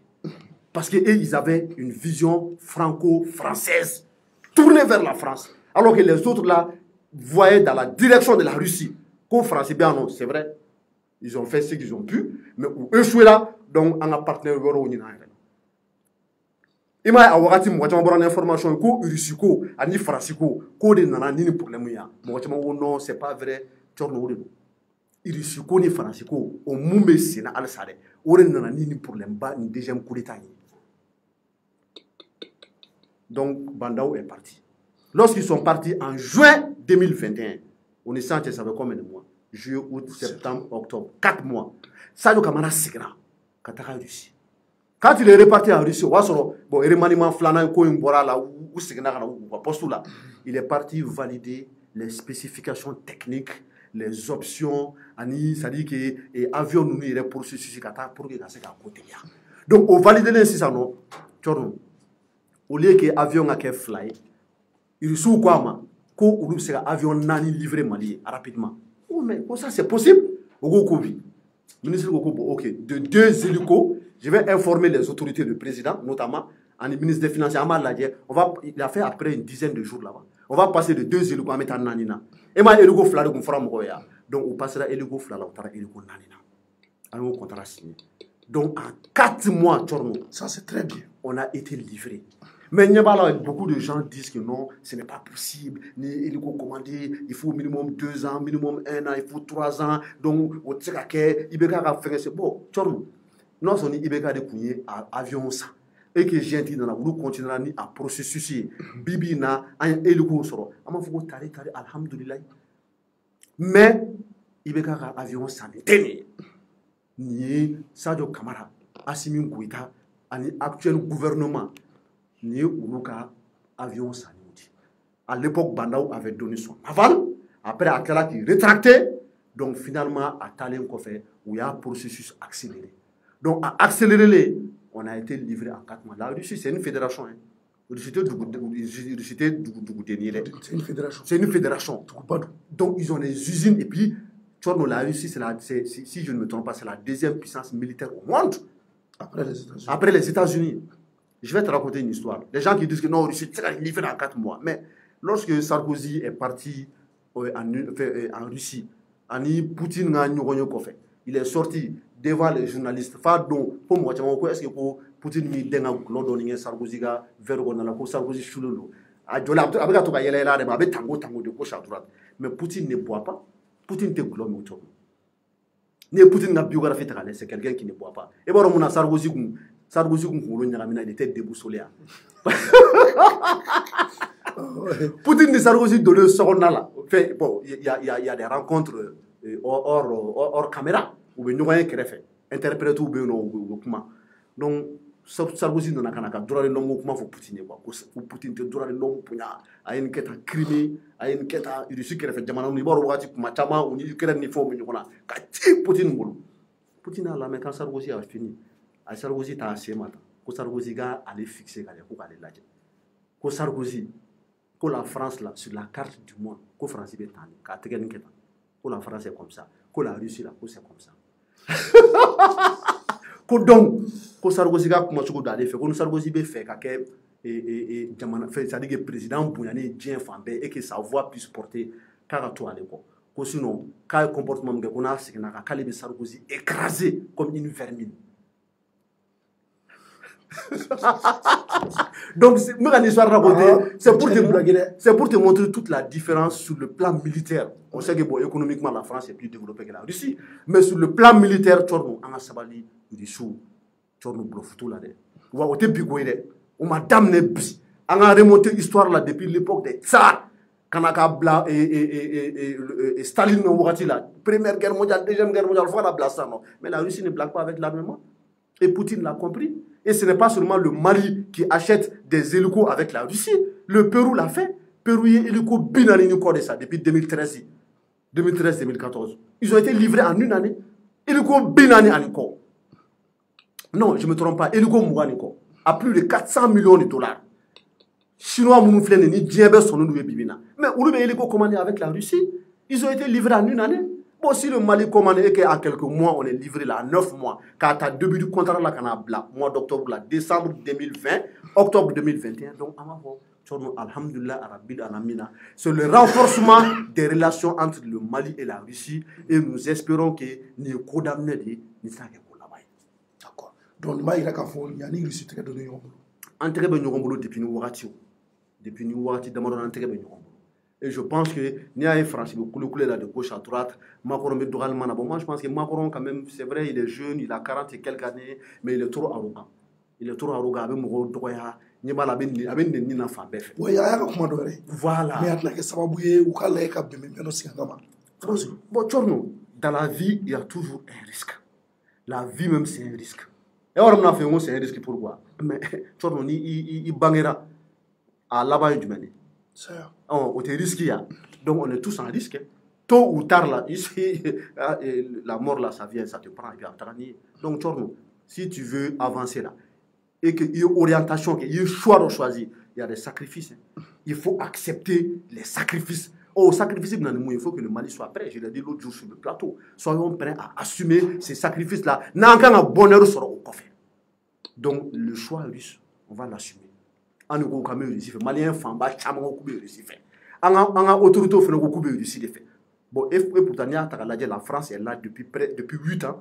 Parce qu'ils avaient une vision franco-française, tournée vers la France. Alors que les autres là voyaient dans la direction de la Russie. Qu'aux Français, bien non, c'est vrai, ils ont fait ce qu'ils ont pu, mais où eux sont là, donc on a partenaire au Nina. Il m'a dit que je vais information que Russie, ani France, que de nana ni problème ya. Moi non, c'est pas vrai. Russie ni France, au mumbe sena al sare. Ore nana ni problème ba ni deuxième coup d'état. Donc Bandaou est parti. Lorsqu'ils sont partis en juin 2021, on est senti ça fait combien de mois? Juillet, août, septembre, octobre, 4 mois. Sadio Camara Sigra, Katara Russie. Quand il est reparti en Russie, il est parti valider les spécifications techniques, les options, c'est-à-dire que l'avion nous irait pour ce pour que ça côté. Donc, au valider les 600, au lieu que l'avion a fait fly, il sous quoi, qu'on avion nani livré Mali rapidement. Oh, mais ça c'est possible. Ministre ok, de 2 hélicos. Je vais informer les autorités du président, notamment le ministre des Finances. Il a fait après une dizaine de jours là-bas. On va passer de 2 hélicos à mettre en Nanina. Et ma hélico flare qu'on fera moya. Donc on passera hélico flare au hélico Nanina. Alors on contrat signé. Donc en 4 mois, ça c'est très bien. On a été livré. Mais beaucoup de gens disent que non, ce n'est pas possible. Ni hélico commandé, il faut minimum 2 ans, minimum 1 an, il faut 3 ans. Donc au Tsekake, il y a fait c'est bon. Non, on est de couiller à avion ça. Et que j'ai dit dans la roue continuera à processus. Bibi na un hélico soro. Ama faut tari alhamdulillah. Mais il y a avion ça ni Sadio Camara, Assimi Goïta, actuel gouvernement ni Uruka avion ça. À l'époque, Bandaou avait donné son aval. Après, Akala qui rétracté. Donc finalement, à Talem Kofé, où il y a un processus accéléré. Donc, à accélérer, on a été livré en 4 mois. La Russie, c'est une fédération. Hein. C'est une fédération. C'est une fédération. Donc, ils ont des usines. Et puis, la Russie, si je ne me trompe pas, c'est la 2e puissance militaire au monde. Après les États-Unis. Je vais te raconter une histoire. Les gens qui disent que non, la Russie, c'est livré en 4 mois. Mais lorsque Sarkozy est parti en Russie, Poutine il est sorti devant les journalistes. Pour moi, est-ce que Poutine m'a dit que Sarkozy a fait Sarkozy chulolo. Mais Poutine ne boit pas. Poutine te glome autour. Poutine n'a biographie, c'est quelqu'un qui ne boit pas. Et bon, on a Sarkozy, il était déboussolé. Poutine et Sarkozy de le Sorona. Bon, il y a des rencontres hors caméra. Ou bien nous voyons qu'il fait interprète ou bien non. Donc Sarkozy n'a qu'à droit de l'homme comment faut Poutine quoi. Pour Poutine te droit de l'homme pour a une quête à Crimée, a une quête à Russie qui fait jamana ni boro wati kuma chama ou ni Ukraine ni fo ni kona. Ka ti Poutine bolo. Poutine a la mais quand Sarkozy a fini, a Sarkozy ta assez mata. Ko Sarkozy ga aller fixer ga ko aller laje. Ko Sarkozy ko la France là sur la carte du monde, ko France be tani ka tegen keta. Ko la France est comme ça, ko la Russie là ko c'est comme ça. Donc, quand Sarkozy a commencé à faire, quand Sarkozy a fait c'est-à-dire que le président Bouyane Dien Fambe et que sa voix puisse porter Karato à l'époque. Sinon, quand le comportement de Sarkozy écrasé comme une vermine. Donc, c'est pour te montrer toute la différence sur le plan militaire. On sait que bon, économiquement, la France est plus développée que la Russie. Mais sur le plan militaire, on a sabali du sous. Tchorno Blofutu là. On m'a damné. On a remonté l'histoire là depuis l'époque des tsars. Kanaka Bla et Staline là. Première guerre mondiale, deuxième guerre mondiale, voilà Blassa non. Mais la Russie ne blague pas avec l'armement. Et Poutine l'a compris. Et ce n'est pas seulement le Mali qui achète des hélicos avec la Russie. Le Pérou l'a fait. Pérou est hélico binani de ça depuis 2013-2014. Ils ont été livrés en une année. Hélico binani aniko. Non, je ne me trompe pas. Hélico mouaniko. À plus de 400 millions de dollars. Chinois mounflène ni djembe son nous bibina. Mais où le hélico commandé avec la Russie, ils ont été livrés en une année. Bon, si le Mali commandé et qu'en quelques mois, on est livré là, 9 mois, quand à début du contrat là, mois d'octobre là, décembre 2020, octobre 2021, donc, alhamdulillah, c'est le renforcement des relations entre le Mali et la Russie et nous espérons que nous condamnons les D'accord. Donc, il y a une Russie qui a donné un très bon niveau depuis nous depuis nous et je pense que n'y a un français coulé là de gauche à droite Macron mais bon moi je pense que Macron quand même c'est vrai il est jeune il a 40 et quelques années mais il est trop arrogant avec mon doya ni mala ben ni na fa bef voilà mais atna ke sababu ye ou kala ka be men no singama bon Tchorno dans la vie il y a toujours un risque la vie même c'est un risque et on a fait c'est un risque pourquoi mais Tchorno ni il bangera à là-bas du Mali. On est risqué. Donc on est tous en risque. Tôt ou tard, là, ici, la mort, là, ça vient, ça te prend. Donc, Tchorno, si tu veux avancer là, et qu'il y ait orientation, qu'il y ait choix de choisir, il y a des sacrifices. Il faut accepter les sacrifices. Sacrifice, il faut que le Mali soit prêt. Je l'ai dit l'autre jour sur le plateau. Soyons prêts à assumer ces sacrifices-là. N'a bonheur sera au coffre. Donc, le choix russe, on va l'assumer. On a Malien famba chama ko be réussi fait anga autorité fait ko be réussi fait bon et pourtant la France est là depuis 8 ans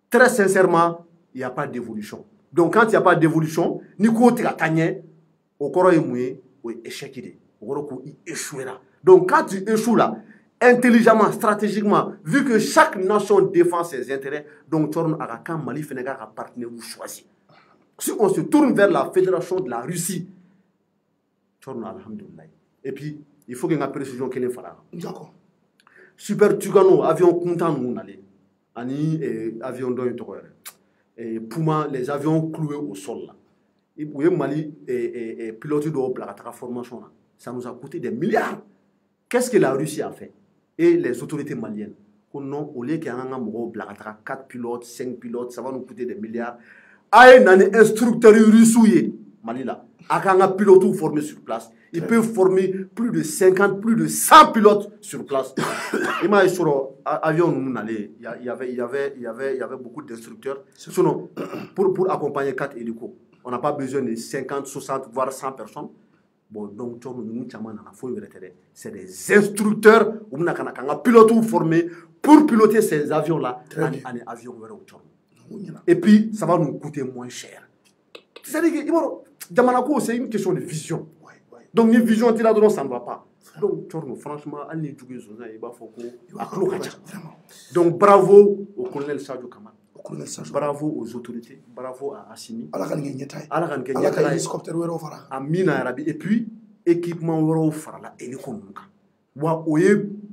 très sincèrement il n'y a pas d'évolution donc quand il n'y a pas d'évolution ni ko ti gagner au koro emoué ou échec idée au koro ko échouera donc quand tu échoues là intelligemment stratégiquement vu que chaque nation défend ses intérêts donc Tchorno Arakan Mali Sénégal a partenaire vous choisi. Si on se tourne vers la fédération de la Russie, et puis il faut qu'il y ait une précision qui est faite. D'accord. Super Tugano, avion content nous aller. Ani avion d'où et Puma, les avions cloués au sol là. Et vous voyez Mali et pilote de la formation là. Ça nous a coûté des milliards. Qu'est-ce que la Russie a fait? Et les autorités maliennes. Non, au lieu qu'il y ait un 4 pilotes, 5 pilotes, ça va nous coûter des milliards. Aïe, un instructeur russe Mali là, un pilote formé sur place. Il peut former plus de 50, plus de 100 pilotes sur place. Et moi, sur avion, il y avait beaucoup d'instructeurs. Sinon, pour accompagner 4 hélicos, on n'a pas besoin de 50, 60, voire 100 personnes. Bon, donc, c'est des instructeurs, un pilote formé pour piloter ces avions-là. Et puis, ça va nous coûter moins cher. C'est-à-dire que c'est une question de vision. Donc, une vision, ça ne va pas. Donc, franchement, donc, bravo au colonel Sadio Kamal. Bravo aux autorités. Bravo à Assimi. Et puis, équipement Farala et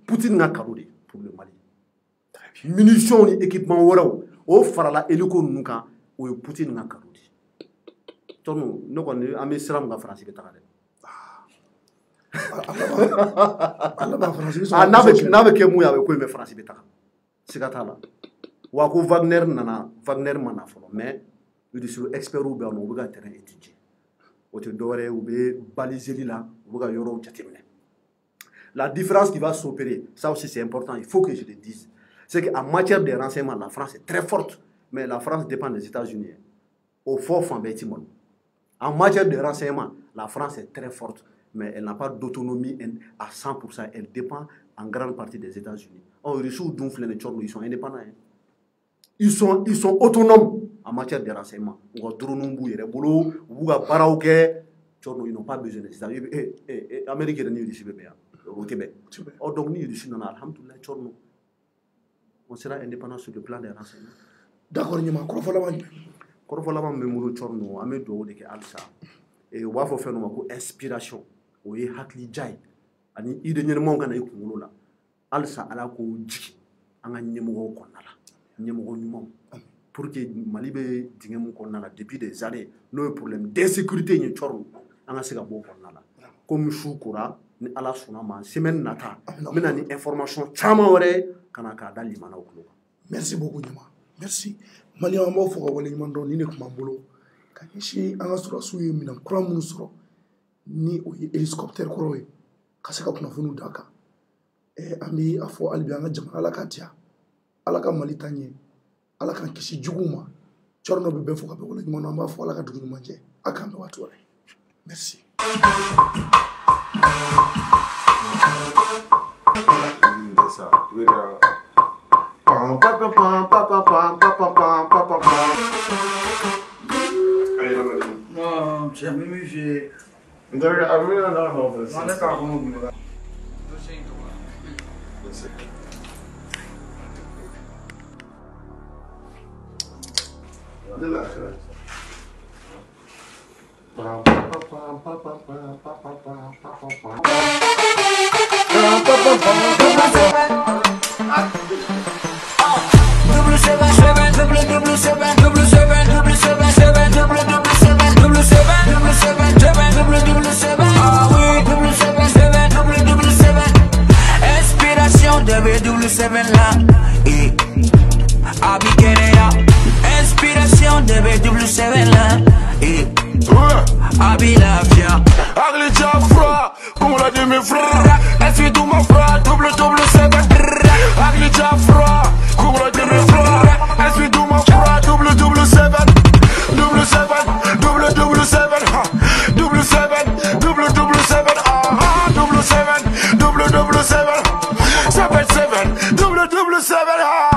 Poutine n'a pour le Mali. Munitions et équipement au Farala et le Konuka ou Poutine n'a qu'à dire. Tono, nous connaissons un Sram en France. N'avec moi avec quoi me France bêta. C'est Katala. Wako Wagner mana folo, mais il est sur expert ou bien on va terrain étudier. Au te doré ou bien baliser là, on va yoro terminer. La différence qui va s'opérer, ça aussi c'est important, il faut que je le dise. C'est qu'en matière de renseignement, la France est très forte, mais la France dépend des États-Unis. Au fort Fambetimon. En matière de renseignement, la France est très forte, mais elle n'a pas d'autonomie à 100%. Elle dépend en grande partie des États-Unis. En Russie, ils sont indépendants. Ils sont autonomes en matière de renseignement. Ils n'ont pas besoin des États-Unis. L'Amérique est au Québec. Donc, nous, alhamdoulilah, on sera indépendant sur le plan des renseignements. D'accord, kɔrɔfɔlaban min bɛ n bolo cɔri ninnu an bɛ dugawu de kɛ halisa u b'a fɔ fɛn dɔ ma ko inspiration o ye hakilija ye ani idée ɲɛnamaw ka na i kunkolo la halisa ala k'o jigi an ka ɲɛmɔgɔw kɔnɔna la ɲɛmɔgɔ ɲumanw pour que Mali bɛ dingɛ mun kɔnɔna la depuis des années n'o ye problème d'insécurité ye cɔri an ka se ka bɔ o kɔnɔna la komi su kora ni ala sɔnna ma semaine nata n bɛna ni information caman wɛrɛ ka na k'a da limanaw tulo kan. Merci beaucoup Ɲama merci Maliyɛnw an b'aw fɔ ka waleɲuman dɔn nin de tun b'an bolo ka ɲɛsin an ka sɔrɔdasiw ye minɛn kura minnu sɔrɔ ni o ye hélicoptère kɔrɔ ye ka se ka kunnafoniw d'a kan an bɛ a fɔ hali bi an ka jamana ala ka diya ala ka Mali ta ɲɛ ala k'an kisi juguw ma cɔri dɔ bɛ bɛɛ fɔ ka bɛn waleɲuman dɔn an b'a fɔ ala ka dugu ɲuman jɛ a k'an bɛn waati wɛrɛ merci. Non, c'è mimici. Inspiration W7 là, Abikeneya. Inspiration W7 là, Abilafia. Agli Jafra, come la dimmi fra, eswi tu ma fra, W7. Agli Jafra, come la dimmi fra, eswi tu ma fra, W7. W7, W7, W7, W7, aha, W7, W7, 7, W7, aha.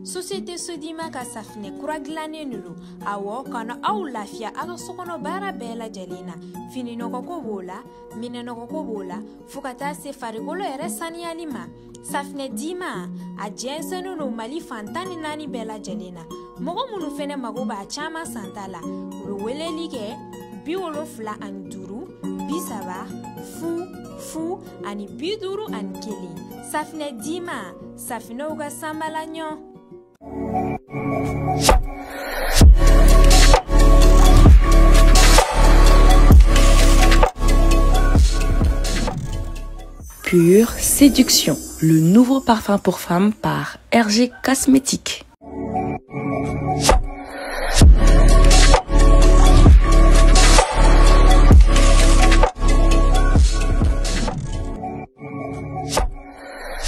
Société Sodima ka safinɛ kura gilannen de don awɔ kana aw lafiya a ka sokɔnɔ baara bɛɛ lajɛlen na fini nɔgɔko b'o la minɛ nɔgɔko b'o la fo ka taa se farikolo yɛrɛ saniyali ma safinɛ Dima a jɛnsɛnnen don Mali fan 14 bɛɛ lajɛlen na mɔgɔ minnu fɛnɛ mago b'a caman santa la u bɛ weleli kɛ 75 30 fu ani 51 safinɛ Dima safinɛw ka sanbala ɲɔ. Pure Séduction, le nouveau parfum pour femmes par RG Cosmétiques.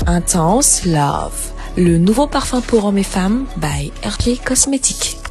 Intense Love, le nouveau parfum pour hommes et femmes by RG Cosmétiques.